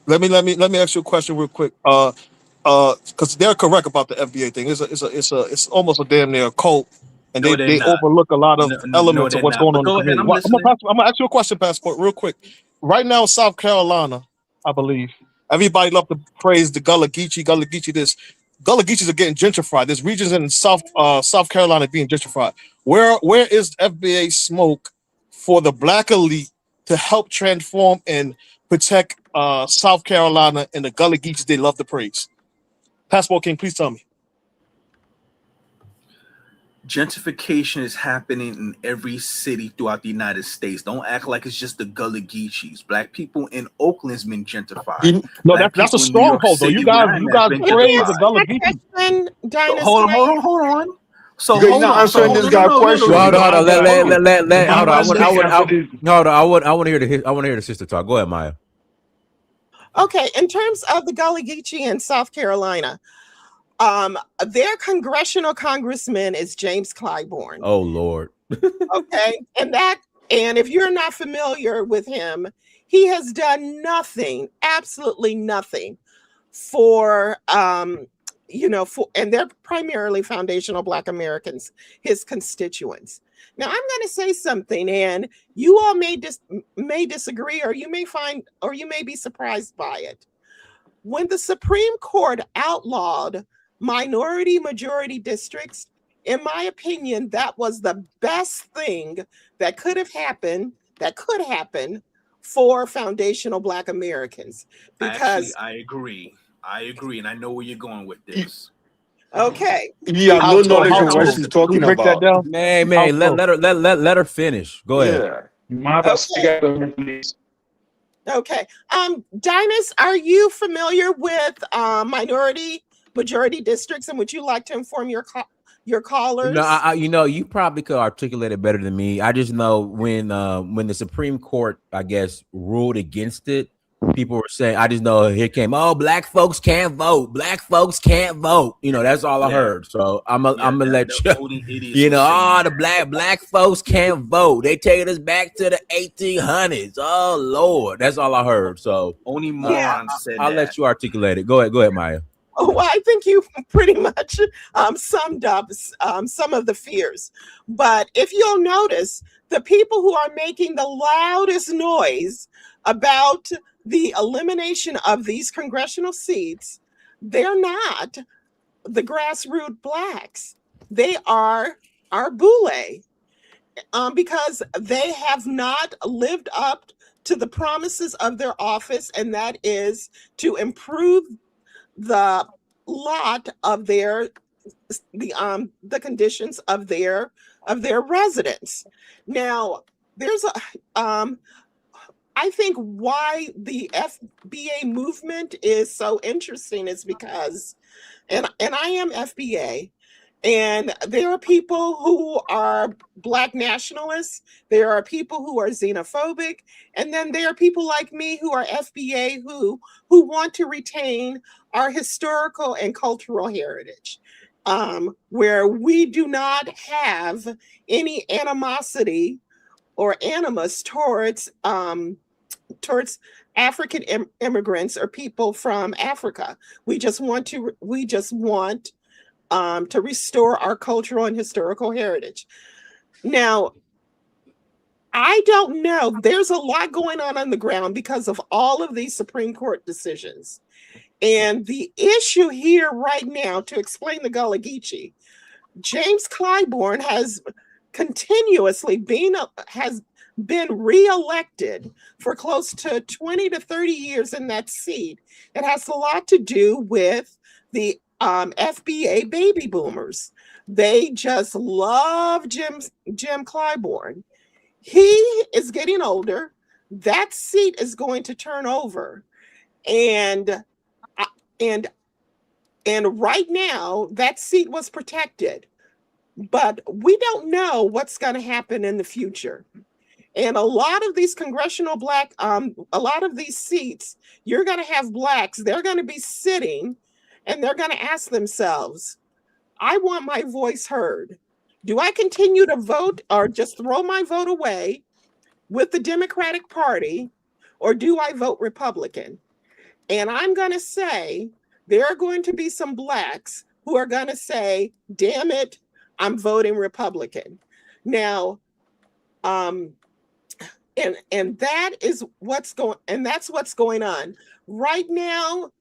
Let me ask you a question real quick. Because they're correct about the FBA thing. It's almost a damn near cult, and
No, they're
they
not.
overlook a lot of
No,
elements of
they're
what's
not.
going
But
on in the
go ahead,
community.
I'm listening.
I'm gonna ask you a question, Passport, real quick. Right now, South Carolina, I believe everybody love to praise the Gullah Geechee this. Gullah Geechees are getting gentrified. There's regions in South Carolina being gentrified. Where is FBA smoke for the Black elite to help transform and protect South Carolina and the Gullah Geechees they love to praise? Passport King, please tell me.
Gentrification is happening in every city throughout the United States. Don't act like it's just the Gullah Geechees. Black people in Oakland's been gentrified.
No,
Black
that's a
people in New York
stronghold though.
City
You guys
have been
praise the
gentrified.
Gullah Geechees.
Dynast,
Hold on. So
Because you're
hold
not
on.
answering this guy's question.
Hold on. Hold on. I want to hear the sister talk. Go ahead, Maya.
Okay, in terms of the Gullah Geechee in South Carolina, their congressional congressman is James Clyburn.
Oh Lord.
Okay, and if you're not familiar with him, he has done nothing, absolutely nothing for and they're primarily foundational Black Americans, his constituents. Now, I'm going to say something, and you all may disagree, or you may be surprised by it. When the Supreme Court outlawed minority majority districts, in my opinion, that was the best thing that could happen for foundational Black Americans. Because
Actually, I agree, and I know where you're going with this.
Okay.
You have no knowledge of what she's talking
break that
about.
down?
Man, let her finish. Go ahead.
Okay. Dynast, are you familiar with minority majority districts, and would you like to inform your callers?
No, you probably could articulate it better than me. I just know when the Supreme Court, I guess, ruled against it, people were saying, I just know here came, Black folks can't vote. Black folks can't vote. That's all I heard. So I'm gonna let you. The black folks can't vote. They taking us back to the 1800s. Oh Lord, that's all I heard. So
only morons said
I'll
that.
let you articulate it. Go ahead, Maya.
Oh, I think you pretty much summed up some of the fears. But if you'll notice, the people who are making the loudest noise about the elimination of these congressional seats, they're not the grassroots Blacks. They are our Boule, because they have not lived up to the promises of their office, and that is to improve the lot of the conditions of their residents. Now, there's I think why the FBA movement is so interesting is because, and I am FBA, and there are people who are Black nationalists, there are people who are xenophobic, and then there are people like me who are FBA who want to retain our historical and cultural heritage, where we do not have any animosity or animus towards towards African immigrants or people from Africa. We just want to restore our cultural and historical heritage. Now, I don't know. There's a lot going on the ground because of all of these Supreme Court decisions. And the issue here right now, to explain the Gullah Geechee, James Clyburn has continuously been reelected for close to 20 to 30 years in that seat. It has a lot to do with the FBA baby boomers. They just love Jim Clyburn. He is getting older. That seat is going to turn over. And right now, that seat was protected. But we don't know what's going to happen in the future. And a lot of these congressional a lot of these seats, you're going to have blacks. They're going to be sitting and they're going to ask themselves, I want my voice heard. Do I continue to vote or just throw my vote away with the Democratic Party, or do I vote Republican? And I'm going to say there are going to be some blacks who are going to say, damn it, I'm voting Republican. Now, and that is what's going on right now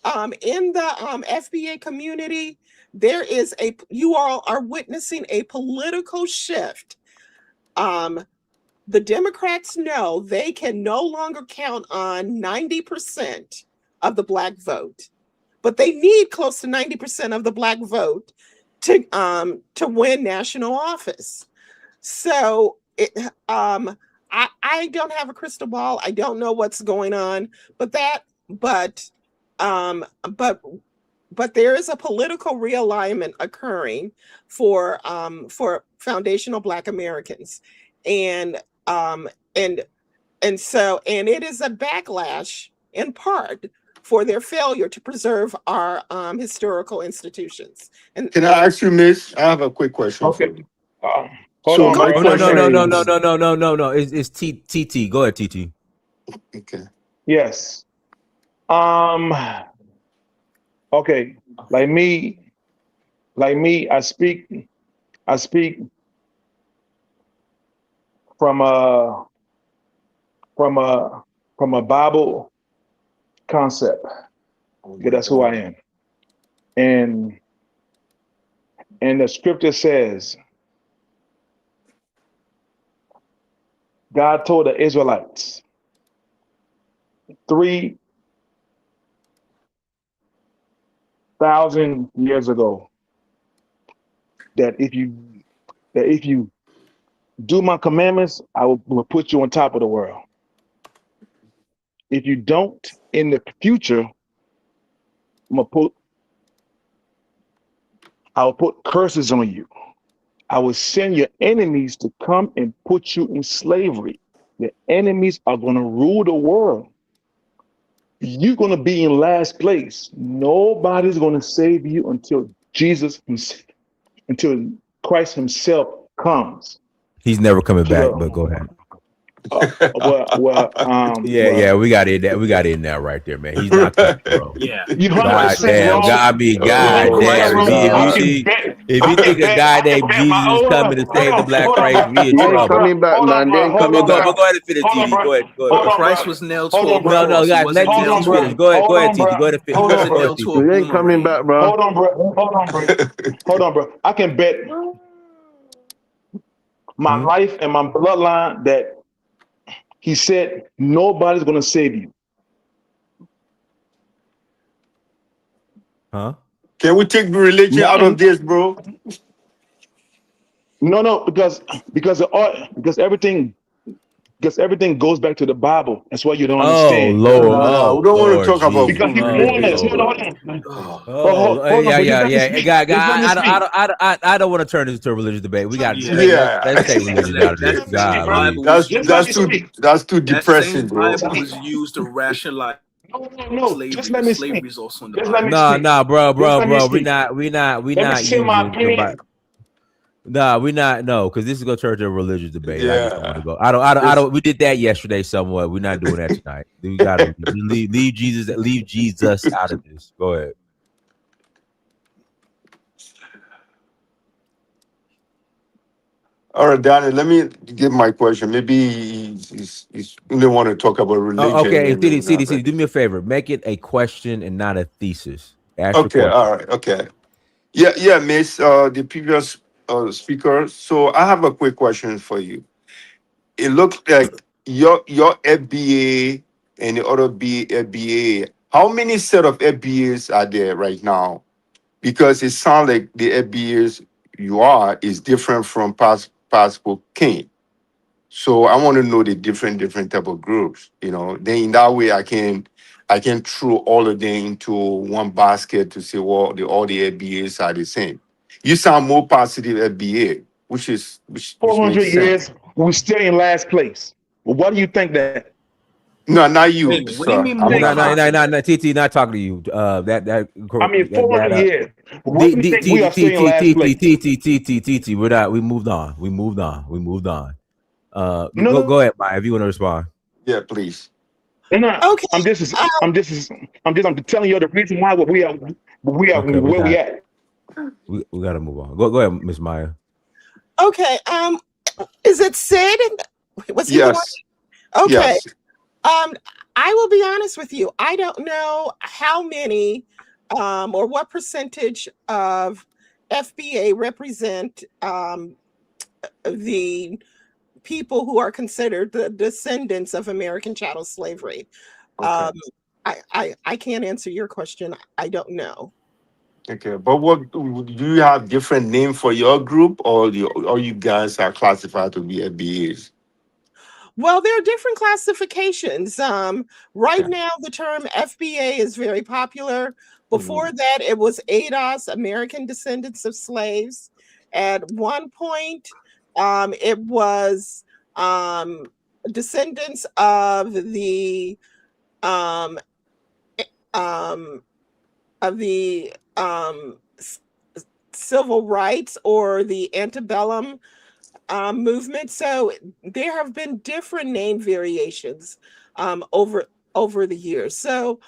in the FBA community. You all are witnessing a political shift. The Democrats know they can no longer count on 90% of the black vote, but they need close to 90% of the black vote to win national office. So I don't have a crystal ball. I don't know what's going on, but there is a political realignment occurring for foundational Black Americans, and it is a backlash in part for their failure to preserve our historical institutions. And
Can I ask you, Miss? I have a quick question. Okay.
Hold on. No. It's TT. Go ahead, TT.
Okay.
Yes. Okay. Like me, I speak from a Bible concept. Okay, that's who I am. And the scripture says, God told the Israelites 3,000 years ago that if you do my commandments, I will put you on top of the world. If you don't, in the future, I will put curses on you. I will send your enemies to come and put you in slavery. The enemies are going to rule the world. You're going to be in last place. Nobody's going to save you until Christ himself comes.
He's never coming back, but go ahead. Yeah, we got it. We got it now, right there, man. He's not coming, bro. Yeah,
you
goddamn. If you think a guy named Jesus is coming to save the black race, we in trouble.
Coming back, man. They ain't coming back.
Go ahead and finish, TT. Go ahead.
Christ was nailed to a
No, guys, let TT finish. Go ahead, TT. Go ahead and finish.
You ain't coming back, bro.
Hold on, bro. I can bet my life and my bloodline that he said nobody's gonna save you.
Huh?
Can we take the religion out of this, bro?
No, because everything goes back to the Bible. That's why you don't understand.
We don't want to talk about
because
food.
I
don't want to turn this into a religious debate. We got let's take religion out of this.
That's too depressing, bro.
Bible was used to rationalize.
No,
slavery.
Just let me
Slavery is also in the
Just
Bible.
let me speak.
Nah, bro.
Just let me
We're
speak.
not
Let me
using
say my
the
opinion.
Bible. Nah, we're not. No, because this is gonna turn to a religious debate. I just don't want to
Yeah.
go. I don't. We did that yesterday somewhat. We're not doing that tonight. We gotta leave Jesus. Leave Jesus out of this. Go ahead.
All right, Danny, let me give my question. Maybe he's really want to talk about religion
Okay,
and whatnot,
CD,
right?
do me a favor. Make it a question and not a thesis. Ask your
Okay,
question.
all right, okay. Yeah, Miss, the previous speaker. So I have a quick question for you. It looks like your FBA and the other FBA. How many set of FBAs are there right now? Because it sounds like the FBAs you are is different from Passport King. So I want to know the different type of groups. Then in that way I can throw all of them into one basket to say, well, all the FBAs are the same. You sound more positive FBA, which makes
400
sense.
years, we're still in last place. Well, why do you think that?
No, not you,
Wait, what do you
sir.
mean
I'm
more
No,
not
no,
talking.
no,
positive?
no, no. TT, not talking to you.
I mean, 400 years. Why do you think we are still in last place?
TT. We're not. We moved on. We moved on. Go
No,
ahead, Maya, if you want to respond.
Yeah, please.
no.
Okay.
I'm telling you the reason why we are
Okay,
where we at.
we got to move on. Go ahead, Miss Maya.
Okay. Is it Sid? Was he the one?
Yes.
Okay.
Yes.
I will be honest with you. I don't know how many or what percentage of FBA represent the people who are considered the descendants of American chattel slavery.
Okay.
I can't answer your question. I don't know.
Okay. But what do you have different name for your group, or you guys are classified to be FBAs?
Well, there are different classifications. Right
Okay.
now, the term FBA is very popular.
Mhm.
Before that, it was ADOS, American Descendants of Slaves. At one point, it was descendants of the um, um, civil rights or the antebellum movement. So there have been different name variations over the years. So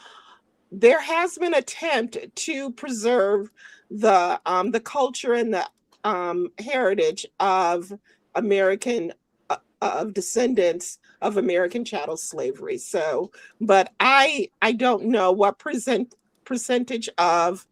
there has been attempt to preserve the culture and the heritage of American of descendants of American chattel slavery. So, but I don't know what percentage of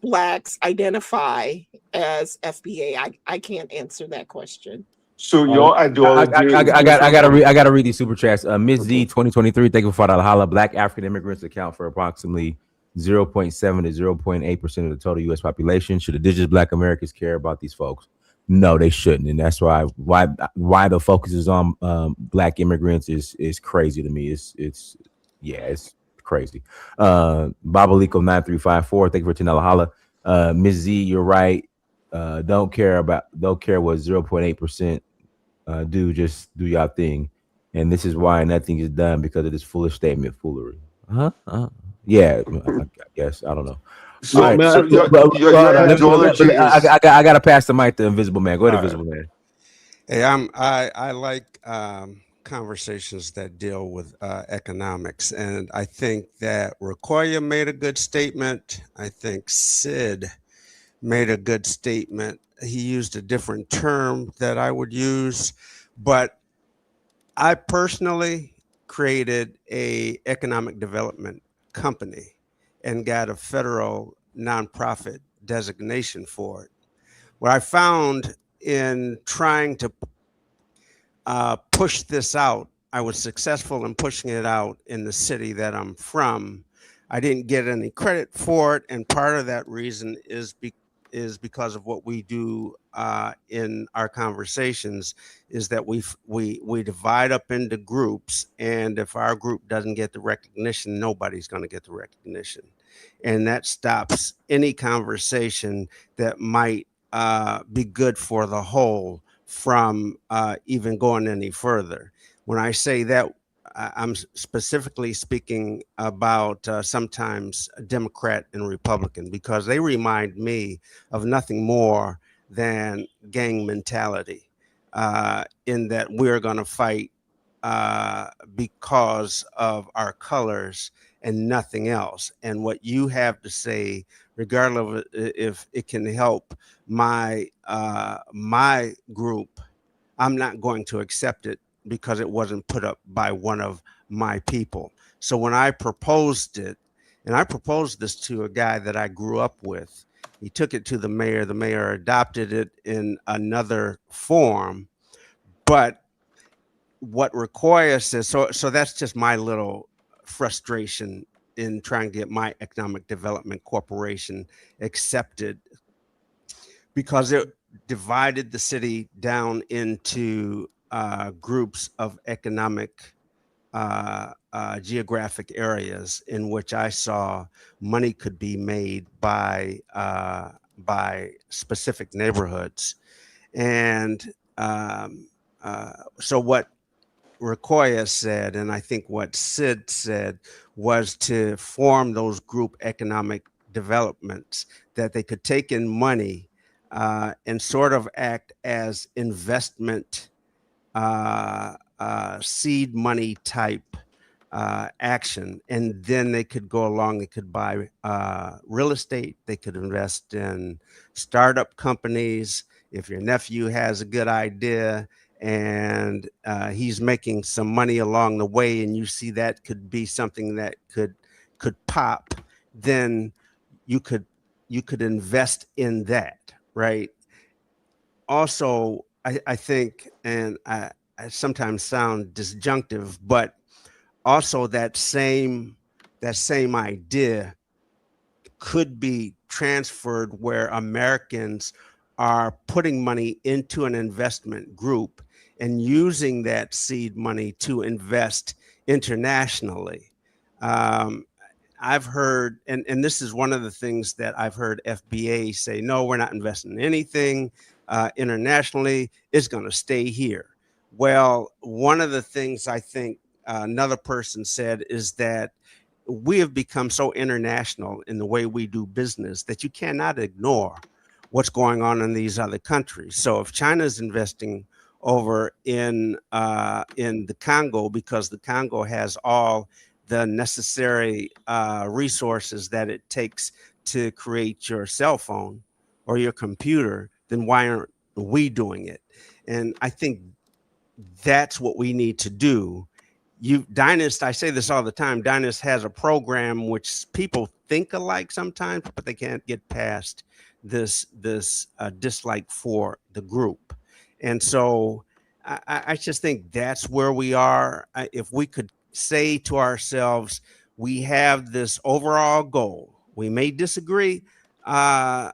Blacks identify as FBA. I can't answer that question.
So your ideology is different from.
I gotta read these super chats. Ms. Z
Okay.
2023, thank you for that. Holla. Black African immigrants account for approximately 0.7 to 0.8% of the total U.S. population. Should indigenous Black Americans care about these folks? No, they shouldn't, and that's why the focus is on Black immigrants is crazy to me. It's crazy. Babaliko 9354, thank you for $10 holla. Ms. Z, you're right. Don't care what 0.8% do. Just do your thing, and this is why nothing is done because of this foolish statement foolery. Yeah, I guess I don't know. All
So
right,
so
hold
your
on.
ideology is.
I gotta pass the mic to Invisible Man. Go ahead,
All right.
Invisible Man.
Hey, I like conversations that deal with economics, and I think that Rokoya made a good statement. I think Sid made a good statement. He used a different term that I would use, but I personally created a economic development company and got a federal nonprofit designation for it. What I found in trying to push this out, I was successful in pushing it out in the city that I'm from. I didn't get any credit for it, and part of that reason is because of what we do in our conversations, is that we divide up into groups, and if our group doesn't get the recognition, nobody's going to get the recognition, and that stops any conversation that might be good for the whole from even going any further. When I say that, I'm specifically speaking about sometimes Democrat and Republican, because they remind me of nothing more than gang mentality, in that we're going to fight because of our colors and nothing else. And what you have to say, regardless of if it can help my my group, I'm not going to accept it because it wasn't put up by one of my people. So when I proposed it, and I proposed this to a guy that I grew up with, he took it to the mayor adopted it in another form. But what Requoya says, so that's just my little frustration in trying to get my economic development corporation accepted, because it divided the city down into groups of economic geographic areas in which I saw money could be made by specific neighborhoods. And so what Requoya said, and I think what Sid said, was to form those group economic developments that they could take in money and sort of act as investment seed money type action. And then they could go along, they could buy real estate, they could invest in startup companies. If your nephew has a good idea and he's making some money along the way, and you see that could be something that could pop, then you could invest in that, right? Also, I think, and I sometimes sound disjunctive, but also that same idea could be transferred where Americans are putting money into an investment group and using that seed money to invest internationally. I've heard, and this is one of the things that I've heard FBA say, no, we're not investing in anything internationally. It's going to stay here. Well, one of the things I think another person said is that we have become so international in the way we do business that you cannot ignore what's going on in these other countries. So if China's investing over in the Congo because the Congo has all the necessary resources that it takes to create your cell phone or your computer, then why aren't we doing it? And I think that's what we need to do. Dynast, I say this all the time, Dynast has a program which people think alike sometimes, but they can't get past this dislike for the group. And so I just think that's where we are. If we could say to ourselves, we have this overall goal. We may disagree on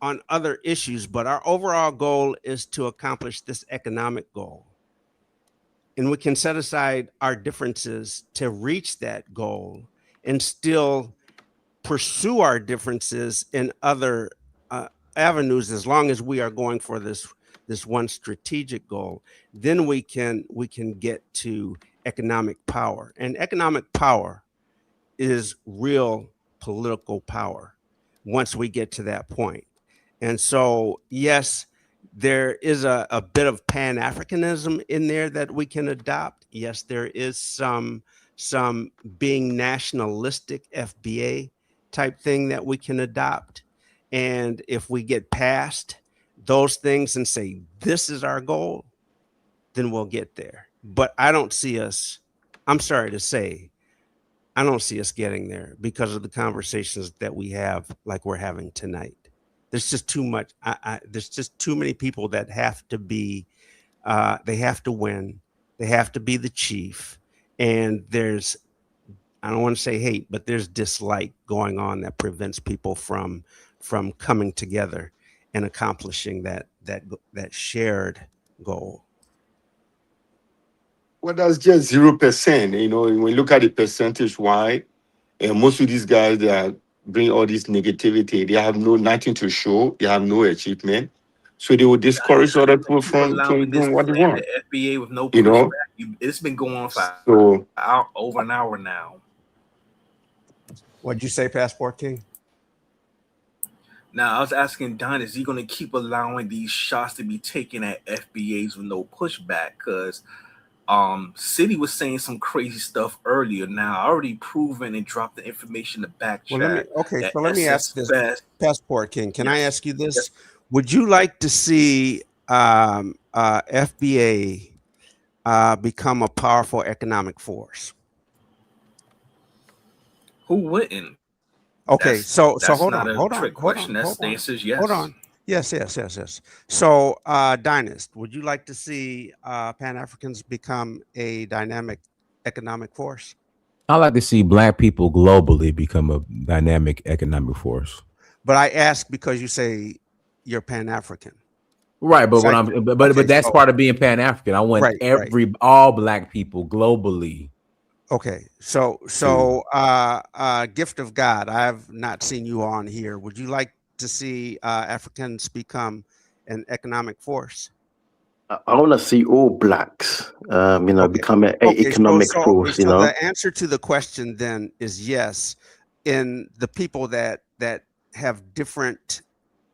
other issues, but our overall goal is to accomplish this economic goal. And we can set aside our differences to reach that goal and still pursue our differences in other avenues, as long as we are going for this one strategic goal. Then we can get to economic power. And economic power is real political power once we get to that point. And so, yes, there is a bit of Pan-Africanism in there that we can adopt. Yes, there is some being nationalistic FBA type thing that we can adopt. And if we get past those things and say, this is our goal, then we'll get there. But I don't see us, I'm sorry to say, I don't see us getting there because of the conversations that we have, like we're having tonight. There's just too much. There's just too many people that have to be, they have to win. They have to be the chief. And there's, I don't want to say hate, but there's dislike going on that prevents people from coming together and accomplishing that shared goal.
Well, that's just 0%. You know, when you look at the percentage why, and most of these guys that bring all this negativity, they have nothing to show, they have no achievement. So they will discourage other people from doing what they want.
The FBA with no
You know?
pushback. It's been going on for over an hour now.
What'd you say, Passport King?
Now, I was asking Don, is he going to keep allowing these shots to be taken at FBAs with no pushback? Because City was saying some crazy stuff earlier. Now, I already proven and dropped the information in the back
Well,
chat.
let me ask this, Passport King. Can I
Yes.
ask you this? Would you like to see FBA become a powerful economic force?
Who wouldn't?
Okay, so
That's
hold
not
on,
a
hold on,
trick
hold
question.
on,
That's
hold
the
on,
answer is yes.
hold on. Yes. So, Dynast, would you like to see Pan-Africans become a dynamic economic force?
I like to see Black people globally become a dynamic economic force.
But I ask because you say you're Pan-African.
Right, but
So
but that's part of being Pan-African. I want all Black people globally.
Okay, so gift of God. I've not seen you on here. Would you like to see Africans become an economic force?
I want to see all blacks, become an economic force.
So the answer to the question then is yes. In the people that have different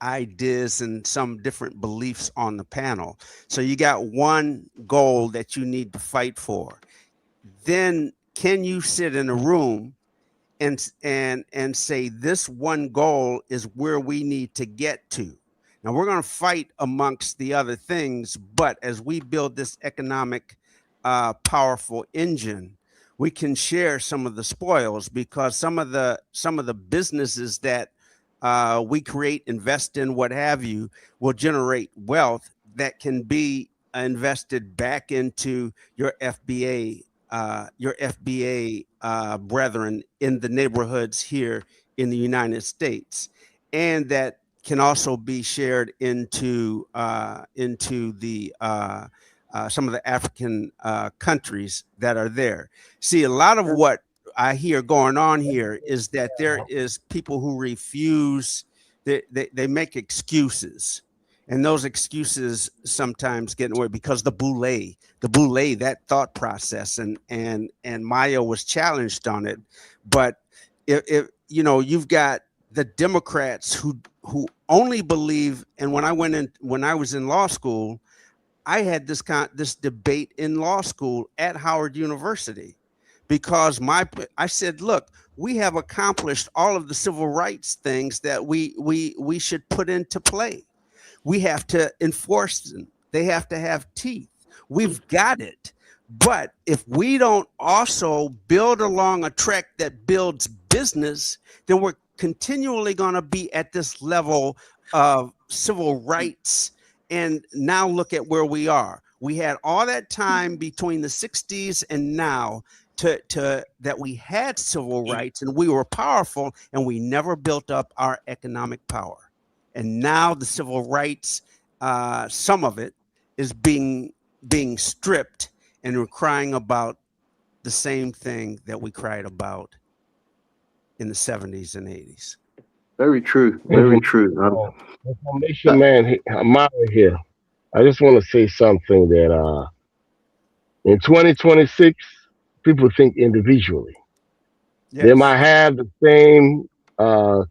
ideas and some different beliefs on the panel. So you got one goal that you need to fight for. Then can you sit in a room and say this one goal is where we need to get to? Now we're going to fight amongst the other things, but as we build this economic powerful engine, we can share some of the spoils, because some of the businesses that we create, invest in, what have you, will generate wealth that can be invested back into your FBA brethren in the neighborhoods here in the United States, and that can also be shared into the some of the African countries that are there. See, a lot of what I hear going on here is that there is people who refuse. They make excuses. And those excuses sometimes get in the way because the boule, that thought process, and Maya was challenged on it. But if you've got the Democrats who only believe, and when I was in law school, I had this debate in law school at Howard University, because I said, look, we have accomplished all of the civil rights things that we should put into play. We have to enforce them. They have to have teeth. We've got it. But if we don't also build along a track that builds business, then we're continually going to be at this level of civil rights. And now look at where we are. We had all that time between the 60s and now to that we had civil rights and we were powerful, and we never built up our economic power. And now the civil rights, some of it is being stripped, and we're crying about the same thing that we cried about in the 70s and 80s.
Very true. Very true.
Information man, Amir here. I just want to say something that in 2026, people think individually.
Yes.
They might have the same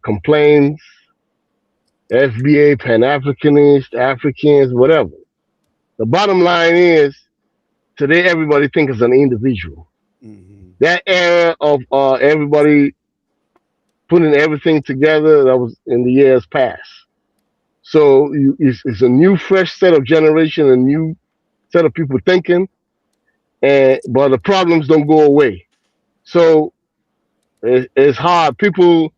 complaints, FBA, Pan-Africanists, Africans, whatever. The bottom line is, today everybody thinks as an individual.
Mm-hmm.
That era of everybody putting everything together, that was in the years past. So it's a new, fresh set of generation, a new set of people thinking, but the problems don't go away. So it's hard. People,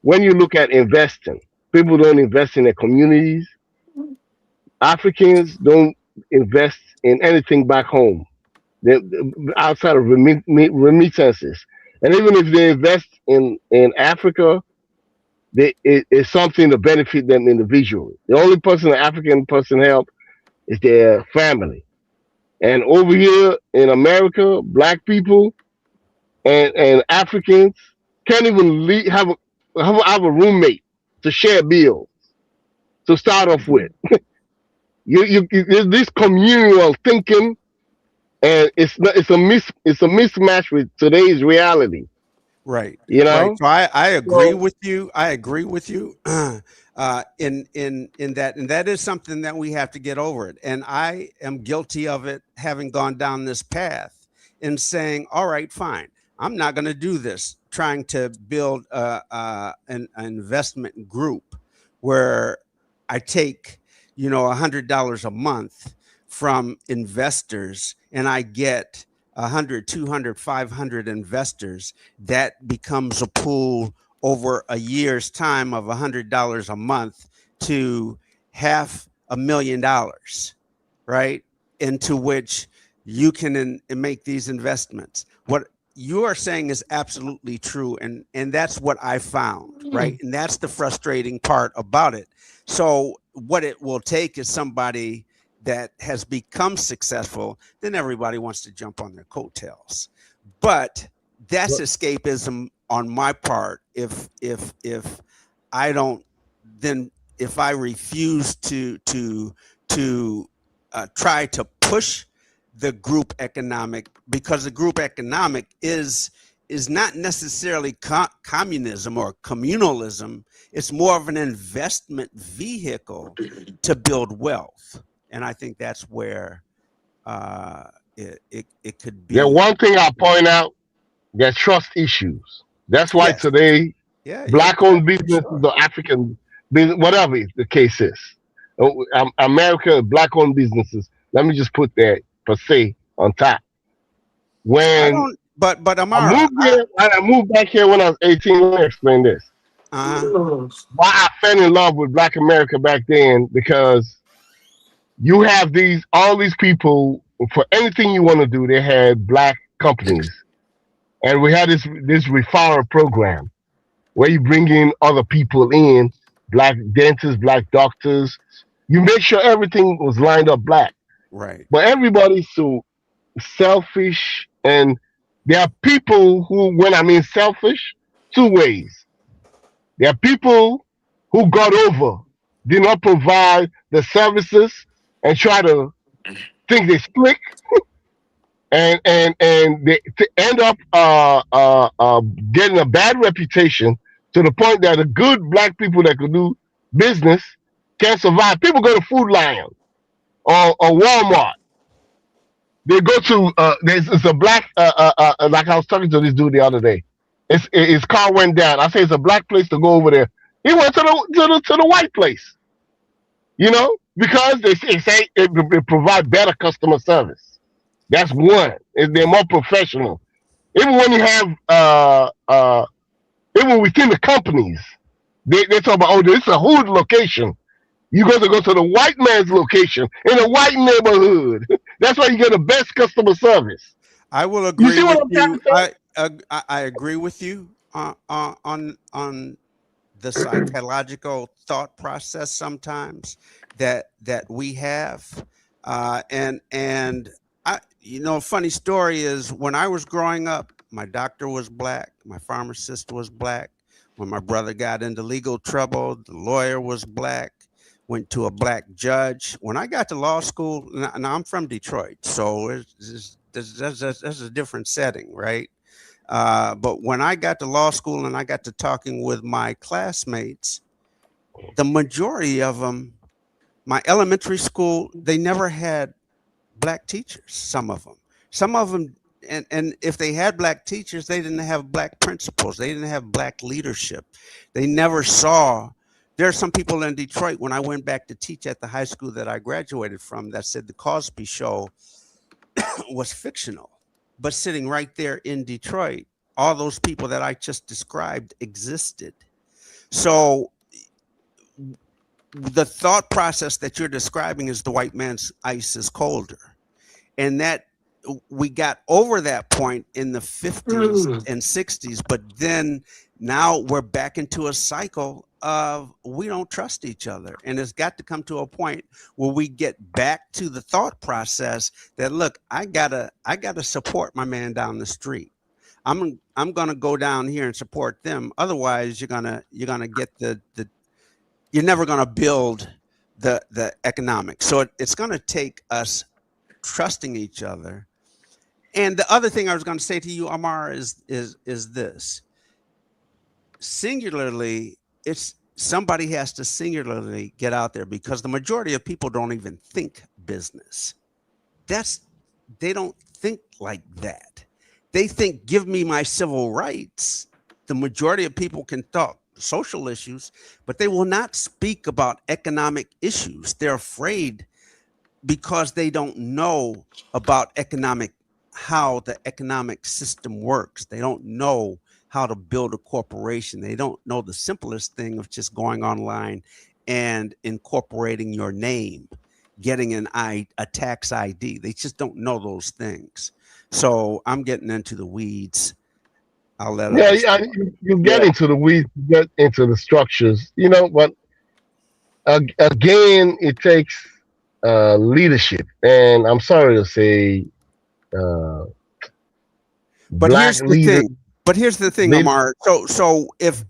when you look at investing, people don't invest in their communities. Africans don't invest in anything back home, outside of remittances. And even if they invest in Africa, it's something to benefit them individually. The only person an African person help is their family. And over here in America, black people and Africans can't even have a roommate to share bills to start off with. This communal thinking, and it's a mismatch with today's reality.
Right.
You
Right.
know,
So I agree
so
with you. I agree with you in that, and that is something that we have to get over it. And I am guilty of it, having gone down this path and saying, all right, fine, I'm not going to do this, trying to build an investment group where I take, $100 a month from investors and I get 100, 200, 500 investors. That becomes a pool over a year's time of $100 a month to $500,000, right? Into which you can make these investments. What you are saying is absolutely true. And that's what I found, right? And that's the frustrating part about it. So what it will take is somebody that has become successful, then everybody wants to jump on their coattails. But that's escapism on my part. If I don't, then if I refuse to try to push the group economic, because the group economic is not necessarily communism or communalism. It's more of an investment vehicle to build wealth. And I think that's where it could be.
the one thing I point out, there's trust issues. That's why
Yes.
today,
Yeah.
black-owned businesses or African business, whatever the case is, America, black-owned businesses. Let me just put that per se on top. When
but
I
Amara,
moved here, I moved back here when I was 18. Let me explain this. Why I fell in love with Black America back then, because you have all these people, for anything you want to do, they had black companies. And we had this referral program where you bring in other people in, black dentists, black doctors. You make sure everything was lined up black.
right.
But everybody's so selfish, and there are people who, when I mean selfish, two ways. There are people who got over, did not provide the services, and try to think they slick, and they to end up getting a bad reputation, to the point that the good black people that could do business can't survive. People go to Food Lion or Walmart. They go to it's a black like I was talking to this dude the other day. His car went down. I say it's a black place to go over there. He went to the white place, because they say it provide better customer service. That's one. They're more professional. Even when you have even within the companies, they talk about, oh, this is a hood location. You got to go to the white man's location in a white neighborhood. That's why you get the best customer service.
I will agree
You see
with
what I'm trying
you.
to say?
I agree with you on the psychological thought process sometimes that we have, and I, funny story is, when I was growing up, my doctor was black, my pharmacist was black. When my brother got into legal trouble, the lawyer was black. Went to a black judge. When I got to law school, now I'm from Detroit, so that's a different setting, right? But when I got to law school and I got to talking with my classmates, the majority of them, my elementary school, they never had black teachers. Some of them, and if they had black teachers, they didn't have black principals. They didn't have black leadership. They never saw. There are some people in Detroit, when I went back to teach at the high school that I graduated from, that said the Cosby Show was fictional. But sitting right there in Detroit, all those people that I just described existed. So the thought process that you're describing is the white man's ice is colder. And that we got over that point in the 50s and 60s, but then now we're back into a cycle of we don't trust each other. And it's got to come to a point where we get back to the thought process that, look, I gotta support my man down the street. I'm gonna go down here and support them. Otherwise, you're gonna get you're never gonna build the economics. So it's gonna take us trusting each other. And the other thing I was going to say to you, Amar, is this. singularly, it's somebody has to singularly get out there, because the majority of people don't even think business. They don't think like that. They think, give me my civil rights. The majority of people can talk social issues, but they will not speak about economic issues. They're afraid because they don't know about how the economic system works. They don't know how to build a corporation. They don't know the simplest thing of just going online and incorporating your name, getting a tax ID. They just don't know those things. So I'm getting into the weeds. I'll let others.
You get into the weeds, you get into the structures, but again, it takes leadership, and I'm sorry to say,
But
black leaders.
Here's the thing, Amar. So if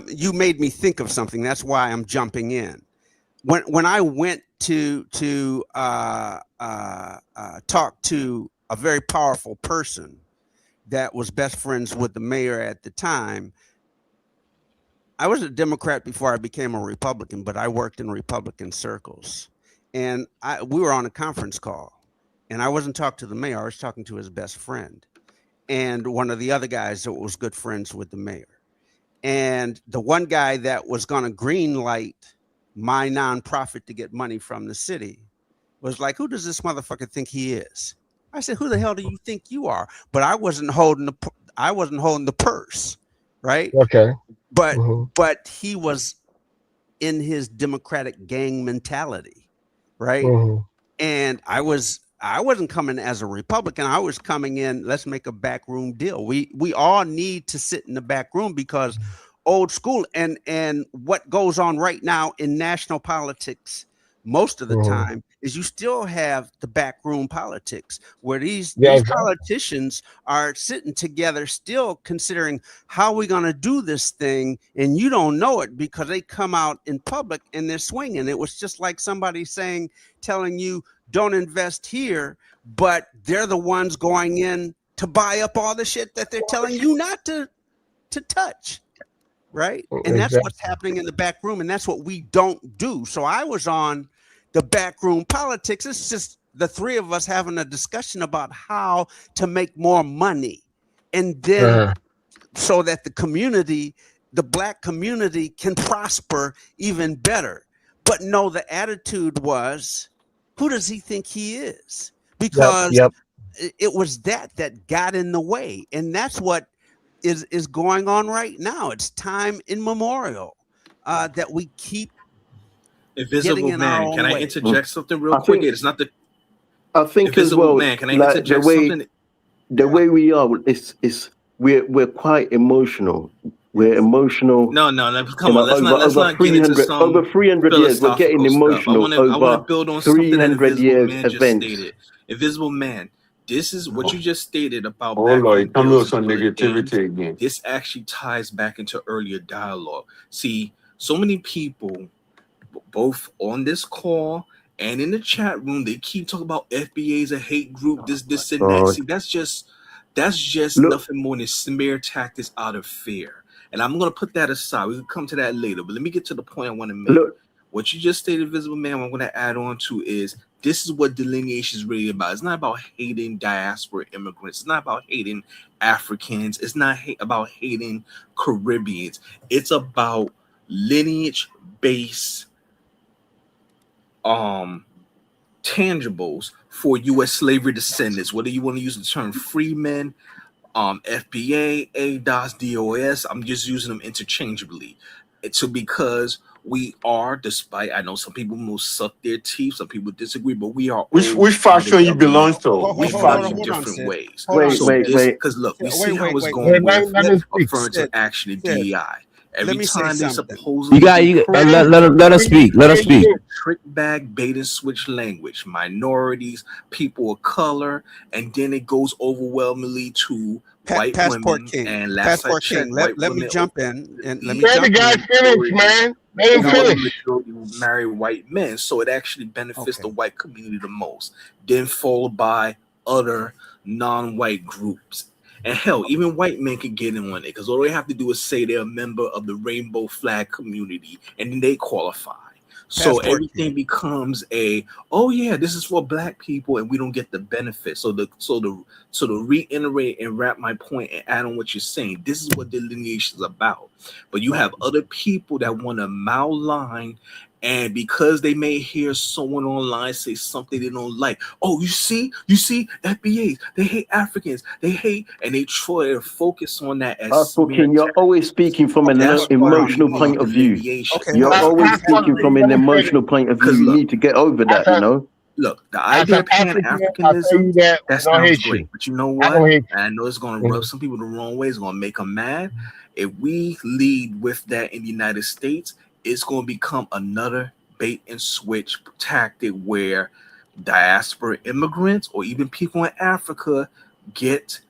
you made me think of something. That's why I'm jumping in. When I went to talk to a very powerful person that was best friends with the mayor at the time. I was a Democrat before I became a Republican, but I worked in Republican circles, and we were on a conference call, and I wasn't talking to the mayor. I was talking to his best friend and one of the other guys that was good friends with the mayor. And the one guy that was going to green light my nonprofit to get money from the city was like, who does this motherfucker think he is? I said, who the hell do you think you are? But I wasn't holding the purse, right?
Okay.
But he was in his Democratic gang mentality, right? And I wasn't coming as a Republican. I was coming in, let's make a backroom deal. We all need to sit in the back room, because old school and what goes on right now in national politics most of the time is you still have the backroom politics where these politicians are sitting together still considering how we're going to do this thing, and you don't know it because they come out in public and they're swinging. It was just like somebody telling you don't invest here, but they're the ones going in to buy up all the shit that they're telling you not to touch. Right. And that's what's happening in the back room. And that's what we don't do. So I was on the backroom politics. It's just the three of us having a discussion about how to make more money. And then so that the black community can prosper even better. But no, the attitude was, who does he think he is? Because it was that got in the way. And that's what is going on right now. It's time immemorial that we keep
Invisible Man. Can I interject something real quick? It's not the
I think
Invisible
as well,
Man. Can I
like
interject something?
The way we are is we're quite emotional. We're emotional.
No. Come on. Let's not get into some
over 300 years. We're getting emotional
I want to
over
build on something that
300
Invisible
years
Man just
events.
stated. Invisible Man. This is what you just stated about
Oh Lord,
backroom
come
deals
with some
and other things.
negativity again.
This actually ties back into earlier dialogue. See, so many people, both on this call and in the chat room, they keep talking about FBA is a hate group, this and that. See, that's just nothing more than smear tactics out of fear. And I'm gonna put that aside. We can come to that later, but let me get to the point I want to make. What you just stated, Visible Man, what I'm going to add on to is this is what delineation is really about. It's not about hating diaspora immigrants. It's not about hating Africans. It's not about hating Caribbeans. It's about lineage-based tangibles for U.S. slavery descendants, whether you want to use the term freemen, FBA, ADOS, DOS. I'm just using them interchangeably. Because we are, despite I know some people will suck their teeth, some people disagree, but we are
which faction you belong to?
We value different ways.
Wait.
Because look, we see how it's going with affirmative action and DEI. Every time they supposedly
let us speak. Let us speak.
Trick bag, bait and switch language, minorities, people of color, and then it goes overwhelmingly to white women and last I checked,
let me jump in and let me
let the guy finish, man. Let him finish.
Marry white men, so it actually benefits the white community the most. Then followed by other non-white groups. And hell, even white men can get in on it because all they have to do is say they're a member of the rainbow flag community and then they qualify. So
Passport
everything
King.
becomes oh yeah, this is for black people and we don't get the benefit. So to reiterate and wrap my point and add on what you're saying, this is what delineation is about. But you have other people that want to malign, and because they may hear someone online say something they don't like, oh, you see, FBAs, they hate Africans, and they try to focus on that as
Passport
smear
King, you're
tactics.
always speaking from an
That's why we
emotional
need
point of view.
delineation.
Okay,
You're
hold on.
always
Passport
speaking
King,
from an
let me say this.
emotional point of view.
Because
You
look,
need to get over that, you know?
the
As
idea
an
of
African, I tell you
Pan-Africanism,
that
that
we don't
sounds
hate
great.
you.
But you know
I
what?
don't hate
And I know it's going to
you.
rub some people the wrong way. It's going to make them mad. If we lead with that in the United States, it's going to become another bait and switch tactic where diaspora immigrants or even people in Africa get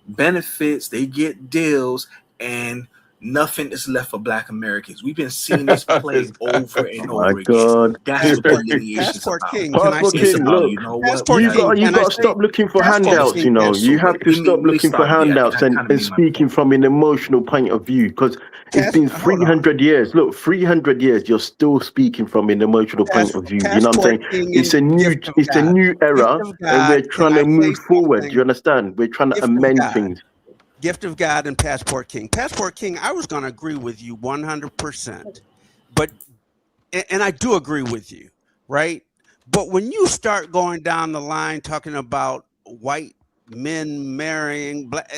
benefits, they get deals, and nothing is left for Black Americans. We've been seeing this play over and
My
over again.
God.
That's what delineation is
Passport
about.
King, can I
Passport
say
It's
King,
about,
something?
look,
you know what?
Passport
We
you
got
King,
got
can I
to
say?
stop looking for
Passport
handouts,
King.
you know.
so
You have to
let
stop
me
looking for
stop. Yeah,
handouts
I kind of
and
made my
speaking
point.
from an emotional point of view because it's been
Hold on.
300 years. Look, 300 years, you're still speaking from an emotional point of view. You know what I'm
Passport
saying?
King
It's a
and
new
Gift of
it's a
God.
new
Gift
era
of
and we're
God, can
trying
I
to move
say
forward. Do you
something?
understand? We're trying to
Gift of
amend
God.
things.
Gift of God and Passport King. Passport King, I was going to agree with you 100%. But, and I do agree with you, right? But when you start going down the line talking about white men marrying black,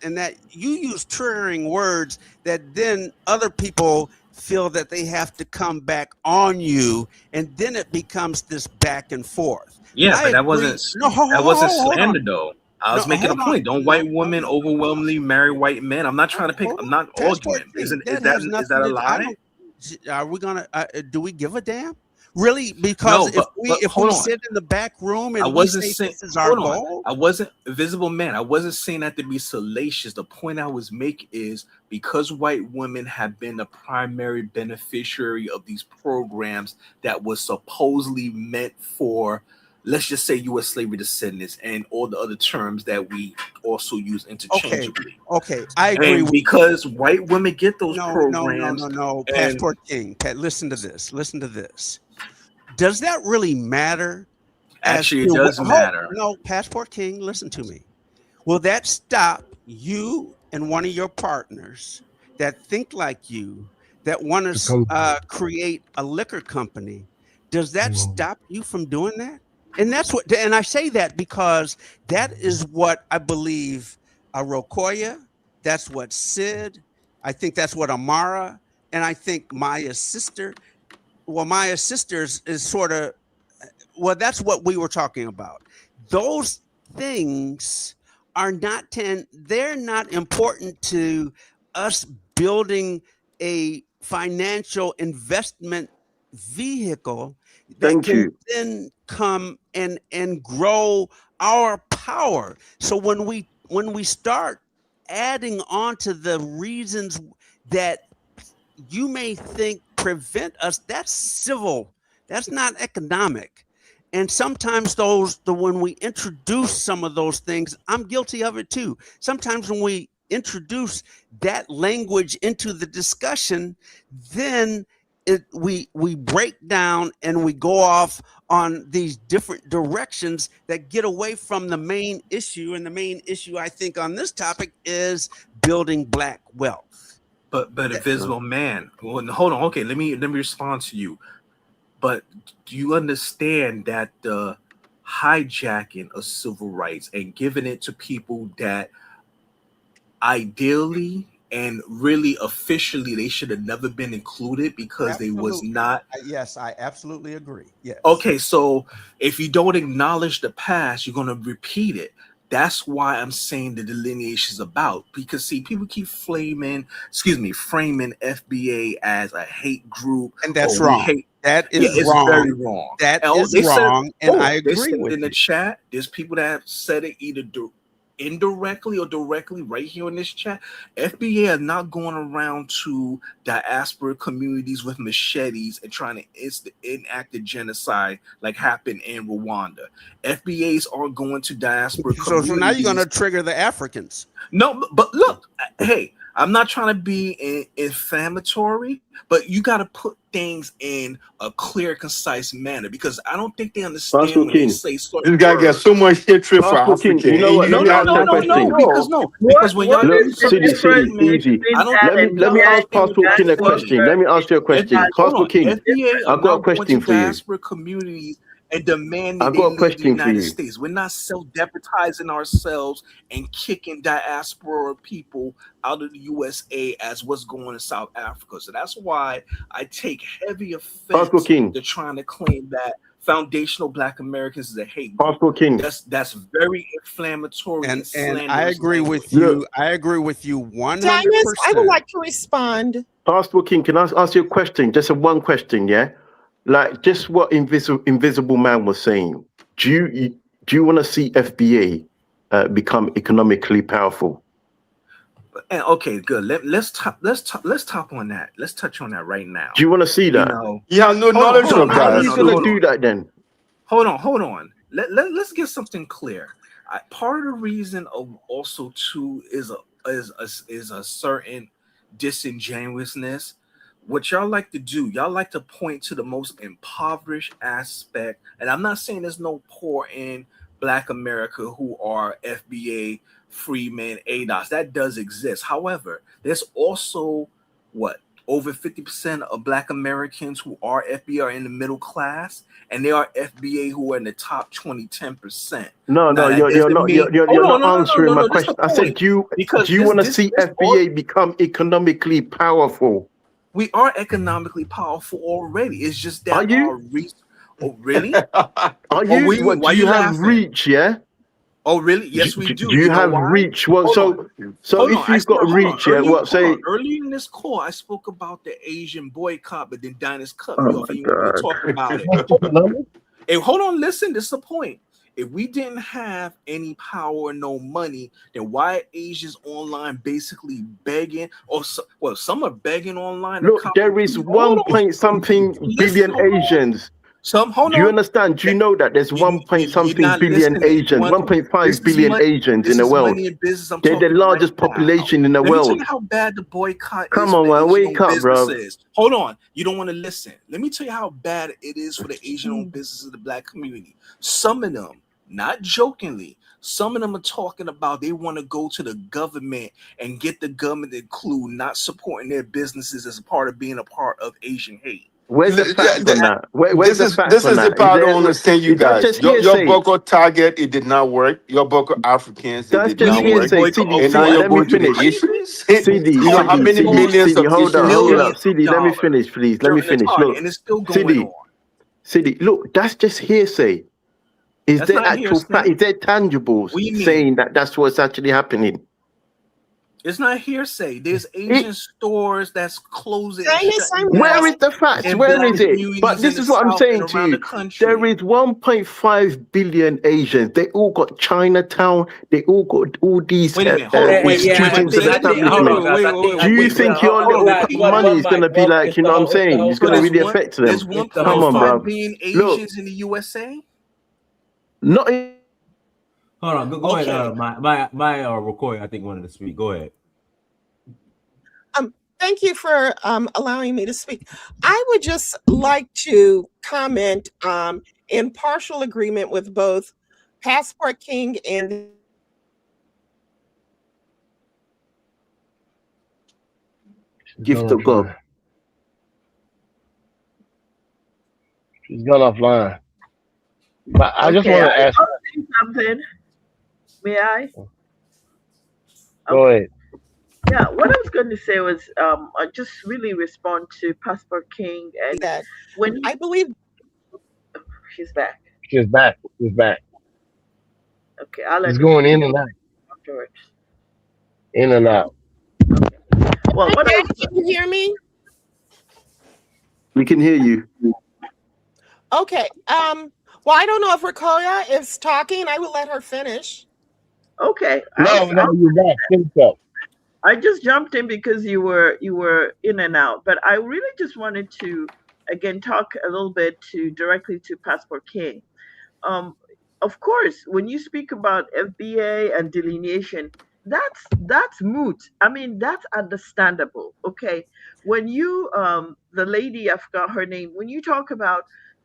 and that you use triggering words that then other people feel that they have to come back on you, and then it becomes this back and forth.
Yeah,
I
but
agree. No,
that wasn't
hold
slander
on.
though. I
No,
was making a
hold on.
point. Don't
No,
white
no,
women
no.
overwhelmingly marry white men? I'm not trying to pick.
Hold
I'm
on.
not
Passport
arguing.
King.
Is
That has
that
nothing
a
to. I
lie?
don't. Are we gonna? Do we give a damn? Really? Because
No,
if
but
we
hold on.
sit in the back room
I
and we
wasn't
say
saying.
this is our
Hold on.
goal,
I wasn't invisible man. I wasn't saying that to be salacious. The point I was making is because white women have been the primary beneficiary of these programs that was supposedly meant for, let's just say, U.S. slavery descendants and all the other terms that we also use
okay,
interchangeably.
okay, I agree
And
with.
because white women get those programs,
No.
and
Passport King. Listen to this. Listen to this. Does that really matter? As
actually it
to
does matter.
no, Passport King. Listen to me. Will that stop you and one of your partners that think like you, that want to create a liquor company? Does that stop you from doing that? And that's what, and I say that because that is what I believe Rokoya, that's what Sid, I think that's what Amara, and I think Maya's sister. Well, Maya's sister is sort of, well, that's what we were talking about. Those things are not they're not important to us building a financial investment vehicle that
Thank
can
you.
then come and grow our power. So when we start adding on to the reasons that you may think prevent us, that's civil, that's not economic. And sometimes when we introduce some of those things, I'm guilty of it too. Sometimes when we introduce that language into the discussion, then we break down and we go off on these different directions that get away from the main issue. And the main issue, I think, on this topic is building Black wealth.
But invisible man. Well, hold on. Okay, let me respond to you. But do you understand that the hijacking of civil rights and giving it to people that ideally and really officially they should have never been included because they was not.
Yes, I absolutely agree. Yes.
Okay, so if you don't acknowledge the past, you're going to repeat it. That's why I'm saying the delineation is about, because see, people keep framing FBA as a hate group,
and that's
or we
wrong.
hate.
That is
Yeah, it's
wrong.
very wrong.
That
And
is
they said,
wrong, and I
they
agree
said
with
in the
you.
chat, there's people that have said it either indirectly or directly right here in this chat, FBA are not going around to diaspora communities with machetes and trying to enact a genocide like happened in Rwanda. FBAs are going to diaspora communities.
So now you're going to trigger the Africans.
No, but look, hey, I'm not trying to be inflammatory, but you got to put things in a clear, concise manner, because I don't think they understand
Pastor
when they
King.
say certain
This guy
words.
gets so much hatred for
Pastor King,
African.
you know what?
And
Let me ask you a question.
Because when y'all
Look,
use some
Sidi,
displacement,
easy.
I don't
Let me ask Pastor King a question. Let me ask you a question.
Hold
Pastor
on,
King,
FBA are
I've got a
not going to
question for you.
diaspora communities and demand that
I've
they
got a
leave the
question for
United
you.
States. We're not self-deputizing ourselves and kicking diaspora people out of the USA as what's going on in South Africa. So that's why I take heavy
Pastor
offense
King.
to trying to claim that foundational Black Americans is a hate group.
Pastor King.
That's very inflammatory and
And
slanderous
I agree
language.
with you. I agree with you 100%.
Dynast, I would like to respond.
Pastor King, can I ask you a question? Just a one question, yeah? Like just what Invisible Man was saying. Do you want to see FBA become economically powerful?
And okay, good. Let's top on that. Let's touch on that right now.
Do you want to see that?
You have no knowledge of
How
that.
are you going to do that then?
Hold on. Let's get something clear. Part of the reason of also too is a certain disingenuousness. What y'all like to do, y'all like to point to the most impoverished aspect, and I'm not saying there's no poor in Black America who are FBA, freemen, ADOS. That does exist. However, there's also over 50% of Black Americans who are FBA are in the middle class, and they are FBA who are in the top 10%.
No, you're not answering my question. I said, do you want to see FBA become economically powerful?
We are economically powerful already. It's just that
are you?
Our reach. Oh, really?
Are you? Why do you have reach? Yeah.
Oh, really? Yes, we do.
Do you have reach? Well, so if you've got reach, yeah. What say?
Earlier in this call, I spoke about the Asian boycott, but then Dynast cut me off, and you want me to talk about it. Hey, hold on, listen. This is the point. If we didn't have any power or no money, then why are Asians online basically begging? Some are begging online.
Look, there is 1-point-something billion Asians. Do you understand? Do you know that there's 1-point-something billion Asians, 1.5 billion Asians in the world? They're the largest population in the world.
Let me tell you how bad the boycott is.
Come on, man, wake up, bro.
Hold on, you don't want to listen. Let me tell you how bad it is for the Asian-owned businesses of the Black community. Some of them, not jokingly, some of them are talking about they want to go to the government and get the government to include not supporting their businesses as a part of being a part of Asian hate.
Where's the facts on that? Where's the facts
This
on
is
that?
the part I don't understand, you guys. Your Boko target, it did not work. Your Boko Africans, it did not work. And now you're going to the issues. You know how many millions of
hold
issues?
up. Sidi, let me finish, please. Let me finish. Look,
and it's still going on.
Sidi, look, that's just hearsay. Is there actual fact? Is there tangibles saying that that's what's actually happening?
It's not hearsay. There's Asian stores that's closing.
Where is the facts? Where is it? But this is what I'm saying to you. There is 1.5 billion Asians. They all got Chinatown. They all got all these students and establishments. Do you think your little money is going to be like, you know what I'm saying? It's going to really affect them.
There's
Come on, bro.
being Asians in the USA.
Not.
Hold on. Go ahead. My recording, I think, wanted to speak. Go ahead.
Thank you for allowing me to speak. I would just like to comment in partial agreement with both Passport King and
Gift of God.
She's gone offline. But I just want to ask
something. May I?
Go ahead.
Yeah, what I was going to say was I just really respond to Passport King and
that
when
I believe
she's back.
She's back. She's back.
Okay, I'll let
She's going in and out.
afterwards.
In and out.
Well, what
can you hear me?
We can hear you.
Okay. Well, I don't know if Rakoya is talking. I will let her finish.
Okay.
No, you're back. Think so.
I just jumped in because you were in and out, but I really just wanted to again talk a little bit directly to Passport King. Um, of course, when you speak about FBA and delineation, that's moot. I mean, that's understandable. Okay, when you the lady, I forgot her name, when you talk about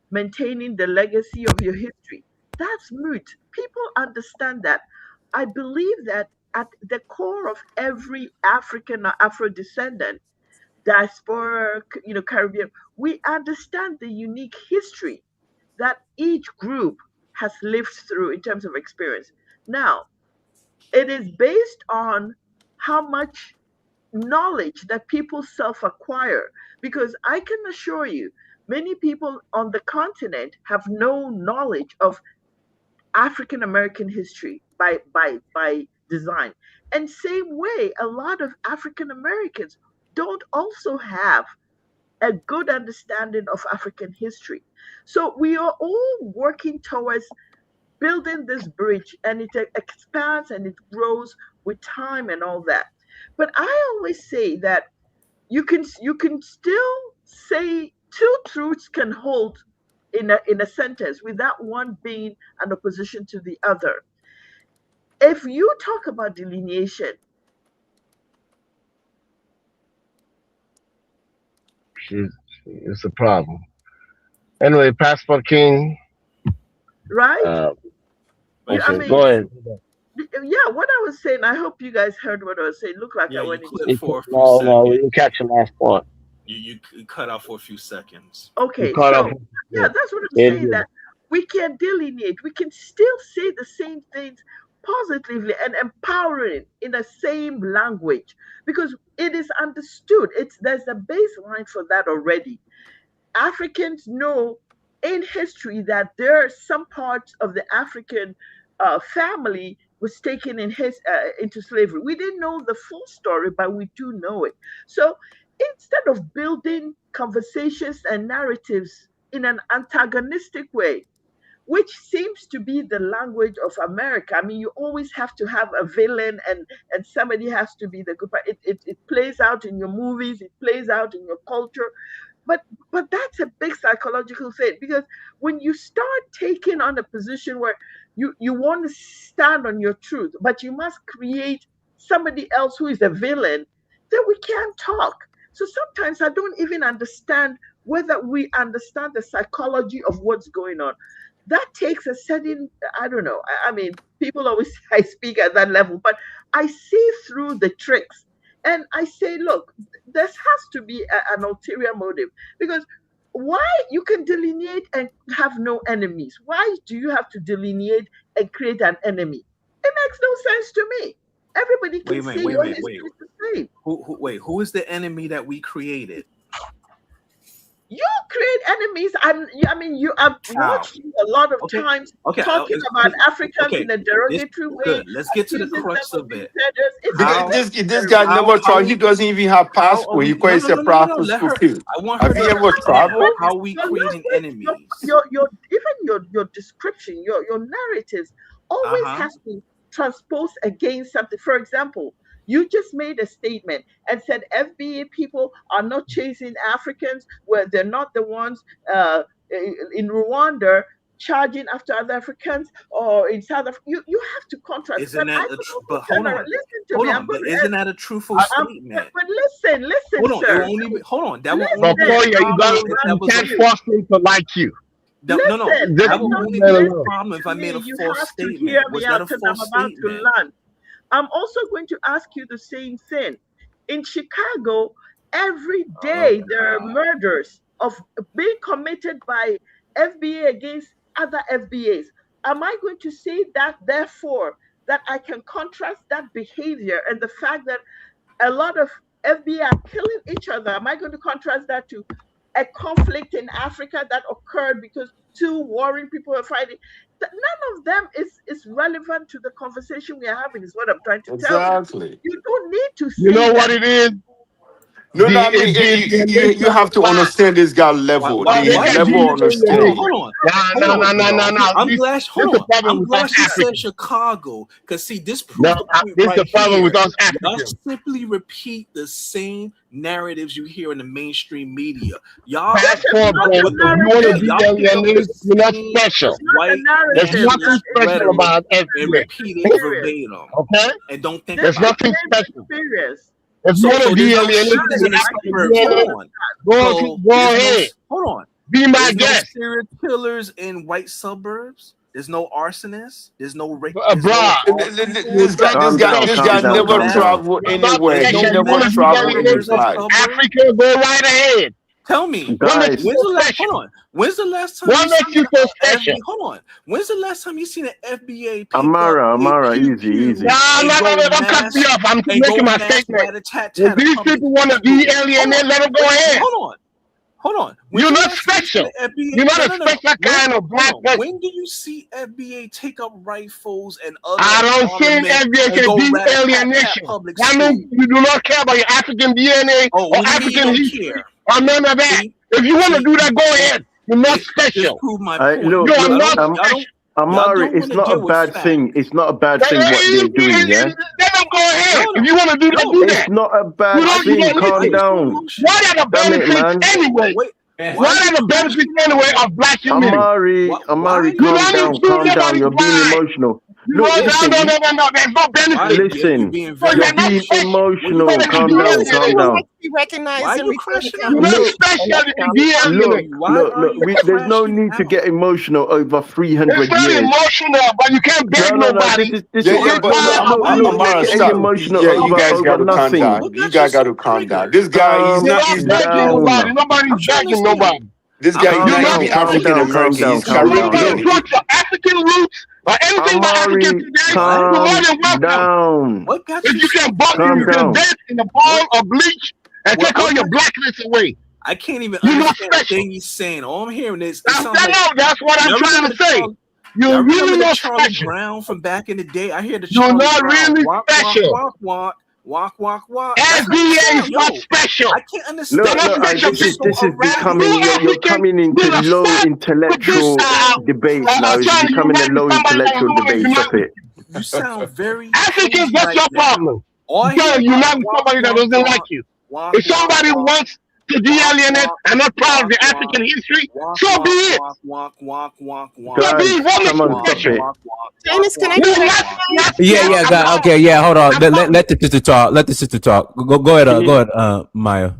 maintaining the legacy of your history, that's moot. People understand that. I believe that at the core of every African or Afro descendant, diaspora, Caribbean, we understand the unique history that each group has lived through in terms of experience. Now, it is based on how much knowledge that people self acquire, because I can assure you, many people on the continent have no knowledge of African American history by design. And same way, a lot of African Americans don't also have a good understanding of African history. So we are all working towards building this bridge, and it expands and it grows with time and all that. But I always say that you can still say two truths can hold in a sentence without one being an opposition to the other. If you talk about delineation,
It's a problem. Anyway, Passport King.
right? I mean,
Go ahead.
yeah, what I was saying, I hope you guys heard what I was saying. Look like I went into
For a few
No,
seconds.
we didn't catch the last part.
You cut out for a few seconds.
Okay,
caught
so
up.
yeah, that's what I'm
Yeah,
saying.
yeah.
That we can delineate, we can still say the same things positively and empowering in the same language because it is understood. There's a baseline for that already. Africans know in history that there are some parts of the African family was taken into slavery. We didn't know the full story, but we do know it. So instead of building conversations and narratives in an antagonistic way, which seems to be the language of America. I mean, you always have to have a villain and somebody has to be the good part. It plays out in your movies, it plays out in your culture. But that's a big psychological thing because when you start taking on a position where you want to stand on your truth, but you must create somebody else who is a villain, then we can't talk. So sometimes I don't even understand whether we understand the psychology of what's going on. That takes a certain, I don't know. I mean, people always say I speak at that level, but I see through the tricks. And I say, look, there has to be an ulterior motive because why you can delineate and have no enemies? Why do you have to delineate and create an enemy? It makes no sense to me. Everybody can say your history is the same.
Who is the enemy that we created?
You create enemies. I mean, you have watched you a lot of times talking about Africans in a derogatory way.
Good. Let's get to the crux of it.
This guy never tried. He doesn't even have passport. He calls a prophet.
I want her to understand how we creating enemies.
Your description, your narratives always has to transpose against something. For example, you just made a statement and said FBA people are not chasing Africans where they're not the ones in Rwanda charging after other Africans or in South Africa. You have to contrast.
Isn't that
Listen to me.
But isn't that a truthful statement?
But listen, sir.
Hold on. That will
But you can't force them to like you.
No. That will only be a problem if I made a false statement. Was that a false statement?
I'm also going to ask you the same thing. In Chicago, every day there are murders of being committed by FBA against other FBAs. Am I going to say that, therefore, that I can contrast that behavior and the fact that a lot of FBA are killing each other? Am I going to contrast that to a conflict in Africa that occurred because two warring people are fighting? None of them is relevant to the conversation we are having, is what I'm trying to tell you. You don't need to say
You know what it is?
No, no, I mean you have to understand this guy level, the level of understanding.
Hold on. I'm glad. Hold on. I'm glad she said Chicago, because see, this proves the point
this
right
the problem
here.
with us
Y'all
Africans.
simply repeat the same narratives you hear in the mainstream media. Y'all
Passport, bro.
with the
You want to be
y'all pick up the
you're not
same
special.
white
There's nothing
nationalist
special
rhetoric
about
and
FBA.
repeat it verbatim.
Okay?
And don't think
There's
about
nothing
it.
special.
Serious.
If you want to
So
be
there's no
alienated,
shooters in the suburbs. Hold on. So
go
there's
ahead.
hold on.
Be my
There's no
guest.
serial killers in white suburbs. There's no arsonists. There's no rape.
Bruh.
This guy never traveled anywhere. He never traveled in his life.
Africa, go right ahead.
Tell me,
Guys.
when's the last? Hold on. When's the last time
What
you
makes you so special?
Hold on. When's the last time you seen an FBA pick
Amara, easy.
No, don't cut me off. I'm making my statement. If these people want to be alienated, let them go ahead.
Hold on.
You're not special. You're not a special kind of black person.
When do you see FBA take up rifles and other?
I don't see FBA can be alienation. That means you do not care about your African DNA or African history or none of that. If you want to do that, go ahead. You're not special. You're not special.
Amari, it's not a bad thing. It's not a bad thing what they're doing, yeah?
Let them go ahead. If you want to do that, do that.
It's not a bad thing. Calm down.
What are the benefits anyway? What are the benefits anyway of black humanity?
Amari, calm down. You're being emotional.
No, there's no benefit.
Listen, you're being emotional. Calm down.
Be recognized and
Look, there's no need to get emotional over 300 years.
It's not emotional, but you can't beg nobody.
Amara, stop.
Emotional
You guys
over
got to calm
nothing.
down. You guys got to calm down. This guy, he's not
nobody. Nobody's begging nobody.
This guy is not even African American. He's Caribbean.
African roots or anything but African today, you're more than welcome. If you can button, you can dance in the ball or bleach and take all your blackness away.
I can't even understand the thing he's saying. All I'm hearing is
that's what I'm trying to say. You're really not
Charlie
special.
Brown from back in the day. I hear the
You're
Charlie
not
Brown.
really
Walk,
special.
Walk.
FBA is not special.
I can't understand.
This is becoming, you're coming into low intellectual debates now. It's becoming a low intellectual debate. Stop it.
You sound very
Africans, that's your problem. Because you're not somebody that doesn't like you. If somebody wants to de-alienate and not proud of the African history, so be it.
Walk.
Come on, stop it.
Dennis, can I go back?
Yeah, God. Okay, yeah, hold on. Let the sister talk. Go ahead, Maya.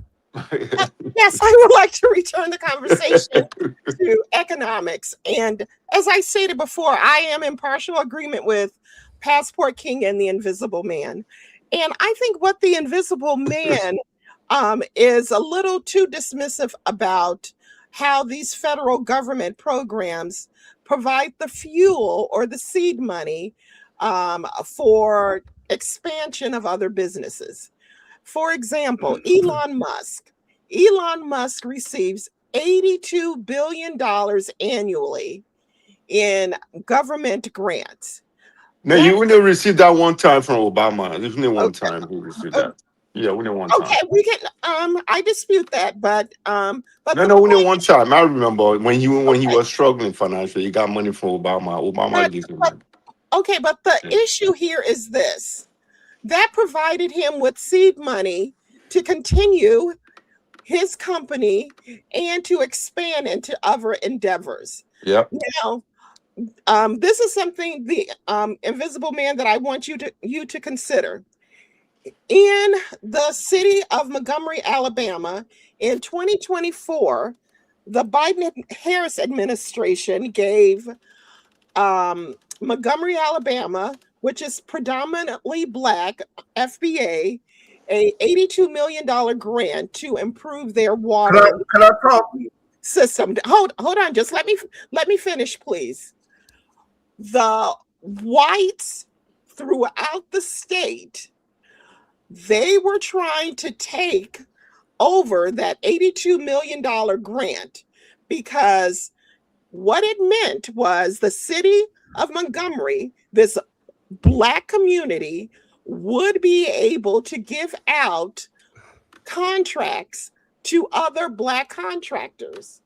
Yes, I would like to return the conversation to economics. And as I stated before, I am in partial agreement with Passport King and the Invisible Man. And I think what the Invisible Man is a little too dismissive about how these federal government programs provide the fuel or the seed money for expansion of other businesses. For example, Elon Musk receives $82 billion annually in government grants.
No, you wouldn't receive that one time from Obama. There's only one time we received that. Yeah, we didn't one time.
Okay, we can. I dispute that, but
no, we didn't one time. I remember when he was struggling financially, he got money from Obama. Obama gave him money.
Okay, but the issue here is this: that provided him with seed money to continue his company and to expand into other endeavors.
Yep.
Now, this is something the Invisible Man that I want you to consider. In the city of Montgomery, Alabama, in 2024, the Biden-Harris administration gave Montgomery, Alabama, which is predominantly Black, FBA, a $82 million grant to improve their water system. Hold on, just let me finish, please. The whites throughout the state, they were trying to take over that $82 million grant because what it meant was the city of Montgomery, this Black community, would be able to give out contracts to other Black contractors.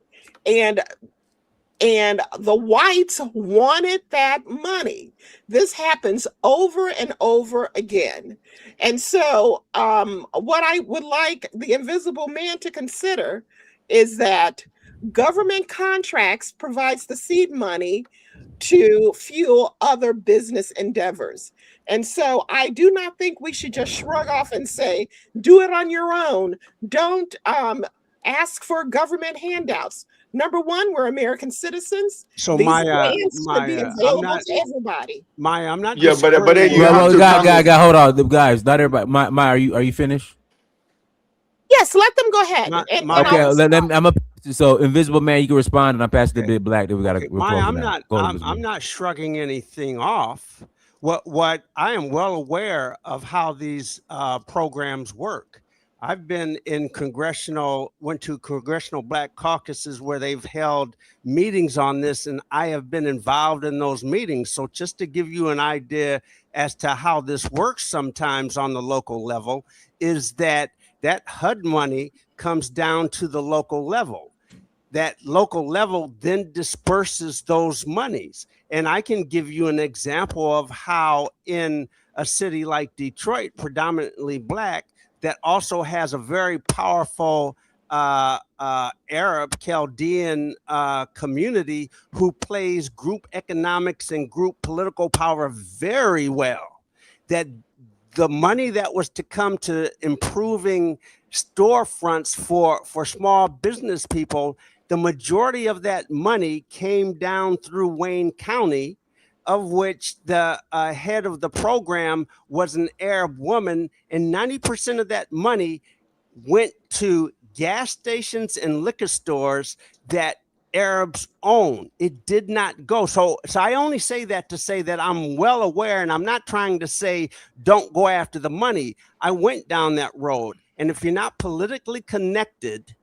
And the whites wanted that money. This happens over and over again. And so what I would like the invisible man to consider is that government contracts provides the seed money to fuel other business endeavors. And so I do not think we should just shrug off and say, do it on your own. Don't ask for government handouts. Number one, we're American citizens.
So
These
Maya,
grants should be
I'm
available
not,
to everybody.
Maya, I'm not.
Yeah, but then you
Well,
have to come with.
hold on, guys. Not everybody. My, are you finished?
Yes, let them go ahead. And
Okay,
I'll
I'm so invisible man, you can respond, and I'm passing the bit black. Then we gotta. We're
Maya,
closing out. Go ahead,
I'm not shrugging anything off. What I am well aware of how these programs work. I've been in went to congressional Black caucuses where they've held meetings on this, and I have been involved in those meetings. So just to give you an idea as to how this works sometimes on the local level is that HUD money comes down to the local level. That local level then disperses those monies. And I can give you an example of how in a city like Detroit, predominantly Black, that also has a very powerful Arab Chaldean community who plays group economics and group political power very well. That the money that was to come to improving storefronts for small business people, the majority of that money came down through Wayne County, of which the head of the program was an Arab woman, and 90% of that money went to gas stations and liquor stores that Arabs own. It did not go. So I only say that to say that I'm well aware, and I'm not trying to say don't go after the money. I went down that road. And if you're not politically connected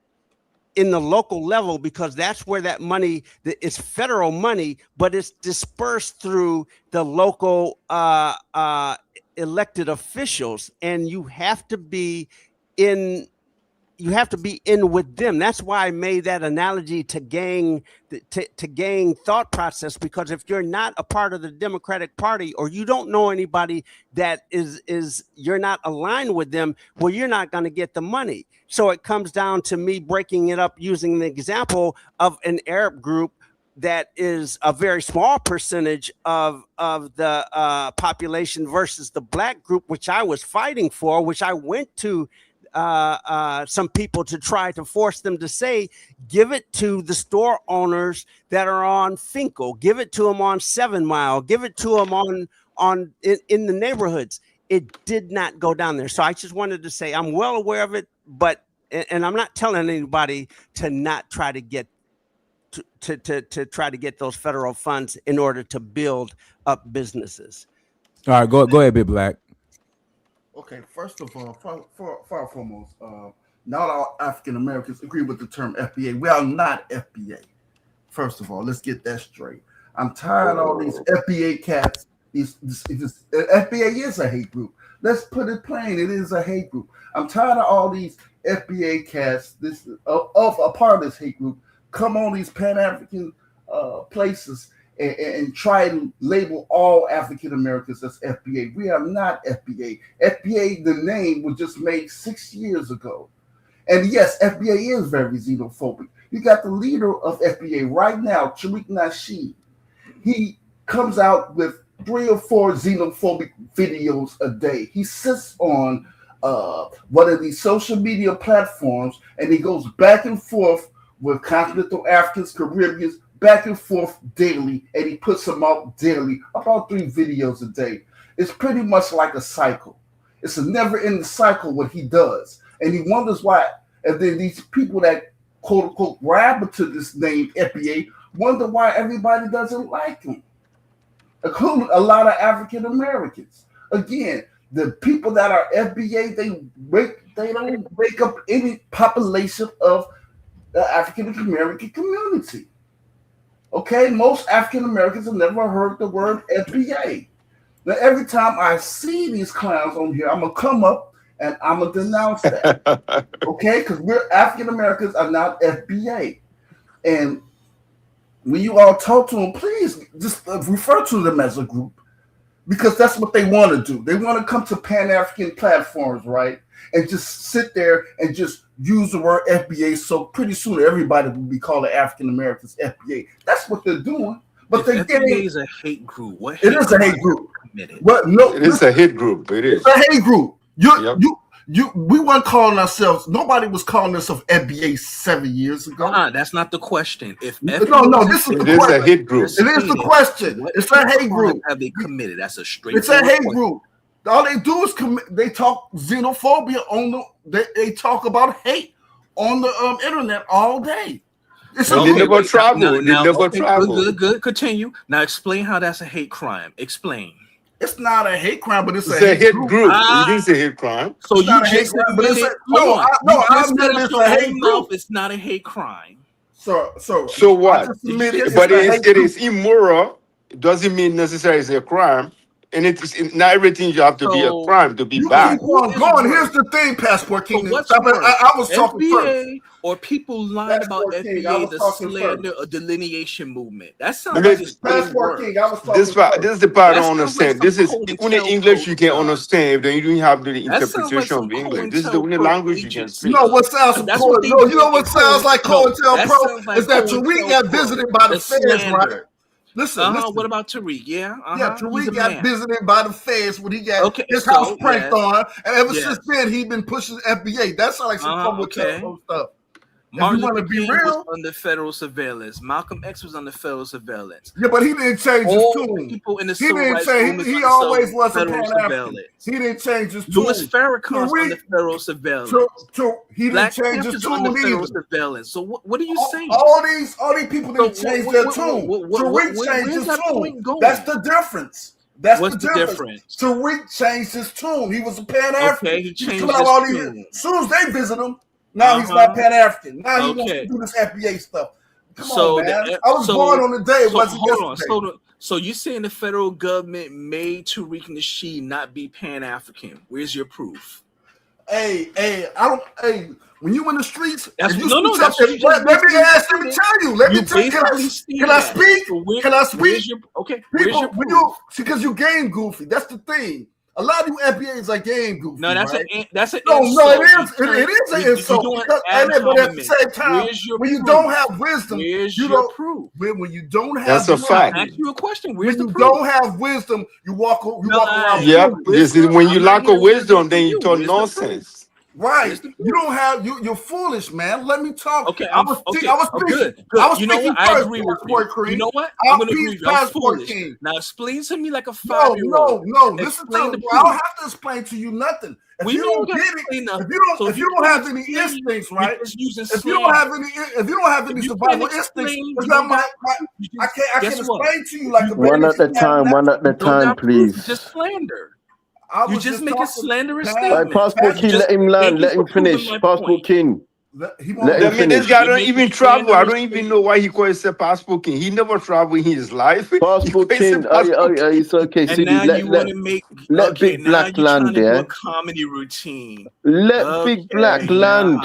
in the local level, because that's where that money, it's federal money, but it's dispersed through the local elected officials, and you have to be in with them. That's why I made that analogy to gang thought process, because if you're not a part of the Democratic Party or you don't know anybody that is you're not aligned with them, well, you're not going to get the money. So it comes down to me breaking it up using the example of an Arab group that is a very small percentage of the population versus the Black group, which I was fighting for, which I went to some people to try to force them to say, give it to the store owners that are on Finkel, give it to them on 7 Mile, give it to them in the neighborhoods. It did not go down there. So I just wanted to say I'm well aware of it, and I'm not telling anybody to not try to get to try to get those federal funds in order to build up businesses.
All right, go ahead, Big Black.
Okay, first of all, far and foremost, not all African Americans agree with the term FBA. We are not FBA. First of all, let's get that straight. I'm tired of all these FBA cats. FBA is a hate group. Let's put it plain. It is a hate group. I'm tired of all these FBA cats. Of a part of this hate group come on these Pan-African places and try to label all African Americans as FBA. We are not FBA. FBA, the name was just made 6 years ago. And yes, FBA is very xenophobic. You got the leader of FBA right now, Tariq Nasheed. He comes out with 3 or 4 xenophobic videos a day. He sits on one of these social media platforms and he goes back and forth with continental Africans, Caribbeans, back and forth daily, and he puts them out daily, about 3 videos a day. It's pretty much like a cycle. It's a never-ending cycle what he does. And he wonders why, and then these people that quote-unquote grab to this name FBA wonder why everybody doesn't like him, including a lot of African Americans. Again, the people that are FBA, they don't make up any population of the African American community. Okay, most African Americans have never heard the word FBA. Now, every time I see these clowns on here, I'm gonna come up and I'm gonna denounce that. Okay, because we're African Americans are not FBA, and when you all talk to them, please just refer to them as a group, because that's what they want to do. They want to come to Pan-African platforms, right, and just sit there and just use the word FBA. So pretty soon everybody will be calling African Americans FBA. That's what they're doing. But
if FBA is a hate group. What
it is a hate group.
Committed?
What? No,
it is a hate group. It is.
It's a hate group. We weren't calling ourselves. Nobody was calling themselves FBA 7 years ago.
That's not the question. If
no,
FBA
this is the
it
question.
Is a hate group.
It is the question. It's a hate group.
Have they committed? That's a straight.
It's a hate group. All they do is they talk xenophobia on the. They talk about hate on the internet all day. It's
They never travel. They never travel.
Good. Continue. Now explain how that's a hate crime. Explain.
It's not a hate crime, but it's a
hate group. You didn't say hate crime.
So you just admitted. It's not a hate crime.
So
what? But it is immoral. It doesn't mean necessarily it's a crime. And it's not everything you have to be a crime to be bad.
Keep on going. Here's the thing, Passport King.
So
I was talking
FBA
first.
Or people lying
Passport
about
King,
FBA, the slander or delineation movement. That sounds like it's
Passport King. I was talking
this is the part I don't understand. This is only English you can understand. Then you don't have the interpretation of English. This is the only language you can speak.
You know what sounds you know what sounds like COINTELPRO is that Tariq got visited by the feds, right? Listen.
What about Tariq? Yeah.
Tariq got visited by the feds when he got his house pranked on, and ever since then he's been pushing FBA. That sounds like some COINTELPRO stuff.
Martin Luther King was under federal surveillance. Malcolm X was under federal surveillance.
Yeah, but he didn't change his tune.
People in the
he didn't change. He always was a Pan-African. He didn't change his tune.
Louis Farrakhan's under federal surveillance.
He didn't change his tune
under federal
either.
surveillance. So what are you saying?
All these people didn't change their tune. Tariq changed his tune. That's the difference.
What's the difference?
Tariq changed his tune. He was a Pan-African.
Okay, he changed his tune.
As soon as they visit him, now he's not Pan-African. Now he wants to do this FBA stuff. Come on, man. I was born on the day. It wasn't yesterday.
So you're saying the federal government made Tariq Nasheed not be Pan-African? Where's your proof?
Hey, when you in the streets,
let me
tell you. Let me tell you. Can I speak? Can I speak?
Okay.
Because you game goofy. That's the thing. A lot of you FBAs are game goofy.
No, that's
right?
that's an
insult.
It
is an insult. But at the same time, when you don't have wisdom, you don't prove. When you don't have,
that's a fact.
Ask you a question.
When you don't have wisdom, you walk around.
Yep. When you lack of wisdom, then you talk nonsense.
Right, you don't have you're foolish, man. Let me talk.
Okay,
I was
good.
I was
you know what? I agree with you. You know what? I'm gonna agree with you. I'm foolish. Now explain to me like a 5-year-old.
No. Listen to me. I don't have to explain to you nothing. If you don't get it, if you don't have any instincts, right? If you don't have any survival instincts, I can't explain to you like a
one at a time, please.
Just slander. You just making slanderous
statements.
statements.
Passport King, let him land. Let him finish. Passport King.
Let him finish. This guy don't even travel. I don't even know why he calls himself Passport King. He never traveled in his life.
Passport King. It's okay.
And now you want to make
Big Black land there.
A comedy routine.
Let Big Black land.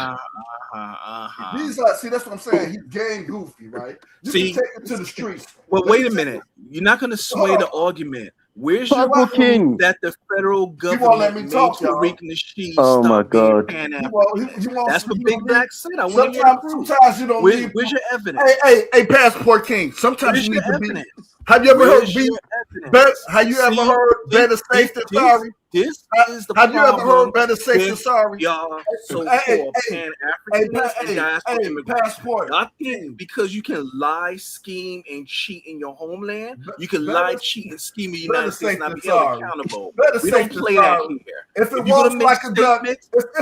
See, that's what I'm saying. He's game goofy, right? You can take it to the streets.
Well, wait a minute. You're not going to sway the argument. Where's your proof that the federal government made Tariq Nasheed
oh my God.
That's what Big Black said. I want to get proof.
Sometimes you don't need.
Where's your evidence?
Hey, Passport King. Sometimes you need to be. Have you ever heard better safe than sorry?
This is the
Have you ever heard better safe than sorry?
Y'all so-called Pan-Africanists and
Passport.
I think because you can lie, scheme, and cheat in your homeland, you can lie, cheat, and scheme in the United States and not be held accountable. We don't play that here.
If it walks like a duck,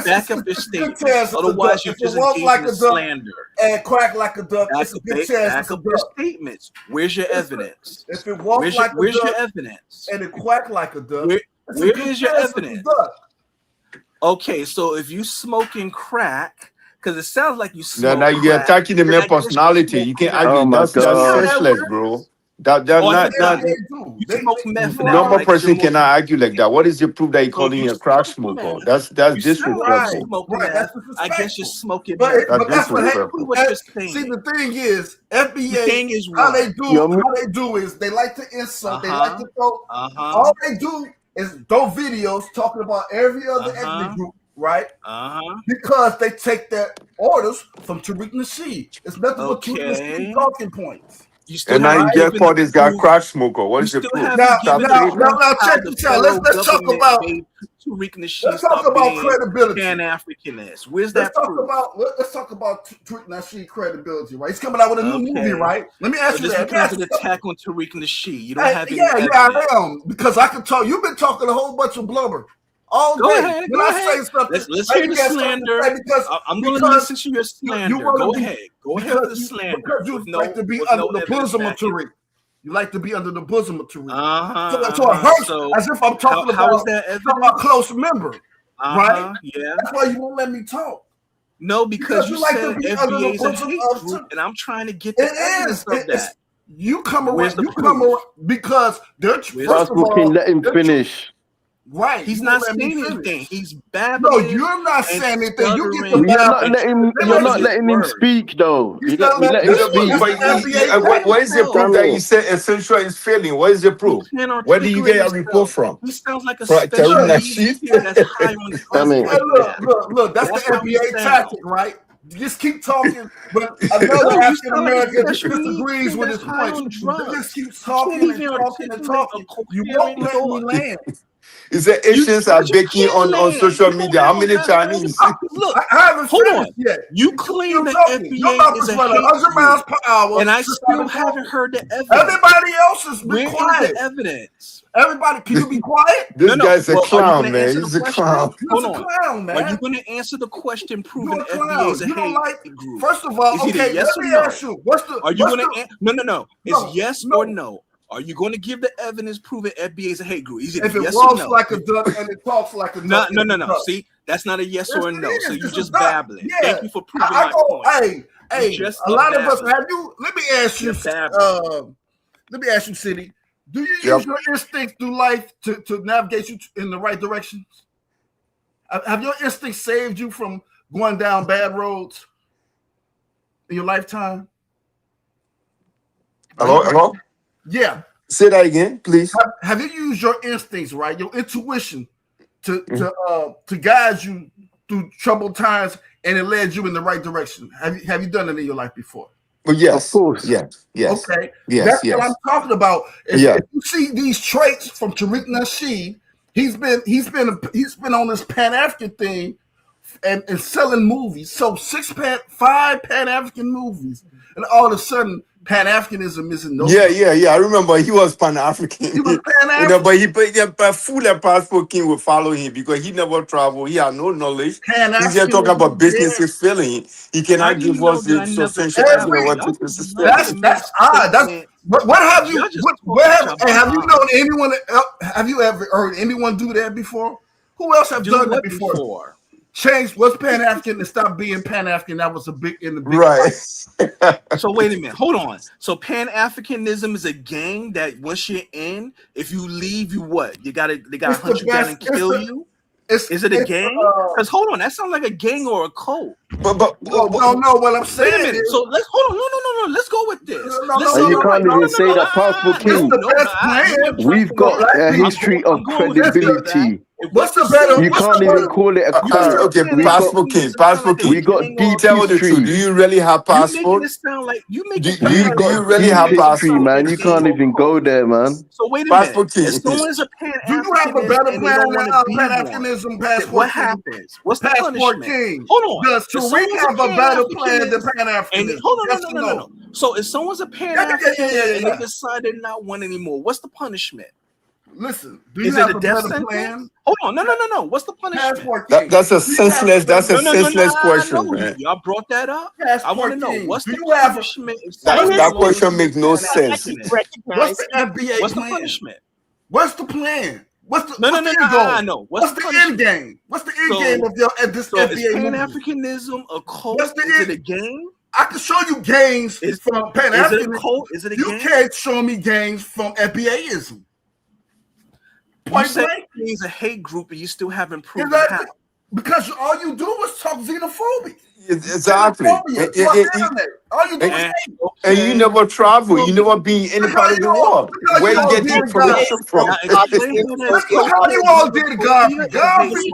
back up your statements. Otherwise, you're just engaging in slander.
And quack like a duck, it's a good chance.
Back up your statements. Where's your evidence?
If it walks like a duck,
where's your evidence?
And it quack like a duck.
Where is your evidence? Okay, so if you smoking crack, because it sounds like you smoke
now you're attacking the man's personality. You can't argue. That's senseless, bro. That
Oh,
not
they do.
You smoke meth and
normal
like
person
you're
cannot argue like that. What is the proof that he calling you a crack
smoke
smoker?
meth.
That's
You sound like you
disrespectful.
smoke
Right, that's
meth. I guess you're
disrespectful.
smoking
But
meth.
but that's what
Exactly what you're saying.
see, the thing is,
The
FBA,
thing is
how
what?
they do is they like to insult, they like to throw. All they do is throw videos talking about every other ethnic group, right? Because they take their orders from Tariq Nasheed. It's nothing but Tariq Nasheed talking points.
You still
And now you
haven't
just
given
call
the
this guy
proof.
crack smoker. What
You
is the
still
proof?
haven't given the
Now,
proof
check
how the
this out.
federal
Let's talk
government
about
made Tariq Nasheed
let's talk
stop
about
being
credibility.
Pan-Africanist. Where's
Let's
that
talk
proof?
about Tariq Nasheed credibility, right? He's coming out with a new movie, right? Let me ask
So
you
just
that.
because of the attack on Tariq Nasheed, you don't have any
Yeah,
evidence.
I am, because I can talk. You've been talking a whole bunch of blubber all
Go
day.
ahead.
When
Go
I
ahead.
say something,
Let's hear the slander. I'm going to listen to your slander. Go ahead. Go ahead with the slander.
Because you
with
like to be
with
under
no
the
evidence
bosom of
backing it.
Tariq. You like to be under the bosom of Tariq.
Uh-huh,
So it hurts
So
as if I'm talking
how is
about
that
talking about close member, right?
Yeah.
That's why you won't let me talk.
No, because you
you like
said
to be under the
FBA is a
bosom
hate
of
group, and I'm trying to get the
It
evidence
is.
of that.
You come
Where's
around.
the
You come
proof?
around because they're
Where's
first
the
of
King,
all.
let him
they're-
finish.
Right.
He's
you
not
won't let me
saying
finish.
anything. He's
No,
babbling.
you're not
and
saying anything. You get the
stuttering
You're not
babbling.
letting him.
They
You're
let
not
you-
letting him speak, though.
He's
You
not
let
letting
him
them
speak.
That's the FBA
What is the proof that you
Damn
said Essential is failing? What is the proof?
can't
Where do you get
articulate
your report
himself.
from?
He sounds like a
From
special
Tariq
needs
Nasheed?
kid that's high on drugs
it.
right now.
Look. That's
That's
the
how he
FBA
sounds.
tactic, right? You just keep talking, but another
No, you
African
sound like a
American
special needs
disagrees
kid
with
that's
his
high
points.
on
He just
drugs.
keeps
You can't
talking and
even
talking and
articulate a
talking. You won't
coherent
let me
thought.
land.
He said Asians are baking on social media. How many Chinese?
Look,
I haven't
hold
finished
on.
yet.
You
You're
claim that
talking. Your
FBA
mouth
is
is
a
running
hate
100 miles
group,
per hour.
and I
since I've
still
been talking.
haven't heard the evidence.
Everybody else has been
Where is
quiet.
the evidence?
Everybody, can you be quiet?
This guy's a
Well, are you
clown,
going to
man.
answer
He's
the
a
question?
clown.
Hold
You're
on.
a clown, man.
Are you going to answer the question proving
You're a
FBA
clown.
is a
You don't
hate
like.
group?
First of all,
Is it
okay,
a yes
let
or
me
no?
ask you. What's the?
Are you
what's
going
the,
to? No. It's
No,
yes
no.
or no. Are you going to give the evidence proving FBA is a hate group? Is it
If
a
it
yes or
walks
no?
like a duck and it talks like a duck,
No.
it's a duck.
See, that's not a yes
Yes,
or a
it
no.
is.
So you
It's a
just
duck.
babbling.
Yeah.
Thank you for proving
I
my
go,
point.
hey,
just
a lot of us
babbling.
have you. Let me ask you.
You're babbling.
Let me ask you, City. Do you
Yep.
use your instincts through life to navigate you in the right directions? Have your instincts saved you from going down bad roads in your lifetime?
Hello?
Yeah.
Say that again, please.
Have you used your instincts, right? Your intuition to guide you through troubled times, and it led you in the right direction? Have you done it in your life before?
Well, yes.
Of course.
Yes.
Okay.
Yes.
That's what I'm talking about. If
Yeah.
you see these traits from Tariq Nasheed, he's been on this Pan-African thing and selling movies. So 5 Pan-African movies, and all of a sudden Pan-Africanism isn't no.
Yeah. I remember he was Pan-African.
He was Pan-African.
But full and passport king will follow him because he never traveled. He had no knowledge. He's just talking about businesses failing. He cannot give us the substantial evidence.
That's odd. That's what have you? Have you known anyone? Have you ever heard anyone do that before? Who else have done that before? Changed what's Pan-African and stop being Pan-African. That was a big
right.
So wait a minute, hold on. So Pan-Africanism is a gang that once you're in, if you leave, you what? They gotta hunt you down and kill you. Is it a gang? Because hold on, that sounds like a gang or a cult.
No. What I'm saying.
Wait a minute. So let's hold on. No. Let's go with this.
And you can't even say that, Passport King. We've got a history of credibility.
What's the better?
You can't even call it a cult.
Okay, Passport King.
We got deep
Tell the
history.
truth. Do you really have passport?
You
Do you really have
history,
passport?
man? You can't even go there, man.
So wait a
Passport
minute.
King.
If someone's a
Do you have a better plan than Pan-Africanism? Passport
what
King?
happens? What's the
Passport
punishment?
King.
Hold on.
Does Tariq have a better plan than Pan-Africanism?
Hold on,
Yes or
no. So if someone's a Pan-Africanist and they
Yeah.
decide they're not one anymore, what's the punishment?
Listen, do you
Is
have
it a
a
death
better
sentence?
plan?
Hold on, no. What's the punishment?
Passport King.
That's a senseless. That's a senseless question,
No.
man.
Y'all brought that up. I
Passport
want to know
King.
what's
Do
the
you have
punishment? If
That
someone
question
belongs
makes
to
no
Pan-Africanist?
sense.
What's the FBA
What's the
plan?
punishment?
What's the plan? What's the
No.
end goal?
I know.
What's the end game? What's the end game of this
So is
FBA movement?
Pan-Africanism a cult?
What's the
Is
end?
it a gang?
I can show you gangs from Pan
Is it a
African.
cult? Is it a
You
gang?
can't show me gangs from FBAism.
You said he's a hate group, and you still haven't proven how.
Because all you do is talk xenophobia.
Exactly.
Xenophobia throughout the internet. All you do is hate.
And you never travel. You never been any part of the world. Where you get the information from?
Look how you all did Godfrey. Godfrey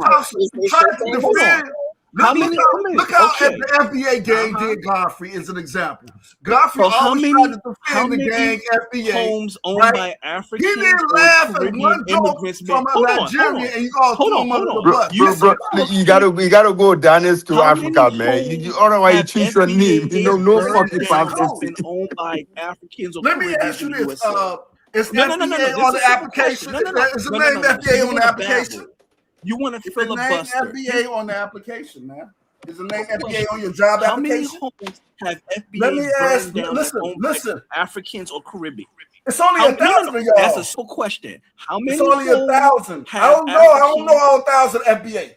tried to defend. Look how the FBA gang did Godfrey as an example. Godfrey always tried to defend the gang FBA.
Homes owned by Africans.
He didn't laugh at one joke from a Nigerian, and you all threw him under the bus.
You gotta go Dynast to Africa, man. You don't know why you choose your name. You know, no fucking
been owned by Africans or
Let me
Caribbean
ask you
in the
this.
USA.
Is
No,
FBA
no, no, no. This
on
is
the
a
application?
question. No.
Is the name FBA on the application?
You want to
Is the name
filibuster?
FBA on the application, man? Is the name FBA on your job
How many
application?
homes have
Let me
FBA
ask.
burned down
Listen.
by Africans or Caribbean?
It's only 1,000 of y'all.
That's a simple question. How many?
It's only
homes
1,000. I
have
don't know. I don't know
Africans-
all 1,000 FBA.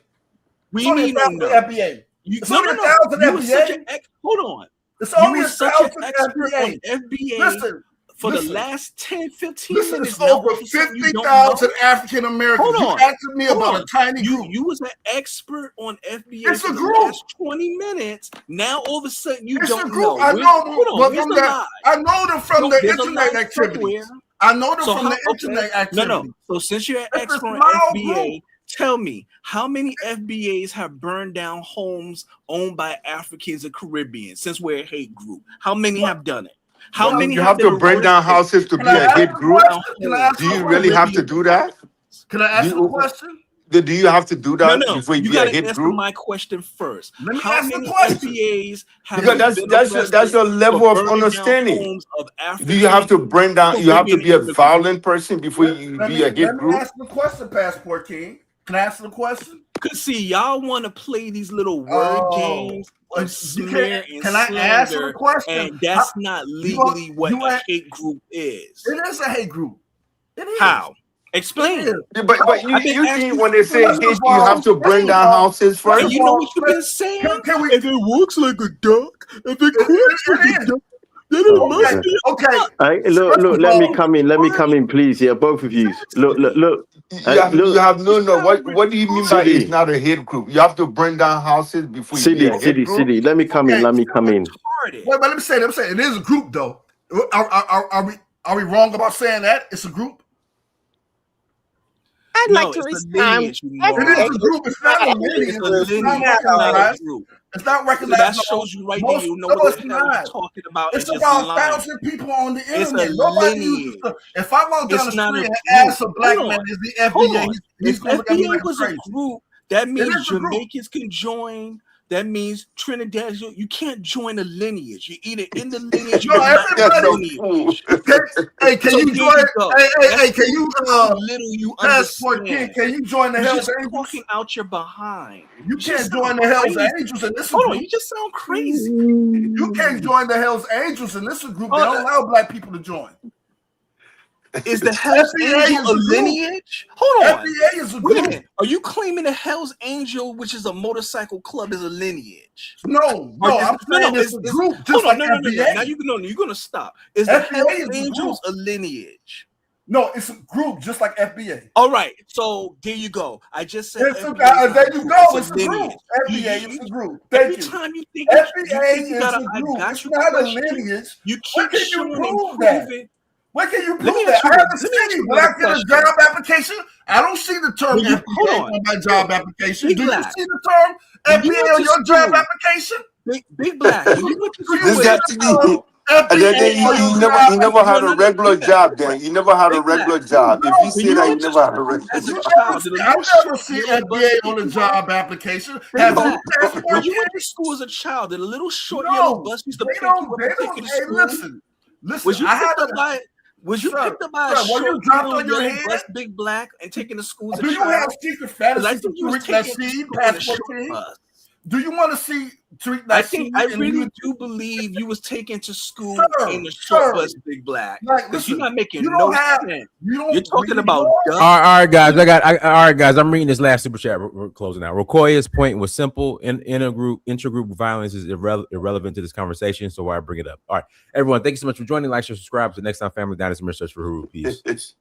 It's only 1,000 FBA. It's only 1,000
You were such
FBA.
an hold on.
It's
You
only
were such an
1,000
expert on
FBA.
FBA
Listen.
for the
listen.
last 10, 15
Listen,
minutes.
it's
Now,
over
all of a sudden you don't
50,000
know?
African Americans.
Hold
You
on.
asking me
Hold
about
on.
a tiny group.
You was an expert on FBA
It's
for
a
the
group.
last 20 minutes. Now all of a sudden you
It's
don't
a group.
know.
I know them,
Hold on,
but
where's
from
the
the,
lie?
I know them from
No,
the
there's a
internet
lie
activities.
somewhere.
I know them
So
from
how,
the internet activities.
No. So since you're an
It's a
expert on
small
FBA,
group.
tell me how many FBAs have burned down homes owned by Africans and Caribbean since we're a hate group? How many have done it? How
Well,
many
you have
been
to burn down
arrested?
houses to
Can
be
I
a
ask
hate
a
group?
question? Can I ask
Do
a
you
question?
really have to do that?
Can I ask a question?
Do you have to do that before you
You
be a
gotta
hit
answer
group?
my question first.
Let me
How
ask the
many
question.
FBAs have
Because
been
that's
arrested
your level
for
of
burning down
understanding.
homes of
Do you have to
African
burn down? You have to
Caribbean
be a
immigrants?
violent person before you
Let
be
me
a hit group?
ask the question, Passport King. Can I ask the question?
Cause see, y'all want to play these little word games of
you
smear
can't.
and
Can I answer the
slander,
question?
and that's not legally what a hate group is.
It is a hate group. It is.
How? Explain.
Yeah, but
I've been
you
asking
think when they say
First
hit,
of
you have to
all,
burn down houses
first
first?
of
You know
all,
what you've been saying?
Can we?
If it walks like a duck, if it quacks like a duck, then it
Oh,
must
man.
be a
Okay.
duck.
Look,
First of
let me
all,
come in. Let me come in, please. Yeah, both of you. Look.
You have no. What do you mean by it's
Sidi,
not a hit group? You have to burn down houses before you be a hit group.
Sidi. Let me come in.
Okay.
Let me come in.
Wait, but let me say it is a group, though. Are we wrong about saying that it's a group?
I'd
No,
like to
it's a
respond.
lineage, you
It
moron.
is a group. It's not a lineage.
It's a
It's not
lineage, not a
recognized.
group.
It's not
So
recognized.
that shows you right there. You know
No,
what
it's
the hell you're
not.
talking about.
It's
Just
about
lying.
1,000 people on the
It's
internet.
a
Nobody
lineage.
uses the. If I walk down the
It's not
street
a
and ask a
group.
black
Hold
man,
on.
is the
Hold
FBA?
on.
He's
If
going to look at me
FBA
like I'm
was a
crazy.
group, that means
is a group.
Jamaicans can join. That means Trinidad. You can't join a lineage. You're either in the lineage
No,
or you're not in the
everybody.
lineage.
Hey, can
So
you
there
join?
you go.
Hey, can you
How little you
Passport King?
understand.
Can you join the
You're
Hell's
just
Angels?
talking out your behind.
You
just
can't
sound
join the Hell's
crazy.
Angels in this
Hold
group.
on, you just sound crazy.
You can't join the Hell's Angels in this group. They don't allow black people to join.
Is the Hell's
FBA
Angel
is
a
a group.
lineage? Hold on.
FBA is a
Wait a
group.
minute. Are you claiming the Hell's Angel, which is a motorcycle club, is a lineage?
No, I'm saying it's a group, just like FBA.
Now you're gonna stop. Is the
FBA
Hell's
is a
Angels
group.
a lineage?
No, it's a group, just like FBA.
All right, so there you go. I just said
There
FBA
you go. It's a group. FBA is a group. Thank you.
Time you think
FBA
you
is
gotta,
a
I
group.
got
It's
you
not a
question.
lineage.
You
Where
keep
can you
showing and
prove that?
proving.
Where can you
Let
prove
me
that?
ask you
I
one-
haven't
let me ask
seen
you
it. When I
another
get a
question.
job application, I don't see the term
When you-
FBA
hold on.
on my job application.
Big
Do you
Black.
see the term
When you
FBA
went
on
to
your job
school,
application?
Big Black. When you went to
Do you
This
see
got
the
to
term
be. And
FBA
then
on your
you
job
never had a
application?
regular job. Then you never had a regular job. If you
When
say
you
that, you
went to
never had a
school
regular
as a
job.
child, did a
I
little
never
short
see
yellow bus
FBA
pick
on a
you up?
job application.
Big
Have you
Black.
passport?
When you went to school as a child, did a little short
No,
yellow bus used to
they
pick you up
don't.
and take you to
Hey,
school?
listen.
Was you
I
picked
had
up by? Was you
Sir,
picked up by a
sir, were you
short
dropped
little
on your
yellow
head?
bus, Big Black, and taken to school as a
Do you
child?
have secret
'Cause I
fantasies
think
of
you was
Tariq
taken to
Nasheed,
school in a
Passport
short
King?
bus.
Do you want to see treat
I
that?
think I really do believe you was taken to school in the
Sir,
short bus, Big Black.
Like,
Because you're
listen,
not making
you
no
don't have,
sense.
you don't
You're talking
read
about
law.
dumb.
All right, guys. All right, guys. I'm reading this last super chat. We're closing out. Rokoya's point was simple. Intergroup violence is irrelevant to this conversation, so why I bring it up. All right, everyone. Thank you so much for joining. Like, share, subscribe. Till next time, family. Dynast Amir, search for Huru. Peace.